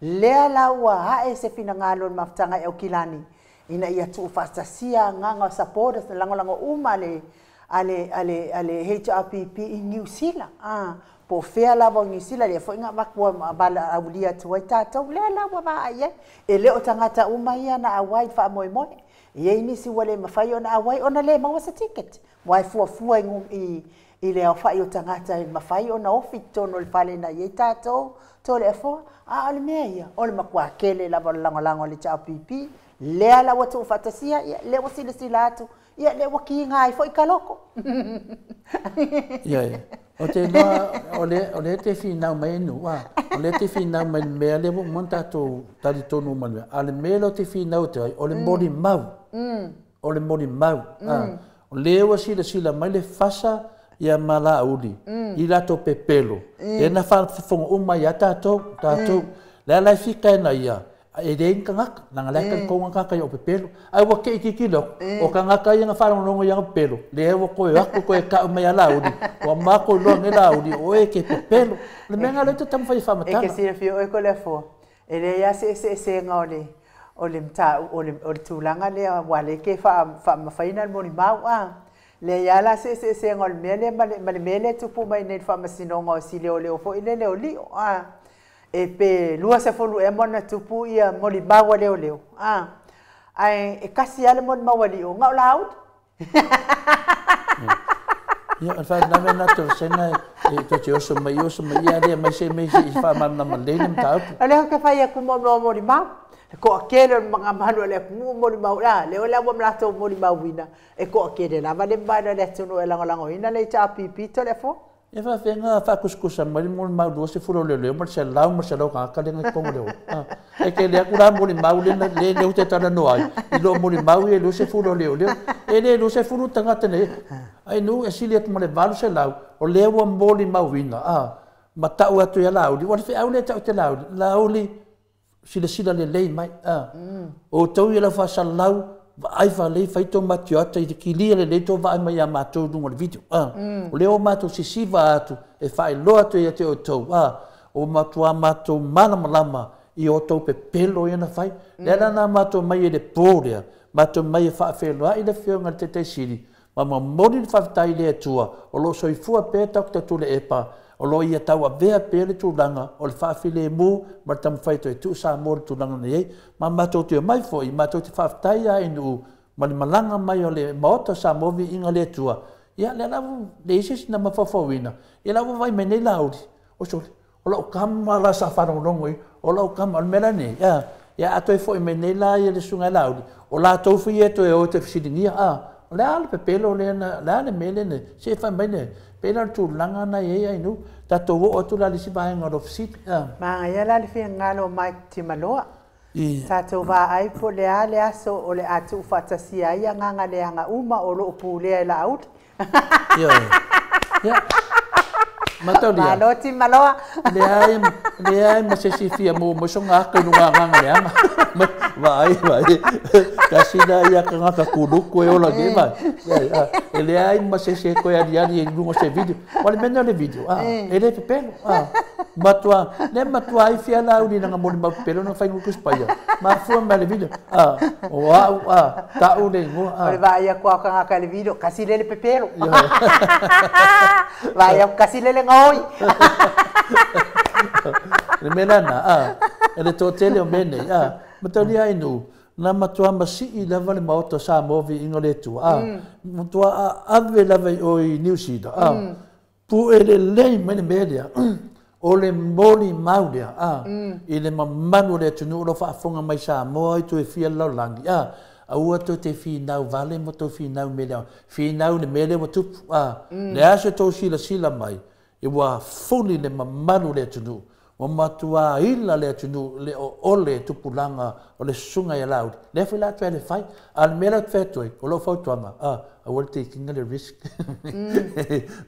Lea la ua hae se fina ngalo maftanga e o kilani. Ina ia tu whastasia nganga supporters na lango uma ale HRPP i New Zealand. Po fea lava o New Zealand le fo inga makua bala aulia tuai tātou. Lea la ua maa ia. E le o tangata uma ia na awai wha moe moe. Ia inisi wale mawhai o na awai o na le mawasa ticket. Wai fua i le au whai o tangata i mawhai o na ofi tono le pale na iei tātou. Tō le fua, o le mea ia. O le makua kele lava lango le HRPP. Lea la watu ufatasia, le wa sila atu. Ia le wa ki ngai fo i kaloko. Ia. O te loa, o le te whinau mai nu, o le te whinau mai mea le monta tō tari tonu manu. A le mea lo te whinau te ai, o le mori mau. O le mori mau. O le wa sila mai le fasa ia mala uli. I lato pepelo. E na whafonga umai a tātou. Le alai whika e na ia. E rein ka ngaka, nanga leka ko ngaka i o pepelo. Ai wa ke ikikilo, o ka ngaka i nga wharongongo i nga pepelo. Le ewa koe ako koe ka umai a laudi. O mako loa nge laudi, o e ke pepelo. Le menga le te tamwhai whamatanga. E ke sira fio e ko le fo. E le ia se nga o le mta, o le tūlanga le wale ke whamawhaina le moni mau Le ia la se nga o le mele, ma le mele tupu mai nei whamasinonga o si leo leo fo i le leo lio. E pe lua se folu e mona tupu ia moli maua leo. Ai e kasi ale moni maua leo. Ngau laud? Ia, al whae nawe nato sena e tote oso mai ia rea mai se mei i whaamana malene mtaupu. Leo ke whai aku moli mau. Ko akere mga manu le aku moli mau. Leo lea wam lato moli mau wina. E ko akere lava le mbana le tunu e lango ina le HRPP to le fo. e fa fenga fa kuskusa mai mo mau do se furo le mo se lau ka le ngai kongo le e ke le akura mo mau le te tana no ai I lo mo mau e lo se furo le e le lo se furo tanga tene ai no e sili at mo le valu se lau o le wa mo mau winga ma tau atu ya lau di wa fe au le tau te lau li sila le mai o tau ia la fa sa lau ai fa le fai to matiota I ki lia le to va mai ma to no video o le o ma to si va atu e fai lo atu ia te o to o ma to malama I o to pe pelo ia na fai le na ma to mai le poria ma to mai fa fe lo I le fionga te siri ma mori fa tai le tua o lo so I fu pe ta to le epa o lo ia tau a vea pele tu langa o le whaafile mu ma tam whaito tu sa mori tu langa nei ma mato te mai foi mato te whaftai a inu ma le malanga mai o le maota sa movi inga le tua ia le lavu le isis na mawhawhawina ia lavu vai me nei lauri o so o lau kama la sa whanonongoi o lau kama o mera nei ia atoi foi me nei la ia le sunga lauri o la tofu ia to e o te fisiringia o le ale pe pelo le mele ne se fa mai ne pela tu langa na ye ai nu ta to o tu la si ba nga of sit ma ya la fi ngalo mai ti maloa ta to va ai po le ale aso o le atu fata si ai nga le nga uma o lo pu le la out ya Matalia. Maloti maloa. Le ai ma se si fia mo so nga ka no nga le ama. Vai. Kasi da ia ka nga ka kudu ko e ola ge vai. Le ai ma se ko ya dia no se video. Wale menno le video. Ele pe pelo. Matua ai fia la uni nga mo ba pelo no fai ku spaia. Ma fu ma le video. Ta une ngo. Ole vai ia ko ka nga ka le video. Kasi le pe pelo. Vai kasi le ngoi. Le menana ele to tele o mene matali ai no na matua masi I lava le maota sa movi ingole tu matua ave lava o I New Zealand pu ele le mene media o le moli maudia I le mamanu le tunu lo fa fonga mai sa mo ai tu e fia lo langi ua to te finau vale mo to finau mele finau le mele mo tu le aso to sila mai I wa fully le mamanu le tunu o matua ila le tunu le ole tupulanga o le sunga ya laud le fila tele fai al mela fetoi o lo fo toma I will taking the risk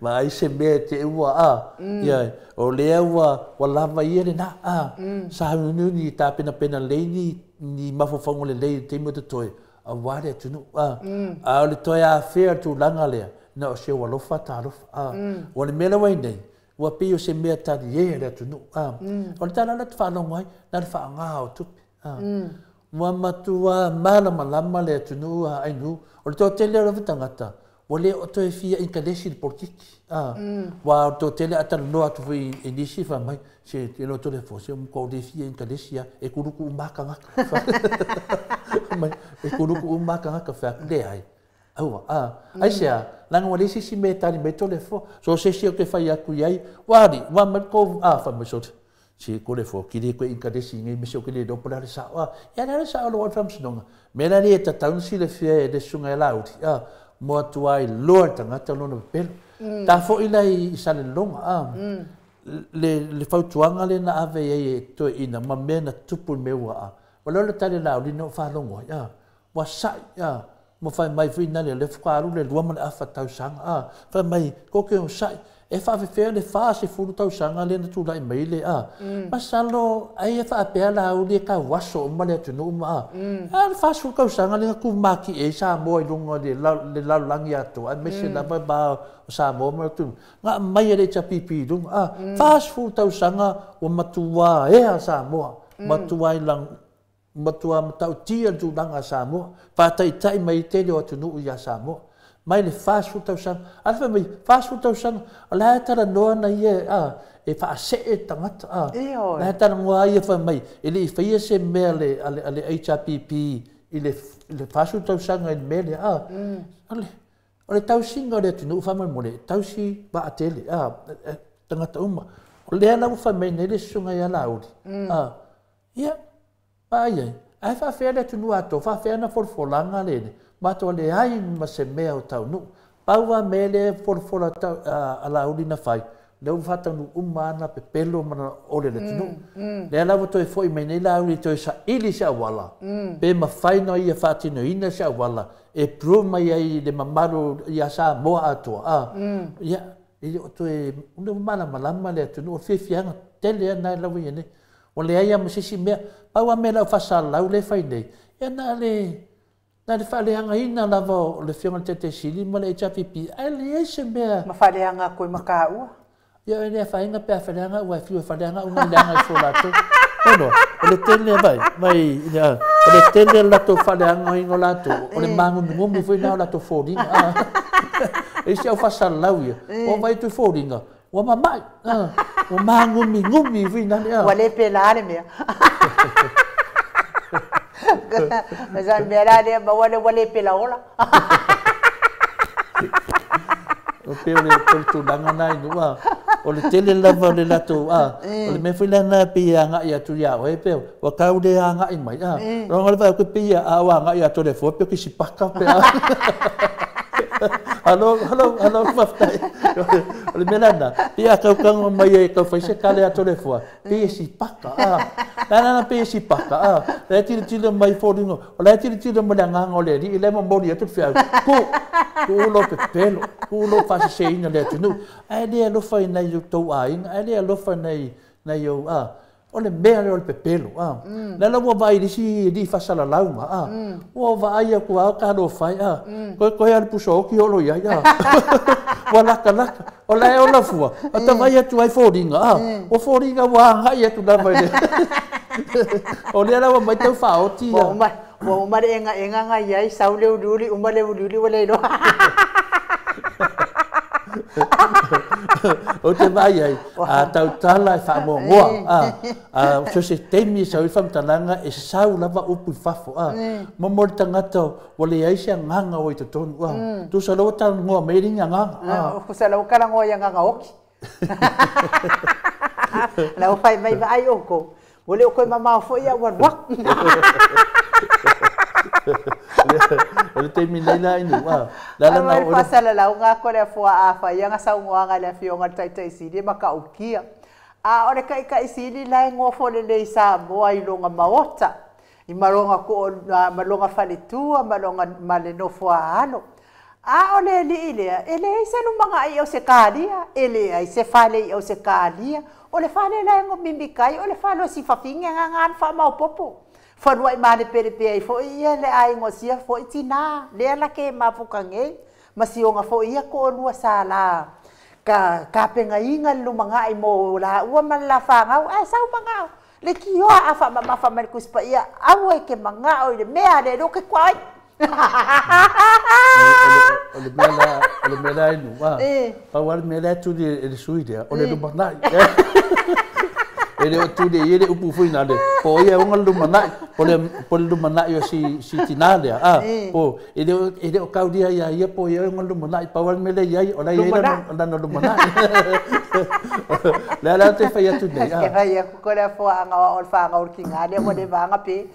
ma ai se me te ua ya o le ua wala va ile na sa nu ni ta pena le ni mafofongo le te mo te toi a wale tunu a le toi a fair tu langa le na o se wa lo fata lo o le mela wa nei wa pio se mea tari e le tunu o le tala le whanau mai na le whaanga o tupi mua matua malama le tunu ai nu o le tō tele rawa tangata o le o to e fia inkalesi le politiki wa o tō tele atana noa atu fui inisi wha mai se te no to le fo se mko le fia inkalesi e kuruku umaka ngaka e kuruku umaka ngaka wha le ai ai sea langa wale si me tani me tole fo so se o ke fai aku yai wari wa me ko fa me so si ko le fo ki le ko inkadesi ngai me so ke le do pola sa ya na sa lo wa fam sinonga me na ni ta taun si le fie de sunga lauti mo tuai lord tanga ta no pel ta fo ila I sa le longa le fautuanga le na ave ye to ina ma mena tupu me wa wala le tale laudi no fa longo wa sa mo fai mai fina le fkaru le lua mana afa tau sanga fa mai ko ke sai e fa fe le fa se fu tau sanga le tu lai mai le masalo ai fa pe la u le ka waso ma le tu no ma fa su ka sanga le ku ma ki e sa mo lungo le la langi atu a me se la ba sa mo ma tu nga mai le cha pipi dum fa su tau sanga o matua e sa mo matua lang matua matau tia tu langa Samoa fa tai mai te le atu nu ya Samoa mai le fast food tau sang alfa mai fast food tau sang la tara no na ye e fa se tangata la tara ngwa ye fa mai ele fa ye se mele ale HPP ile fast food tau sang en mele ale tau singa le tu nu fa mai mole tau si ba atele tangata uma le na fa mai ne le sunga ya laudi ya ai fa fea le tunu ato fa fea na forfolanga le ma to le ai ma se mea o tau nu paua mele for ta ala ulina fai le ufata nu umana pe pelo mana ole le tunu le ala to foi me nei la uli to sa ili sa wala pe ma fai no ia fati no ina sa wala e pro mai ai le mamaru ia sa mo ato ia ili to e unu mana malama le tunu o fianga tele na la wi ne o le ia musisi me paua mele fa sa la ule fai nei e na le whaleanga ina lava le whionga tete sili ma le chapipi ai le ese mea ma whaleanga koe makaua ia e nea whainga pia whaleanga ua whiu whaleanga unga leanga i wholato ono o le tele mai o le tele lato whaleanga ingo lato o le ngumi fui nao lato whoringa e si au whasalau ia o vai tu whoringa ua mamai o ngumi fui nao ua le pelare mea Masa mera dia bawa wale pela ola. O pele tu dangana inu o le tele lava le lato o le me fila na pia nga ia tu ia o e pe o ka u de nga i mai ronga le va ko pia a wa nga ia to le fo pe ki si paka pe Hello, maftai. Le melana. Pia kau kang mai e kau fai se kale a tole fo. Pia si paka. Na pia si paka. Le tiri mai foringo. Le tiri mai nga ngole di le mo mori atu fia. Ku lo pe pelo. Ku lo fa se ina le tunu. Ai le lo fai na yu to ai. Ai le lo fa na yu o le mea le o le pepelo. Nela ua vai di fasala launga. Ua vai a kua ka no fai. Koe ale puso oki olo ia. Ua laka. O lai o la fua. Ata vai atu ai fōringa. O fōringa ua ngai atu na vai le. O lea la ua mai tau whaoti. Ua umare enga ngai ai sau leu luli. Umare luli wa leilo. O te vai ai, tau tala e whamoa, so se teimi sa ui whamtalanga e sau lava upu whafo, mamori tangata o le aise nganga o i te tonu, tu sa lau tala ngoa meiringa nganga. Ku sa lau kala ngoa ia nganga oki. Lau whai mai vai oko, o le o koe mamao fo ia wan wak. O le teimi nei la inu. Ai pasala lau ngā kore fua a whai anga sau ngoanga le whionga taitai siri maka ukia. O le kai siri lai ngofo le lei sa moa i longa maota. I malonga ko malonga whaletua, malonga male no fua alo. O le li ilea, ele isa no mga ai au se kālia, ele ai se whale i au se kālia. O le whale lai ngo mimikai, o le whale o si whawhinga ngan wha mau popo. Whanua i mane pere i fo ia le ai ngosia fo i tina. Lea la ke mapukangei. Masi o nga fo ia ko onua sa la. Ka penga inga lumanga i mo la. Ua man la whangau. Ai sau mangau. Le ki hoa a wha mamafa manikus pa ia. Awa i ke mangau i le mea le roke kwai. O le mea inu. Pau ale mea tu le sui dea. O le lumanai. Ele o tu de ele upu fui na le po ia unga lumanai po le lumanai o si tinale po ele o kaudia ia po ia unga lumanai pa wal mele ia o la ia na lumanai la te fai atu de e vai a ko le fo anga o fa anga o kinga le mo de vanga pe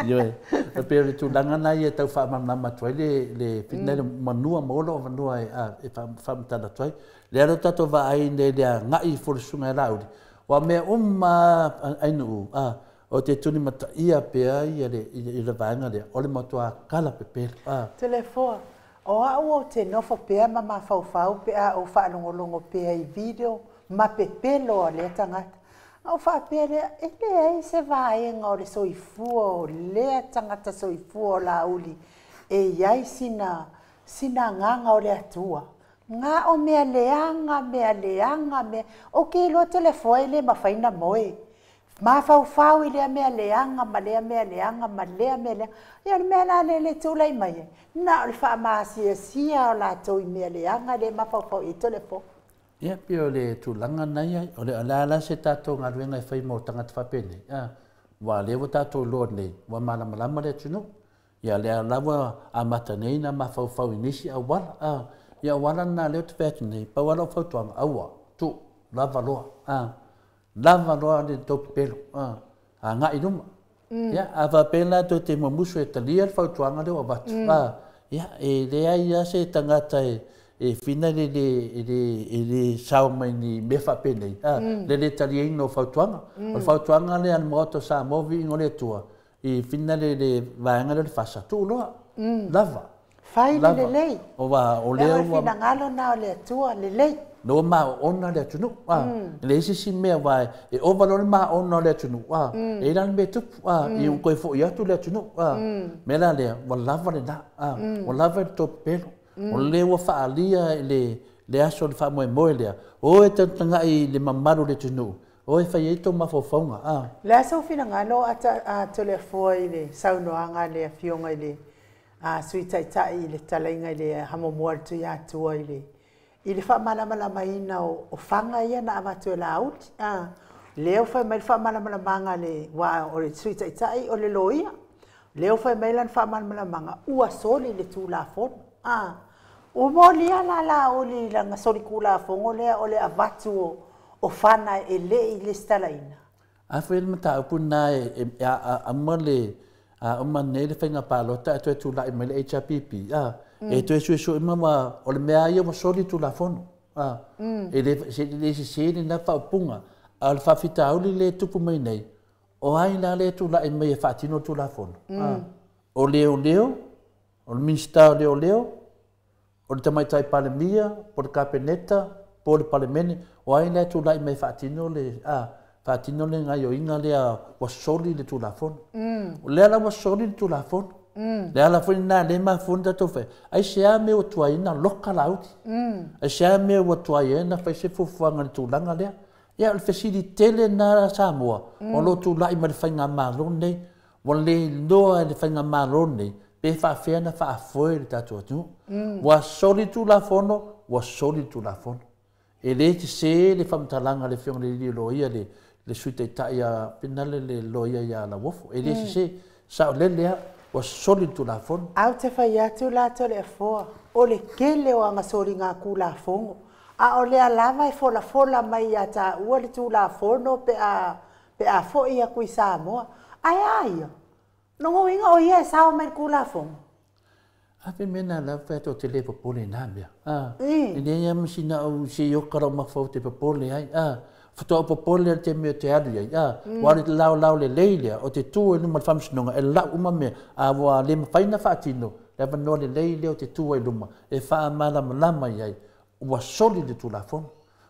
yo e pe tu langa na ia tau fa mamma matoi le pinele manua molo manua e fa mtana toi le ro tato va ai ne le ngai for sunga laudi wa me ainu o te tuni mata ia pea ia le vaenga le o le matua kala pepe telefon o au te nofo pea mama fau pea o whaanongolongo pea i video ma pepelo le tangata au wha pea ele ai se vaenga o le soifua o le tangata soifua o la uli e iai sina nganga o le atua nga o mea leanga o ke lo telefoi le mawhaina moe ma fau i lea mea leanga ma lea mea leanga ia mea la le tūlai mai na o le wha maasia o la tō i mea leanga le ma fau i telefo ia pia o le tūlanga nei o le ala se tātou ngā ruenga e whai mo tangata whapene wa lewa tātou loa nei wa malama le tunu ia lea lawa a mata nei na ma fau inisi a wala ia wala na leo te whētu nei, pa wala o whautuanga aua, tu, lava loa le tō pelo, ngā i ruma. Ia, a wha pēla tō te mamusu e talia le whautuanga leo a watu. ia le ai se tangata fina le sao mai ni me fa pene le tali no fautuanga o fautuanga le an moto sa movi ngole tua fina le vaanga le fasa tu lo lava fai le o va o le o fina ngalo na le tua le no ma ona le tunu le si me vai o valor ma ona le tunu e lan me tu e un coi fo ia tu le tunu me la le o lava le da o lava to pelo o le wa fa alia le aso le fa mo le o e tanga i le mamaru le tunu o e fai to ma fo fonga le aso fina ngalo a to le foi le saunoanga le fionga le sui tai le talainga le hamo mo tu ya tu ile ili fa mala mai na o fanga ia na amatu la out leo fa mai fa mala manga le wa o le sui tai o le loia leo fa mai lan fa mala manga ua soli le tu la fon o molia la o le la soli kula fongo le o le avatu o fana e le stalaina a fa mata puna a mole a man le fenga palota tu la mai le HPP e tu su mama o le mea ia mo soli tu la fono e le se na fa punga al fa fita uli le tupu mai nei o ai la le tu la mai fa tino tu la fono o leo o le minsta leo o le tamai tai palemia por capeneta por palemene o ai la tu la mai fa tino le fa tino le ngai o inga le o soli le tu la fono o le la o soli tu la fono le ala foi na le ma funda to fe ai sia me o tua ina local out ai sia me o tua ina fa se fu fanga tu langa le ya le facilite le na Samoa o lo tu lai ma le fanga malone o le no le fanga malone pe fa fe na fa foi le tatu tu wa soli tu la fono wa soli tu la fono e le se le famtalanga le fiong le loia le suite ta ya penale le loia ya la wofo e le se sa le o soli tu la fon au te fai atu la to le fo o le kele o anga soli nga ku la fongo o le alava e fola mai ata ua le tu la fono pe a fo ia kui Samoa ai no inga o ia sao mai ku la fongo a pe mena la fa to te le popole na mea e le ia msina o se yo kara ma fo te popole ai foto popole te me te adu ia wale lau le leile o te tu no mal famsnonga e la uma me a wa le faina fatino le vano le leile o te tu e luma e fa mala malama ia wa soli de tu la fon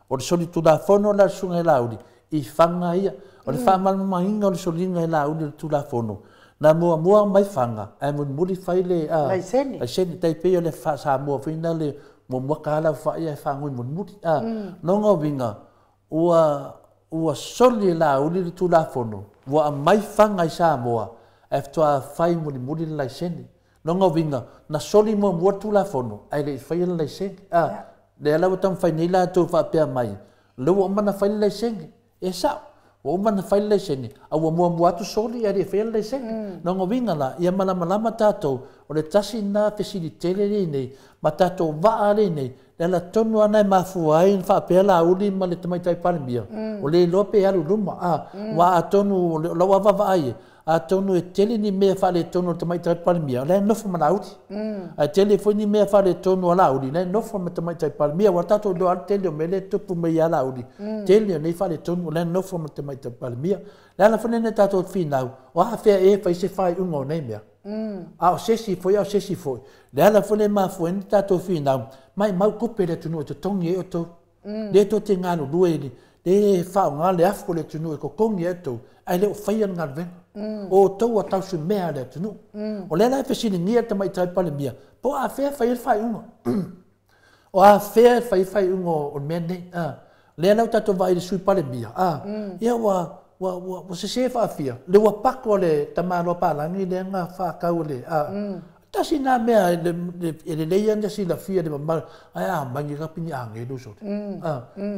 o le soli tu la fon o la sunga laudi I fanga ia o le fa malama inga o le solinga laudi tu la fono na mua mai fanga ai mun muri faile ai seni tai pe o le fa sa mo fina le mo kala fa ia fa mun muri no ngo vinga ua soli la uli tu la fono wa mai fanga sa moa after a fai muli la seni no ngo vinga na soli mo tu la fono ai le fai la seni le ala tam fai ni la tu fa pe mai lo o mana fai la seni e sa o mana fai la seni a mo tu soli ai le fai la seni no ngo vinga la ia malama tato o le tasi na facilite le nei matato va ale nei la tonu ana mafu ai fa pe la uli ma le tamai tai palmia o le lope alu luma wa atonu lo wa va ai atonu e tele ni me fa le tonu tamai tai palmia le no fa malauti a telefoni me fa le tonu la uli le no fa tamai tai palmia wa tato do al tele me le tupu me ya la uli tele ne fa le tonu le no fa tamai tai palmia la fa ne tato finau o ha fe e fa se fai ungo nei mea a sesi foi le ala fole ma foi tato finau mai mau kupe le tunu te tongi e to le to te ngano dueli le fa nga le afko le tunu ko kongi e to ai le fai nga ven o to wa tau su mea le tunu o le la fesini ngia te mai tai pale mia po a fe fai ungo o a fe fai ungo o mene le la tato vai le sui pale mia ia wa se fa fia le wa pako le tamalo pala ni le nga fa kaule tasi na mea ele leia nda si la fia de mama ai mangi kapini angedu so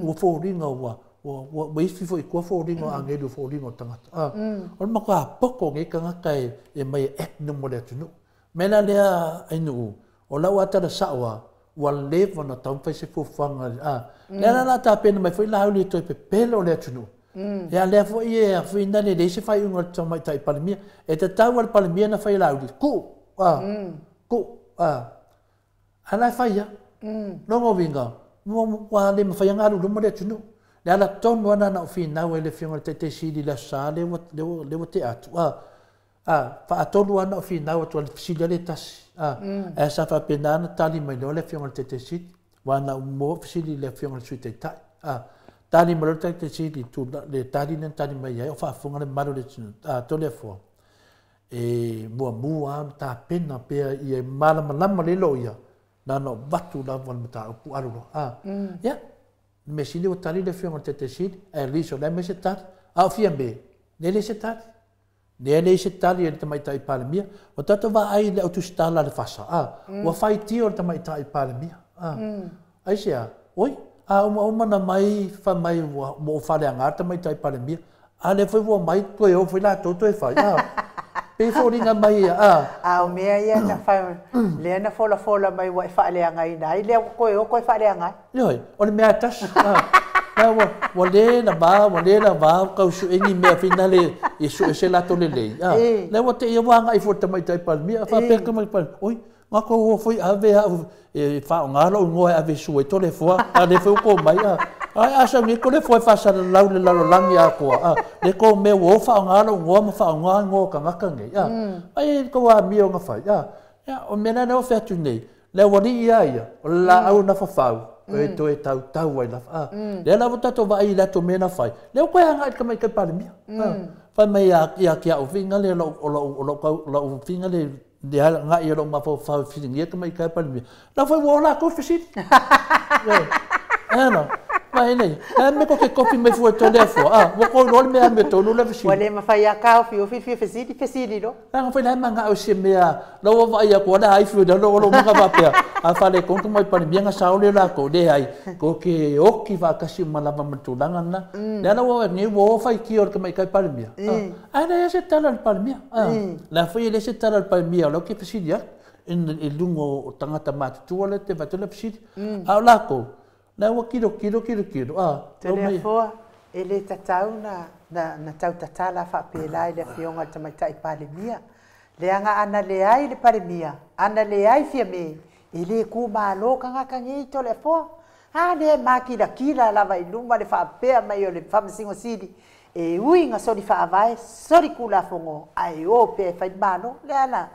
o fo ringa wa ifi fo ko fo ringa angedu fo ringa tangata on maka poko nge kanga kai e mai et no mo le tunu mena le ai no o la wa ta sawa wa leva na tam fa se fo fanga la ta pena mai foi la uli to pe pelo le tunu ya le fo ia fo inda le se fai un mai tai palmia e te tau al palmia na fai la uli ku Ana faya. Longo vinga. Wa le mafaya ngalu lo mole tunu. Le ala ton wana na fina we le fiona te sidi la sale le wote atu. Fa atolu wana fina wa to sidi le tas. Esa fa penana tali mai le fiona te sidi. Wana mo sidi le fiona suite tai. Tali mai te sidi tu le tali nen tali mai ya fa funga le malu le tunu. To le fo. E mua ta pena pe i malama le loia na no batu la van mata pu arulo ya me sili o tali le fiona te sid e liso le me setat a fiambe le setat le setat e te mai tai palemia o tato va ai le autostala le fasa o fai ti o te mai tai palemia ai sia oi o mana mai fa mai mo fa le anga te mai tai palemia a le foi vo mai to e o foi la to e fai pe foringa mai o mea ia na fai le na fola mai wa fa le ngai nai le ko fa le ngai loi o le mea tas na wa le na ba ka su engi mea finale e su e se la to le le wa te ia wa ngai fo te mai tai palmia fa pe ka mai pal oi ma ko foi ave e fa ngalo ngo ave su e to le fo le fo ko mai ai asa mi ko le foi fa sa la langi a ko le ko me wo fa ngalo ngo ma fa ngo ka ngaka nge ai ko wa mi o nga fa o mena no fa tu nei le woni ia o la au na fa fa e to e tau ai la le la vota to vai la to mena fa le ko nga ka mai ka pa mi fa mai ia kia o finga le lo finga le dia nga ia lo ma fa finga ka mai ka pa mi la foi wo la ko fisit no mai nei me ko ke kopi me fu to le fo wo ko lo me to no le fisit wale ma fa ya ka fi fisidi lo nga foi la manga o se me lo va ia ko da ai fu da lo ma ka va pe a fa le kontu mai pa mi nga sa o le la ko de ai ko ke o ki va ka si ma la ma tu langa na le la wo ni wo fa ki or ka mai ka pa mi ana se tala pa mi la foi le se tala pa mi lo ke fisidi in il lungo tangata mat tu le te va te le fisidi a la ko la wa kilo te le fo ele tatau na tau tatala fa pe la le fionga te mai tai pa le mia le anga ana le ai le pa le mia ana le ai fia me ele ku ma lo kanga kangi to le fo le kila la vai luma le fa pe mai o le fa singo sidi e uinga so di fa vai so di kula fongo ai o pe fa malo le ana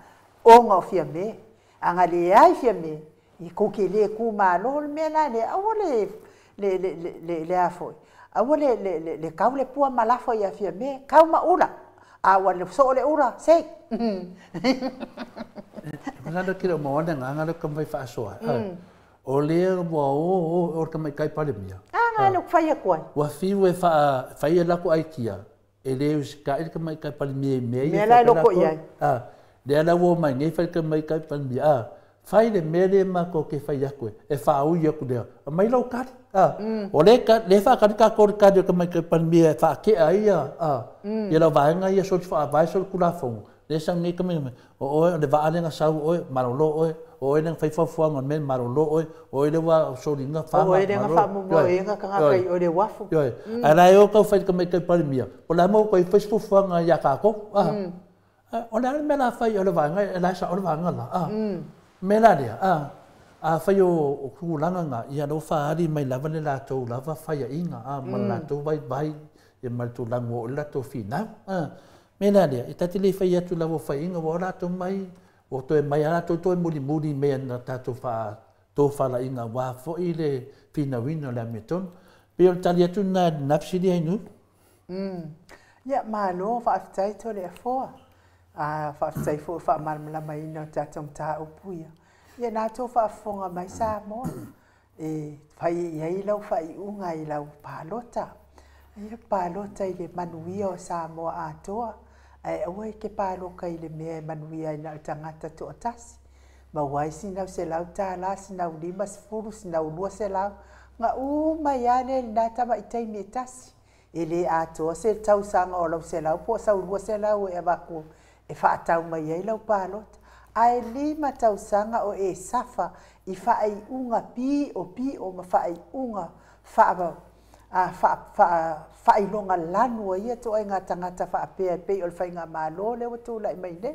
onga fia me anga le ai fia me i ko ke le ku malo me na le le afoi awole le kaule pua malafo ya fia me kau ma ula awale so le ura sei nada kira mo na nganga ka mai fa so o le mo o ka mai kai pale mia no fai ko wa fi we fa ia la ko ai kia ele ka ka mai kai pale mia me la lo ko ia le la wo mai ngai fa ka mai kai pale mia fai le mele ma ko ke fai aku e fa u ia ku de mai lo ka o le fa ka ko ka de ka mai ka pan mi fa ke ai ia la va nga ia so fa vai so ku la fo le sang ni ka me o le va ale nga sa o marolo o le fai fa fo ngon men marolo o le wa so ringa fa o le nga fa mo nga ka kai o le wafu ala yo ka fai ka mai ka pan mi o la mo ko Facebook fa nga ya ka ko o le me la fai o le va nga la sa o le va nga la mela dia fa yo ku langa nga ia no fa ari mai lava le la to lava fa ia inga ma la to vai e mal tu lango la to fina mela dia itati le fa ia tu lava fa inga wo la to mai o to mai ala to muli me na ta to fa la inga wa fo ile fina wino la meton pe o tali tu na napsi dia nu ya ma lo fa aftai to le fo fa sai fo fa mal la mai no ta tom ta upuia ia na to fa fonga mai sa mo fa ia lo fa unga i lo palota ia palota ile manuia o sa mo a to oi ke palo kai le me manuia na tangata to tas ma wai sina se lau ta la sina lima furu sina lua se lau nga mai ane na ta mai tai me tas ele a to se tau sanga o lo se lau po sa lua se lau e ba ko e fa tau mai ai lau palot ai lima tau sanga o safa i fa ai unga pi o ma fa ai unga fa ai longa lanu ia to ai ngata fa pe o fa inga malo le watu lai mai ne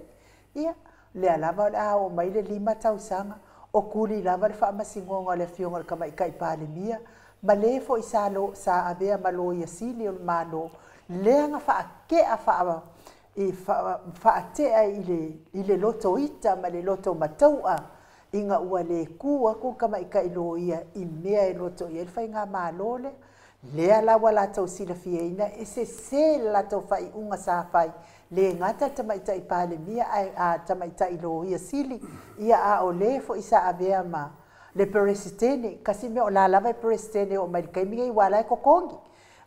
ia le alava le a o mai le 5 tausaga o kuli lava le faamasingoga o le afioga o le kamaʻikaʻi palemia ma lē foʻi sa avea ma lo ia sili o le malo leaga faakea faatea i le loto ita ma le loto matauʻa inga ua le kua ko kamaʻikaʻi lo ia i mea e loto ia le faigā malo lea laua latou silafiaina e sesē le latou faaiʻuga sa fai le gata tamaʻitaʻi palemia a tamaʻitaʻi lo ia sili ia a o lē foʻi sa avea ma le peresidene kasi mea o la lava e peresidene o mai le kaimiga iua la e kokogi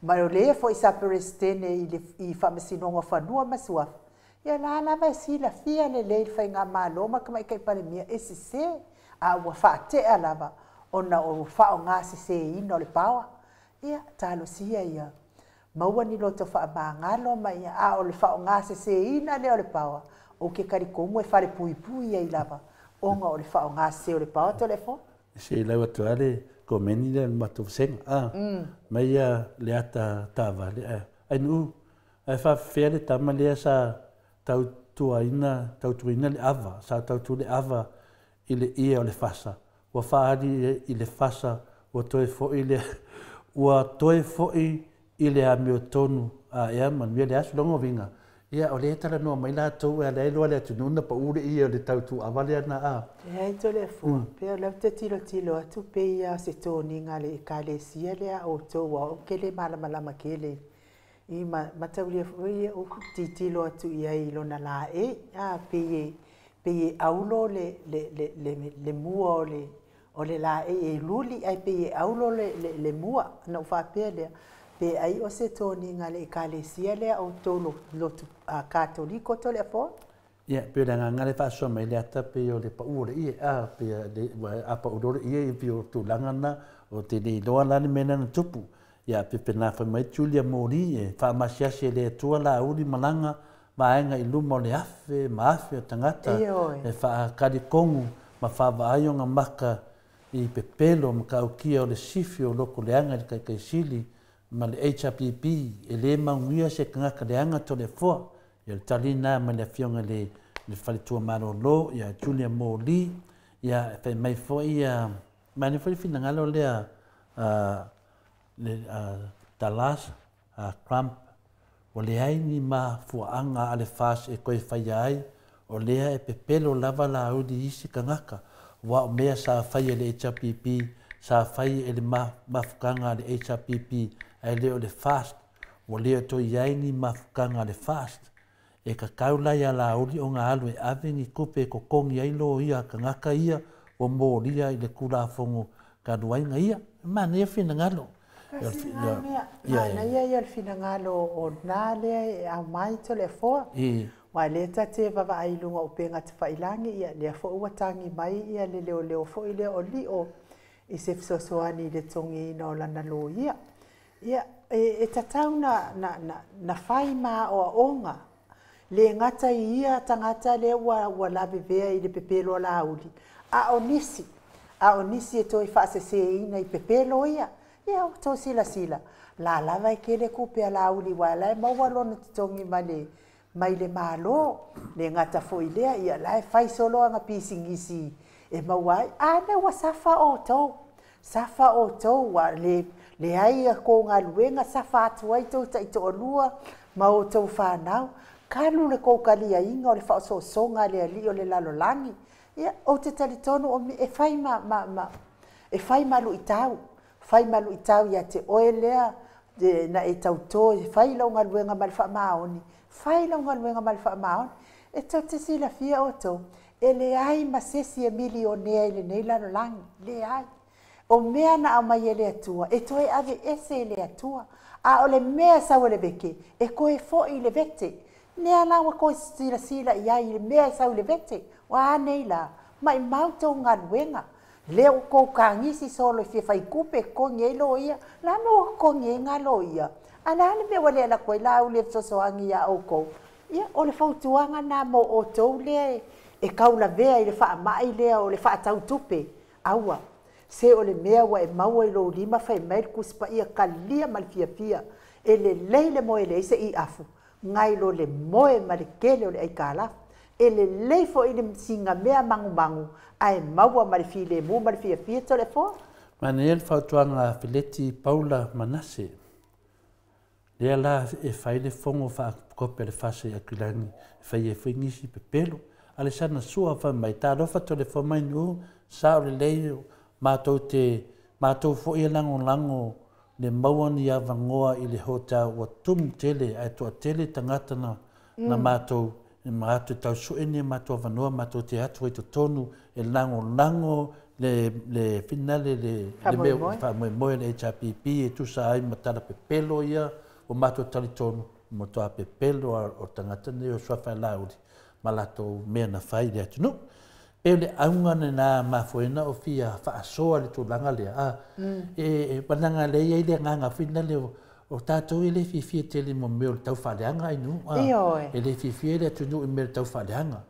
ma o lē foʻi sa peresidene i faamasinoga fanua ma suafa ia la lava e silafia lelei le faigā malo ma kamaʻikaʻi palemia e sesē a ua faatea lava ona o faaogā seseina o le paoa ia talosia ia maua ni loto faamagalo ma ia a o le faaogā seseina lea o le paoa ou ke kalikomu e falepuipui ai lava oga o le faaogā sese o le paoa telefone se lau atu ale komeni le matofesega ma ia le ata tavale ai nuu ai faafefea le tama lea sa tautuaina le ava sa tautu le ava i le ia o le fasa ua faali i le fasa ua toe foʻi le ua toe foʻi i le amiotonu a ea manuia le asu logoviga ia o lē talanoa mai latou e alae loa le atununa paʻu leʻi o le tautuava lea na a e ai tolefua pea lau te tilotilo atu peia o se toniga le ekalesia lea outou a o kele malamalama kele i mataulia foʻi o titilo atu i ai lona lae a peie aulo le mua o le lae e luli ai peie aulo le mua na ufapea lea pe ai o se toniga le ekalesia lea outou lotu katoliko tolefone ia pe le agaga le faasoa mai le ata pe o le paʻu o leʻi a pe a paʻulo leʻi i pio tulaga na o te leiloa lani mena na tupu ia pepena fai mai Julia Mori e faamasiasi e le atua lauli malaga vaega i luma o le afe ma afe o tagata e faakalikogu ma faavaai o gamaka i pepelo ma kaukia o le sifi o loko leaga i le kaikaisili ma le HRPP e lē maugia se kagaka leaga tolefoa ia le talina ma le afioga le faletua malōlō ia Julia Mori ia e fai mai foʻi ia ma le finagalo lea le Dallas Trump o leai ni mafuaaga a le fas e koe faia ai o lea e pepelo lava lauli isi kagaka ua o mea sa fai e le HRPP sa fai e le mafukaga a le HRPP ai lea o le fast ua lea toi ai ni mafukaga a le fast e kakau lai a lauli o galo e ave ni kupe e kokogi ai lo ia kagaka ia ua molia i le kulafogo kaluaiga ia manea finagalo na ia le finagalo o nā lea e aumai tolefoa ua lē tate vavaailuga o pega te failagi ia lea foʻi ua tagi mai ia le leoleo foʻi lea o liʻo i se fesoasoani i le togiina o lana lo ia e tatau na fai maoaʻoga le gata i ia tagata lea ua lavevea i le pepelo o lauli a o nisi e toe faaseseina i pepelo ia o tou silasila la lava e kele kupe a lauli ua lae maua lona totogi mai le mālō le gata foʻi lea ia lae fai soloaga pisigisi e maua ai ana ua safa outou ua leai kogaluega safa atu ai tou taʻitoʻalua ma outou fanau kalu le koukaliaiga o le faaosoosoga a le alii o le lalolagi ia ou te talitonu o e fai maluʻitau ia te oe lea na e tautō e fai laugaluega ma le faamaoni e tau te silafia outou e leai masesi e milionea i lenei lalolagi leai o mea na aumai e le atua e toe ave ese i le atua a o le mea sau le veke e koe foʻi i le vete lea laua koe silasila i ai i le mea sau le vete ua anei la ma i mautou galuega lea ua koukagisi solo i fiafai kupe kogi ai lo ia la me ua kogi ai galo ia ala le mea ua le ala koe lau le fesoasoagi iā oukou ia o le fautuaga na mo outou lea e kaulavea i le faamaʻi lea o le faatautupe aua se o le mea ua e maua i lou lima fai mai le kusipaia kalia ma le fiafia e lelei le moe leʻi seʻi afu gai lo le moe ma le kele o le aikalafa ele lei fo ile singa mea mangu ai maua marifi le mu marifi fia tole fo Manel fautuanga Fileti Paula Manase. Lea la e faile fongo fa kope le fase a kilani fai e fingisi pe pelo. Alessandra sua fa mai ta rofa tole fo mai nu sa le lei matou fo ia lango le mauani a vangoa i le hota wa tum tele ai to tele tangata na matou tau suene matou vangoa matou te atu i to tonu e lango le finale le fa mo le HPP e tu sa ai matala pe pelo ia o matou tali tonu mo to pe pelo o tangata ne o swa fa laudi malato me na fai le atu no ele aunga na mafuena o fia fa soa le tulanga le e pananga le ia le nganga finale o tatou ele fifi tele mo me o tau faleanga inu ele fifi le tunu i me tau faleanga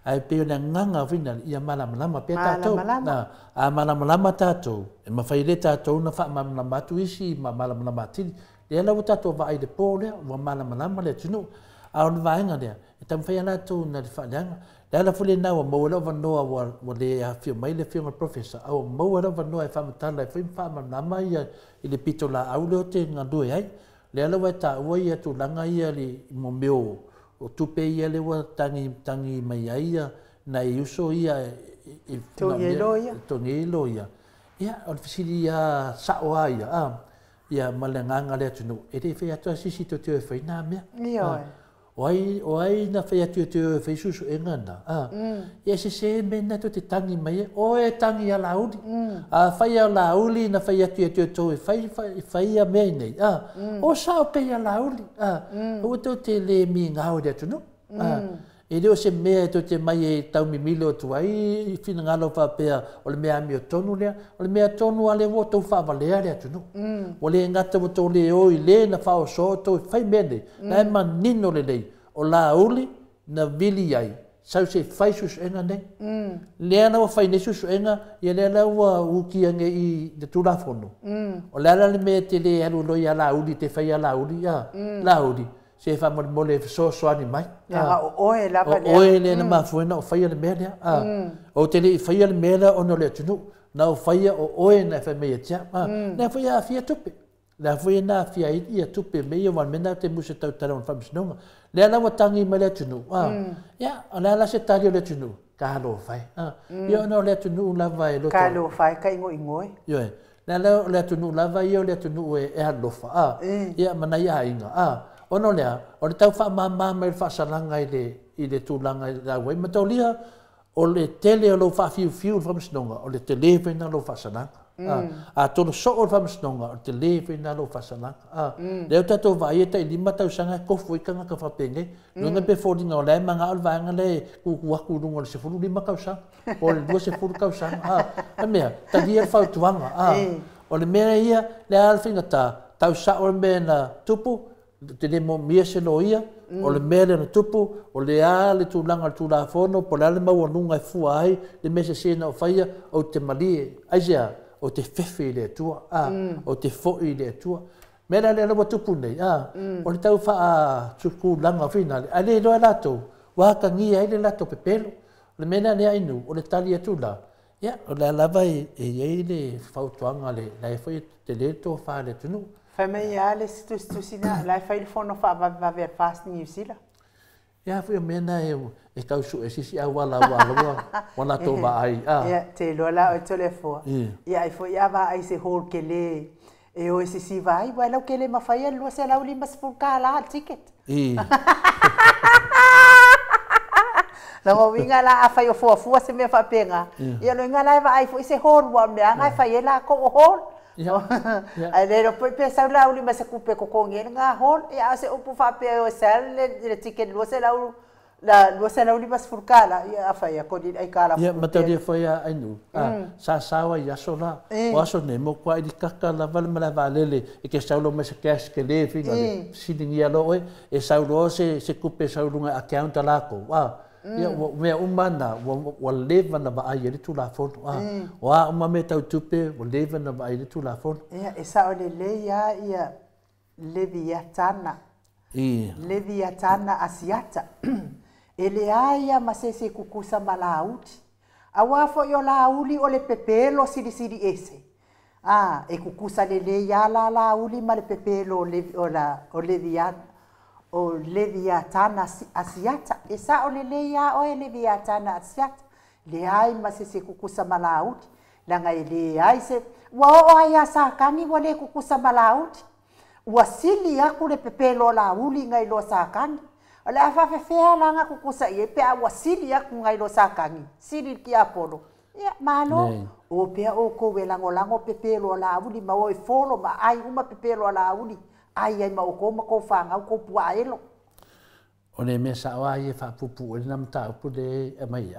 ai pe na nganga finale ia malama pe tatou na a malama tatou e mafai le tatou na fa malama tu isi malama tili le la tatou va ai de pole wa malama le tunu a on vainga le e tam fai na tu na faleanga la fule na wa mo la vanoa wa le a fi mai le fi ma professor au mo la vanoa e fa matala e fa na mai i le pitola au le te ngadu ai le la wa ta wa ia tu langa ia li mo meu o tupe ia le wa tangi mai ia na uso ia to ngelo ia ia o fisili ia sa wa ia malanga le tunu e te fe atu sisi to te fe na me Oi na fai atu fai susu e ngana. Ia se mena to te tangi mai. O e tangi a lauli. Fai a lauli na fai atu fai a mea nei. O sao pe a lauli. O to te le mi ngau de atu no. E leo se mea to te mai e tau mi milo tu ai. Fina ngalo fa pea o le mea mi o tonu lea. O le mea tonu ale wo tau fa valea le atu no. O le ngata wo tau le oi le na fa o so to fai mea nei. Na e manino le lei. O la uli na vili ai. Sau se fai susu enga nei. Lea na wa fai ne susu enga. Ia lea la wa uki ange i te tulafono. O lea la le mea te le alu loi a la uli te fai a la uli. La uli. Se fa mole so ani mai. Oe lava lea. Oe lea na mafuena o fai a le mea lea. O te le fai a le mea lea ono lea tunu. Na o fai a o oe na fai mea tia. Na fai a fia tupe. La fai na fia i a tupe mea wan mena te musa tau tara on famisinonga. Le ala watangi ma le tunu. Ya, ala se tali le tunu. Ka lo fai. Yo no le tunu lava e lo. Ka lo fai ka ingoi. Yo. Le ala le tunu lava yo le tunu e lo fa. Ya mana ya inga. Ono le o le tau fa mama me fa salanga i le tulanga la we matolia o le tele lo fa fiu from snonga o le tele na lo fa salanga. A tono so o famsnonga o te lewe na lo fasanaka. Leo tato vai e tai lima tau sanga kofu i kanga ka whapenge. Nunga pe fōringa o lai manga al vaanga le kukuaku runga le se furu lima kausanga. O le dua se furu kausanga. A mea, ta lia whautuanga. O le mea ia, le alwhinga ta tau sa o le mea na tupu. Te le mo mia se lo ia. O le mea le na tupu. O le a le tūlanga le tūla whono. Po le ale mau anunga e fua ai. Le mea se sena o whaia o te malie. Aisea. O te fefe le atua, o te fo'i le atua. Mera le alawa tupu nei, o le tau wha tuku langa whina, a le loa lato, waka ngia ele lato pe pelo, le mena le ainu, o le tali atu la. Ia, o le alawa e iei le whautuanga le, la e whai te le to wha le tunu. Whamei a le situsina, la e whai le whono wha vave a fast New Zealand. Ia, whi o mena e kausu e sisi au wala wana tō wa ai. Ia, te loa la o tole fua. Ia, i fo ia wa ai se hol ke le, e o e sisi wa ai, wai lau ke le mawhai lua se lau lima sepulka la ticket. Na mo winga la a whai o fua se mea whapenga. Ia no inga lai wa ai fo i se hol wa mea, ngai whai e la ko o hol. Ai le ro pe sa lau lima se kupe ko kongi nga hol, ia se upu whape o sel le ticket lua se lau la lua se lau lima sepulka ia a whai a kodi ai kala ia matari e whai a ainu sa sawa i aso la o aso ne mo kwa i kaka la vale mala valele e ke saulo me se cash ke le finga le silingi alo e saulo se kupe saulunga account lako ia me umana wa leva na ba ai le tula foto wa uma me tau tupe wa leva na ba ai le tula foto ia e sa o le ia Leviatana Leviatana asiata ele aia ma se kukusa malauti. Awa fo yo lauli o le pepelo siri ese. E kukusa lele ya lauli ma le pepelo o leviatana asiata. Esa o lele ya o leviatana asiata. Le ai ma se kukusa malauti. Langa ele ai se wa o ai sa kani wa le kukusa malauti. Wasili aku le pepelo lauli ngai lo sa kani. Ole afa fea langa kukusa ie pe awasili aku ngai lo sakangi sili ki apolo ia malo o pe o ko lango pepelo la uli ma o folo ma ai uma pepelo la uli ai ma o ko fanga ko puaelo Ole me sa wa ie fa pupu ele nam ta pu de mai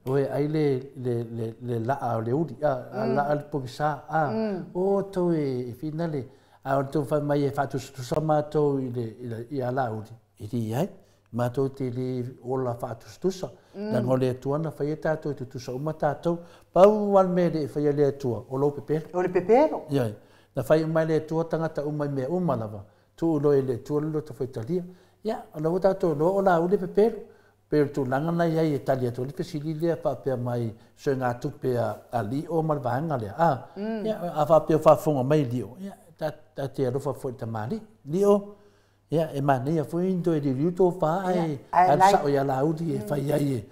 o ai le la le uli la al popisa o to e finale a to fa mai fa tu sama to ile ia la uli Iri ai, mātou te le ola whātustusa. Nā ngole atua na whai e tātou te tusa uma tātou. Pau wan me le whai le atua, o lo pepero. O le pepero? Iai, na whai umai le atua tangata umai mea umalawa. Tu ulo e le atua lilo ta whai talia. Ia, ana o tātou lo o la ule pepero. Pero tu langana iai e talia tu le pesili lea whapea mai so ngā tupe a li o malvahanga lea. Ia, a whapea whafonga mai lio. Ia, ta te arofa fwoi ta mali. Lio. Ya, e mana ia foi indo e riuto fa ai sa o ya laudi e fai ai.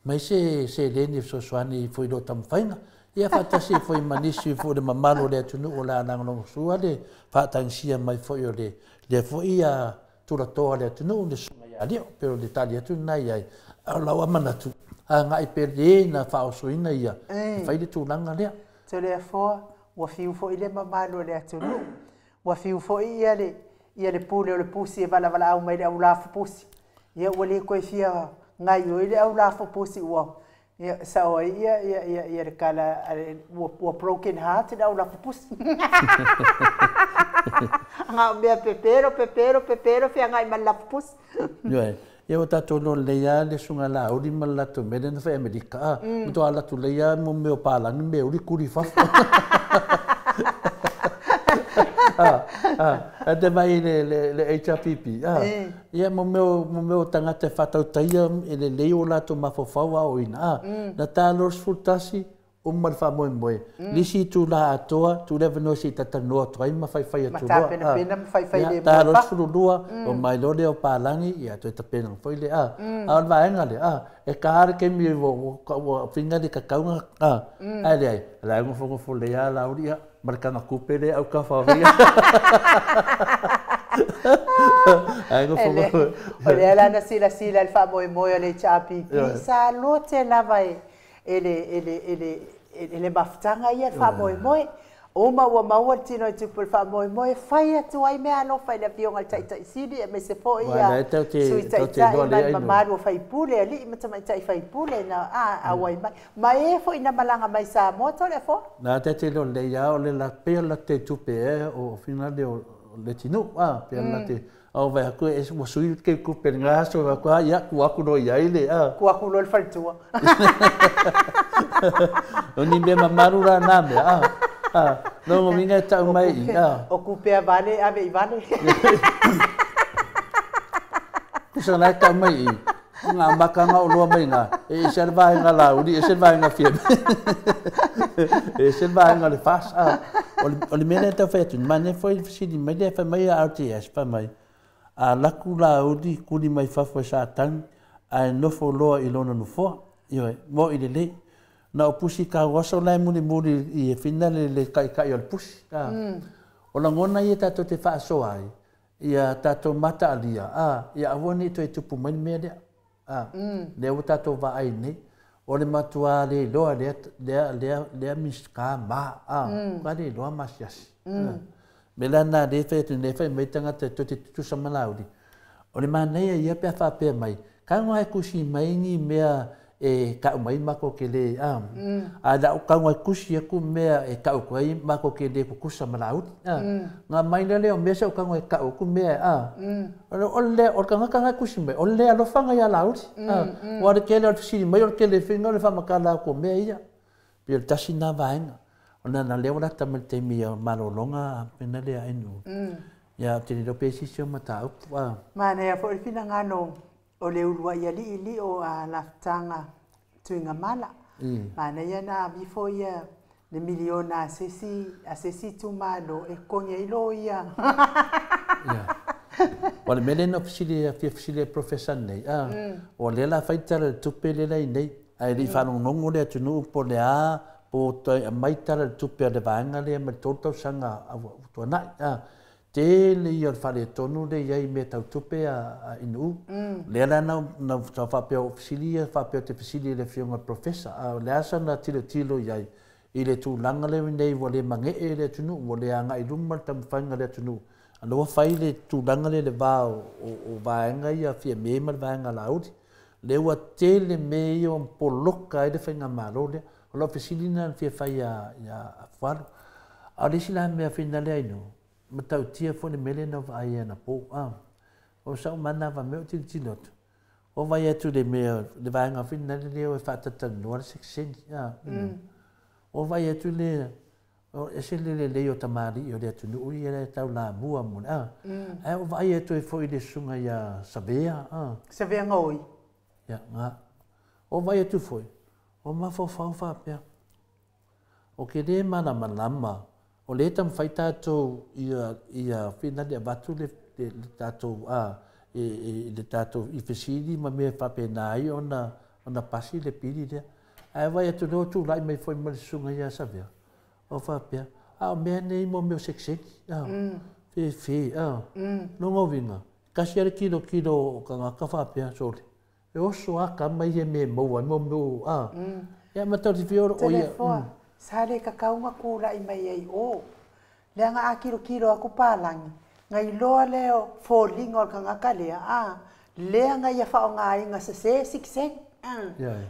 Mai se leni so swani foi do tam faina. Ia fatasi foi manisi foi de mamalo le tunu o la nang no suale fa tansia mai foi o le foi ia tura to le tunu de sunga ya dio pero de talia tu nai ai. La wa manatu. Nga i perde na fa o suina ia. Fai de tu langa le. So le fo wa fiu foi le mamalo le tunu. Wa fiu foi ia le pule o le pusi e vala au mai le au lafu pusi. Ia ua le koe fia ngai o le au lafu pusi ua. Ia sa o ia le kala ua broken heart le au lafu pusi. Nga mea pepero fia ngai ma lafu pusi. Ia o tatou no leia le sunga la uri ma latu mele na wha Amerika. Muto a latu leia mo meo pālangi me uri kuri fafa. Te mai le HRPP. Ia mo meu tangata whatau taia e le leo lato mawhawhaua o ina. Na tā lors fultasi o mar wha moe. Lisi tu la atoa, tu lewa no si tatanoa tuai mawhaiwhai atua. Ma tā pena mawhaiwhai le tā lors fulurua o mai lore o pālangi ia tu e ta pena mwhai le a. A on vaenga le e kāre ke mi o whinga de kakaunga. Ai le ai, lai ngofo le a lauri a. Markanga kupere au ka whawia. Ole ala na sila le wha moe le chapi. Sa lote lava ele maftanga ia wha moe. Oma ua maua tino i tupu le wha moe. Whai atu ai mea no whai le pionga tai siri. E me se po ia sui tai mai mamaru o whai pule. Ali ima tamai tai whai pule na awai mai. Ma e fo ina malanga mai sa moto le fo? Nā te lo le ia o le la pea la te tupe o whina le tinu. Pea la te au vai haku e mo sui ke kupe ngā so kua ia kuaku no ia ile. Kuaku no le whaitua. O ni me mamaru ra nā mea. No minga tau mai o kupea vale ave i vale kusa lai tau mai nga makanga o loa mai nga e se vai nga lauri e se vai nga fia e se vai nga le fas o le mele tau fetu mane foi sidi mai le fa mai RTS fa mai a laku lauri kuni mai fa sa tang a no fo loa i lona no fo yo mo i le na o pusi ka wasa lai muni i e whina le kai o le pusi. O la ngona i e tato te wha so ai, i a tato mata alia, i a awani to e tupu mai mea lea. Lea o tato wa ai nei, o le matua le loa lea miska ma, ka le loa masiasi. Mela na le whetu ne whai mai tangata to te tutu sa malauri. O le manea i a pia wha pia mai, ka ngoa e kusi mai ni mea e ka mai mako ke le a da ka ngoi kusi aku mea e ka ko ai mako ke le kusa malaut nga mai le o mesa ka ngoi ka ku mea o ka kusi me o le alo fanga ya laut wa ke le si mai o ke le finga le fama kala ko mea ia pe tasi na vaenga ona na le ora tamal te mi malolonga pena le ai no ya te do pesi se mata mana ya fo fina ngano o le ulua ia li o a laftanga tuinga mala. Mana ia na bifo ia le miliona asesi tumalo e konye ilo ia. Wale mele na fisile professor nei. O le la faitara tupe le lai nei. Ai li whanong nongo le atunu po le a po toi maitara tupe le vaanga le ma totau sanga tua nai. Te le i whare tonu le iai me tau tupe a inu. Le ala na whapeo fisili whapeo te fisili le fionga professor. Le asa na tilo iai. I le tūlanga le nei wale mange e le atunu. Wale anga i rumar tamu whainga le atunu. Aloha whai le tūlanga le wā o vaenga ia fia mema le vaenga lauri. Le ua tele me i o mpoloka e le whainga maro le. O lo fesilina fia whai a wharu. A le sila mea whina le aino. Ma tau tia fone mele na vai ana po. O sa umana wa meo tili tilotu. O vai atu le mea le vaenga whina le leo e whatatanu. Ora seksengi. O vai atu le... E se le o tamari o le atu nui e le tau la mua muna. E o vai e toi fo i le sunga ia Savea. Savea ngoi. Ia, ngā. O vai e tu foi. O mafo fau whapea. O ke le mana malama. O le tam whai tātou ia whina le abatu le tātou le tātou i whesiri ma mea whape nai o na pasi le piri lea. E vai e tu leo tu lai mai foi ma le sunga ia Savea. O whapea. O mea nei mo meo sekseki. Fe. Nongo vinga. Kasi are kilo o ka ngaka whapea sole. E oso aka mai he me maua. Mo. Ia matau ti whioro o ia. Telefoa. Sare ka kaunga kura i mai ei o. Lea nga a kilo aku pālangi. Ngai loa leo fōlinga o ka ngaka lea. Lea nga ia whao ngā inga sa se sikseki.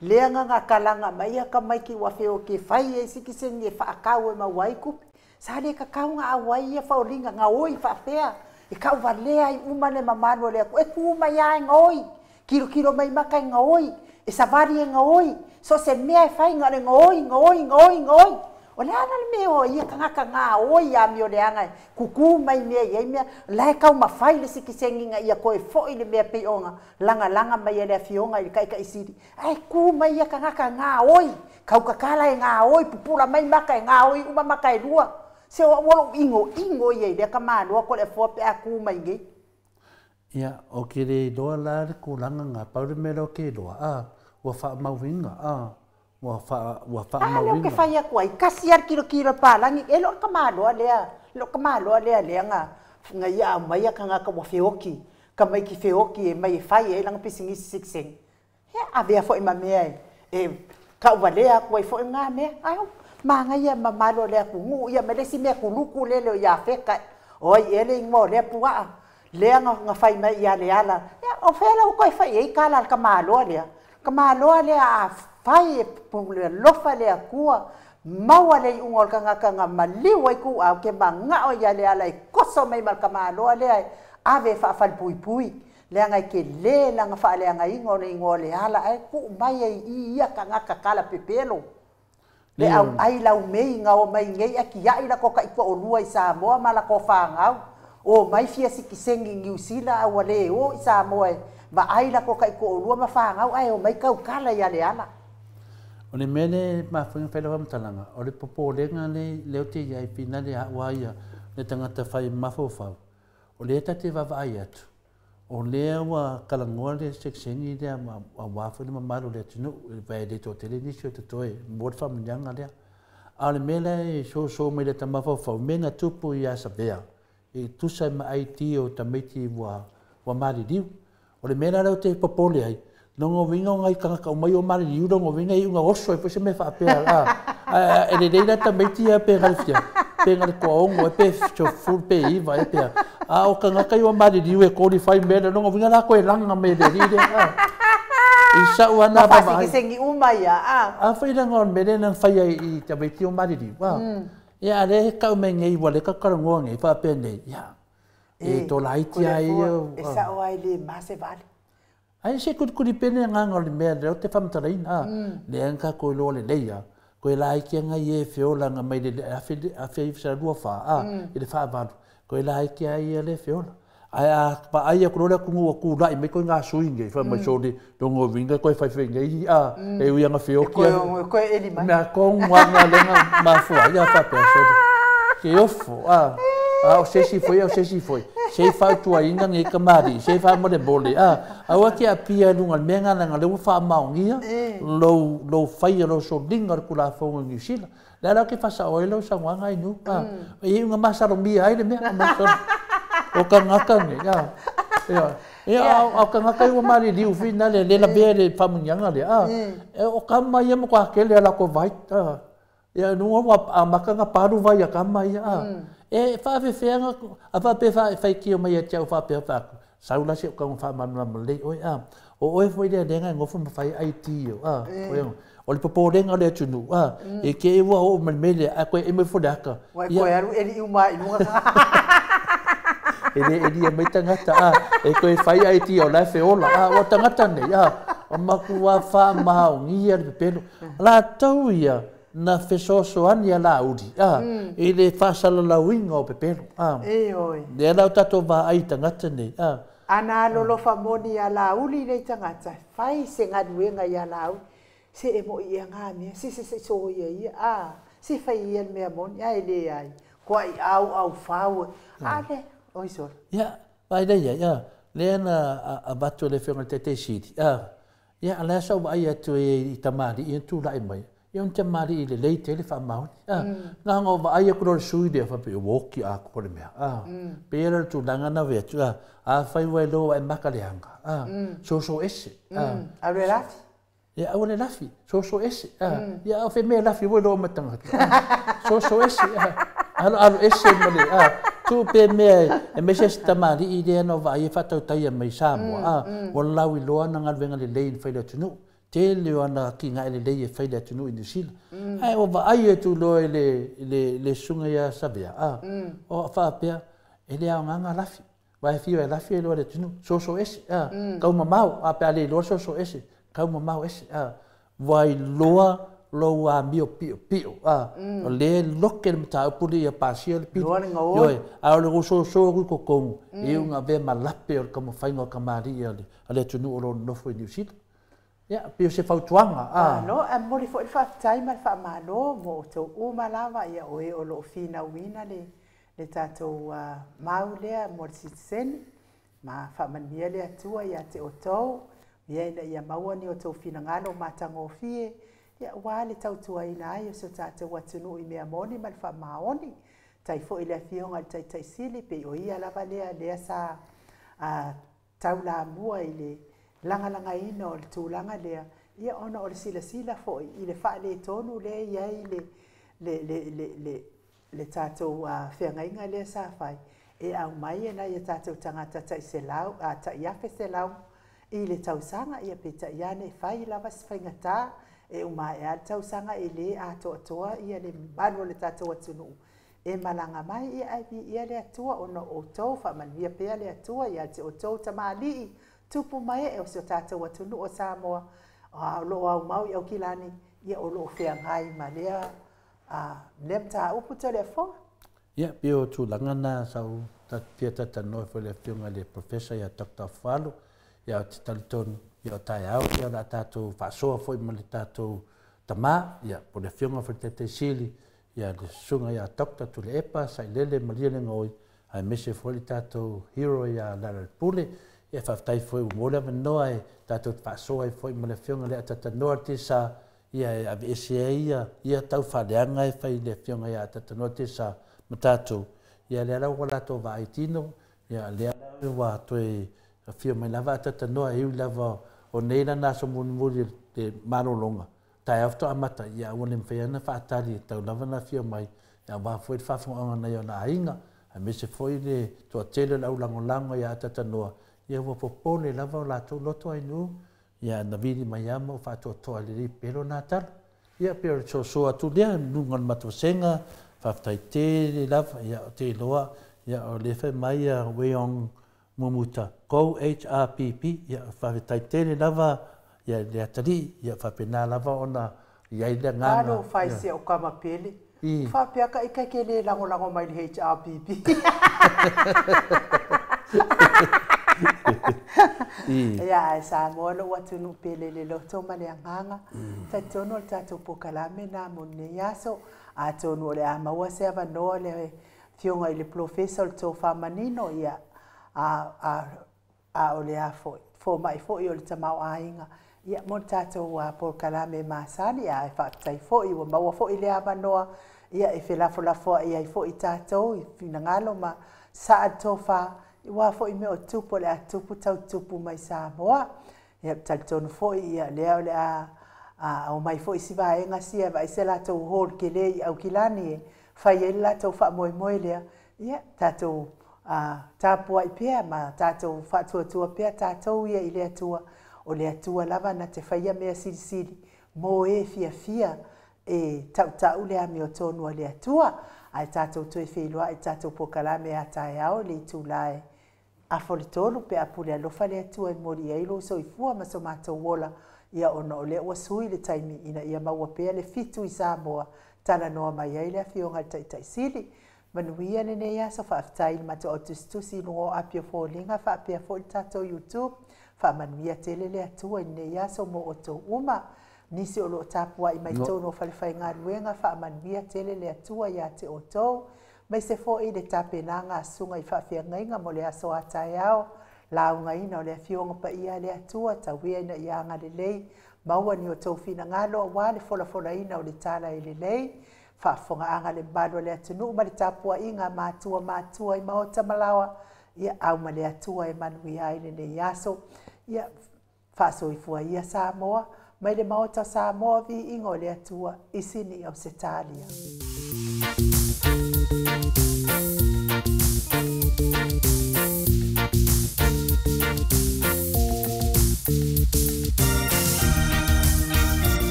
Lea nga kalanga mai ka mai ki wafeo ke whai e sikisen e whaakau e mawai kupi. Sare ka kau nga awai e whaolinga nga oi whapea. E kau wa lea i umane mamano lea ko. E ku mai ai nga oi. Kilo mai maka nga oi. E savari e nga oi. So se mea e whai nga oi. O lea ana le mea o ia kangaka ngā oi a mi o lea ngai. Kuku mai mea iei mea. Lai kau ma whai le sikisengi nga ia koe fōi le mea peonga. Langa mai e lea fionga i kai isiri. Ai ku mai ia kangaka ngā oi. Kau kakala e ngā oi. Pupura mai maka e ngā oi. Uma maka e lua. Se o walo ingo iei lea ka mālua ko le fōpe a ku mai ngi. Ia, o ke re doa la le kūlanga ngā paure mera o ke doa. Ua wha mauinga. Ua wha mauinga. Leo ke whai a kuai. Kasi ar kilo pālangi. E lo ka mālua lea. Lo ka mālua lea ngā. Nga ia mai a ka ngā ka wa whioki. Ka mai ki whioki e mai e whai e langa pisingisi sikseng. Hea awea fo i ma mea e. E ka uwa lea kuai fo i ngā mea. Ai Manga ia mamalo lea kungu ia melesi mea kuluku lele ia feka. Oi ele ingo lea pua. Lea nga fai mai ia leala. Ya o fela o koi fai ei kala ka malo lea. Ka malo lea a fai pule lofa lea kua. Maua le ungol ka nga maliu ai ku au ke manga o ia leala i koso mai mal ka malo lea. Ave fa fal pui. Lea ngai ke le la nga fa lea ngai ingo leala ai ku mai ia ka nga kala pepelo. Le au ai lau mei ngau mai ngei aki ai la ko kai ko olua i Samoa mala ko whangau. O mai fia sikisengi New Zealand au le o i Samoa. Ma ai la ko kai ko olua ma whangau ai o mai kau kala ia le ala. O le mele ma whinga whaila talanga. O le popo lenga le leo te iai pina le hawaia le tangata whai mafofau. O le tate wawa ai atu. O lea wa kalangoa le seksengi lea a wafu le mamaru le tunu vai le to tele ni so to toe mod fa mnyanga lea a le mela e so me le tamafa fa menga tupu ia Savea e tusa ma IT o tameti wa mari diu o le mela le te popole ai no vinga ngai ka o mai o mari diu no vinga i unga oso e pose me fa pe a e le dei tameti a pe galfia pe ngal ko ongo e pe cho full pe i vai pe a o ka kai o mari diu e qualify mela no vinga la ko e langa me le ide isa wana ba ba sengi umai a faida ngon mele nang faya i tabeti o mari diu wa ya le ka me ngei wale ka ka ngo ngei fa pe nei ya e to laiti ai e sa o ai le mase vale ai se kuri pene ngangol me le te fam tarain le anka ko lo le leia ko la ki nga ye fiola nga mai le a fe sa dua fa e le fa ba ko la ki ai le fiola ai pa ai ko le ku ku lai me ko nga swing fa mai so di dongo vinga ko fa finga i a e u nga fio ki ko e ni mai na ko nga le nga ma fu ya fa pe so di ke ofo o se si foi se fa tu ai nga nge kamari se fa mo de bole wa ki a pia lunga menga nga le fa maungia lo fai lo so dinga ku la fo ngi sila la ke fa sa oilo sa nga ai nu e nga ma sa ro mi ai le me ma so o ka ngaka nge o ka ngaka i mari diu fina le la bere fa munyanga le o ka mai mo kwa ke le la ko vai ya no wa maka nga paru vai ya ka mai e fa fe nga a fa pe fa ki o mai ya fa pe fa saula se ka fa man na le o foi de nga ngo fa fa IT o le popo renga le tunu e ke wa o man mele a ko e me fodaka wa ko ya ru e uma i lunga ele mai tangata e ko e fai ai ti o la fe ola o tangata nei o maku wa fa ma ngia le pelo la tau ia na fe so ani la udi ele fa sala la winga o pelo e oi de la tato va ai tangata nei ana lolo fa moni ya la uli le tangata fai se ngaduenga ya la se e mo ia ngani se so ia se fai ia me mon ya ele ai ko ai au fau ale oi so ya vai dai ya le na a batu le fenga te siti ya ala sa ba ia tu i tamari i tu lai mai ia un tamari le le te le fa mau nga ngo ba ia ko sui de fa pe woki a ko le me pe tu danga na ve tu a fai we lo e makaleanga so esse a le lafi ya o le lafi so esse ya o fe me lafi we lo matanga so esse alo esse male tu pe me e me se tamari i de no vai fa tau tai mai Samoa o lawi loa na ngal venga le lein fa le tunu te le ona ki nga le le fa le tunu i New ai o vai tu lo le sunga ya sabia o fa pe ele a nga lafi vai fi e lafi lo le tunu so ese ka mau a pe ale lo so ese ka mau ese vai loa lo a mio pio le loke mta puli ya pasiel pio yo a lo so ko ko e unha ve malape o como fai no kamaria ale tunu o no foi New Zealand ya pio se fautuanga no a mori foi fa tai mal fa malo mo to u malava ya o lo fina wina le tato maule mo sen ma fa mania le atua ya te oto ya mawani o to fina ngalo matango fie ya wale tautua ina ai so tata watunu i mea moni mal fa maoni tai fo ile fionga tai sili pe o ia lava le sa taula mua ile langa ina o tulanga le ia ona o sila fo ile fa le tonu le ia le tato fenga inga le sa fai e au mai na ia tato tangata tai selau ta ia fe selau ile tausanga ia pe ta ia ne fai lava sfengata e uma e tau sanga ele a toa ia le manu le tato watunu e malanga mai ia ai ia le atua ona o tau fa mania pe le atua ia te o tau tamali tupu mai e o se tato watunu o Samoa lo au mau ia kilani ia o lo fe ngai malea nemta upu telefo ia pio tu langana sau ta pieta ta no fo le fiunga le professor ia Dr. Falu ia Talton ia tai au ia la tato fa so foi mal tato tama ia po le fiunga fo te sili ia le sunga ia Dr. tu le epa sai lele malia ngoi ai mese fo le tato hero ia la pule ia fa tai foi mo le no ai tato fa so ai foi mal le fiunga le tata norte sa ia a ia tau fa le ngai fa le fiunga ia tata norte sa matato ia le ala wala to vai tino ia le ala wa to a fio mai lava tata no e lava o neina na so mun de marolonga tai afto amata ia wona mfeana fa tali tau lava na fio mai ia va foi fa fo ona ia na inga a me se foi le to tele la ulangolango ia tata no ia vo popone lava la to loto ai nu ia na vidi mai amo fa to ali pero natal ia per so atu dia nungan matosenga fa tai te lava ia te loa ia o le fe mai ia weong mumuta ko HRPP ia fa tai te lava ia le atali ia fa pena lava ona ia ile ngana alo fai se o kama pele fa pe ka ke le lango mai le HRPP Ia sa mo lo watu nu pele le lo to male nganga. Ta tono ta to pokalame na mo ne yaso a tono le ama wa se va no le fionga ile professor to fa manino ia a ole a fo mai fo i o le tamau ainga. Ia mo tato a pokalame masani a fa tai fo i wa ma fo i le ama noa ia e felafo ia i fo i tato i fina ngalo ma sa tofa wa fo i me o tupu le tupu tau tupu mai Samoa ia taltonu fo ia le o mai fo i siva e ngasia vai se la to hol kele au kilani fai e la to fa moi le ia tato tapu ai pia ma tato fa tu pia tato ia ile tua o le tua lava na te fai me sili mo e fia e tau le ami o tonu le atua ai tatou toi whelua ai tatou pokalame a tae ao le tūlae a wholitolu pe a pule alofa le atua i mori eilo so i fua ma so mātou wola ia ona o le ua sui le taimi ina ia maua pea le fitu i Samoa tana noa mai ai le a fionga tai sili manuia nene ia so whaafitai ni mato o tustusi lungo apio fōlinga whaapea fo i tatou YouTube whaamanuia tele le atua i ne ia so mo o tō uma nisi o loo tapua i mai tono o whalewhai ngā ruenga whaamanuia tele le atua ia te o tō. Mai se fo i le tape nā ngā sunga i whaafia ngainga mo le aso atai ao. Launga ina o le fionga pa ia le atua, tawia ina i anga le lei. Maua ni o tō whina ngā loa wā le fola ina o le tāla i le lei. Whaafonga anga le mbalo le atunu ma le tapua i ngā mātua i maota malawa. Ia au ma le atua e manuia i le nei aso. Ia whaaso i fua ia Samoa. Mai le maota Samoa vi ingo le atua isini au Setalia.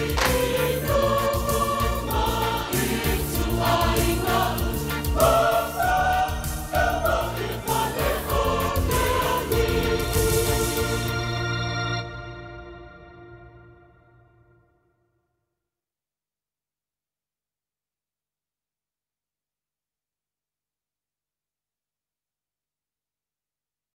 Thank you.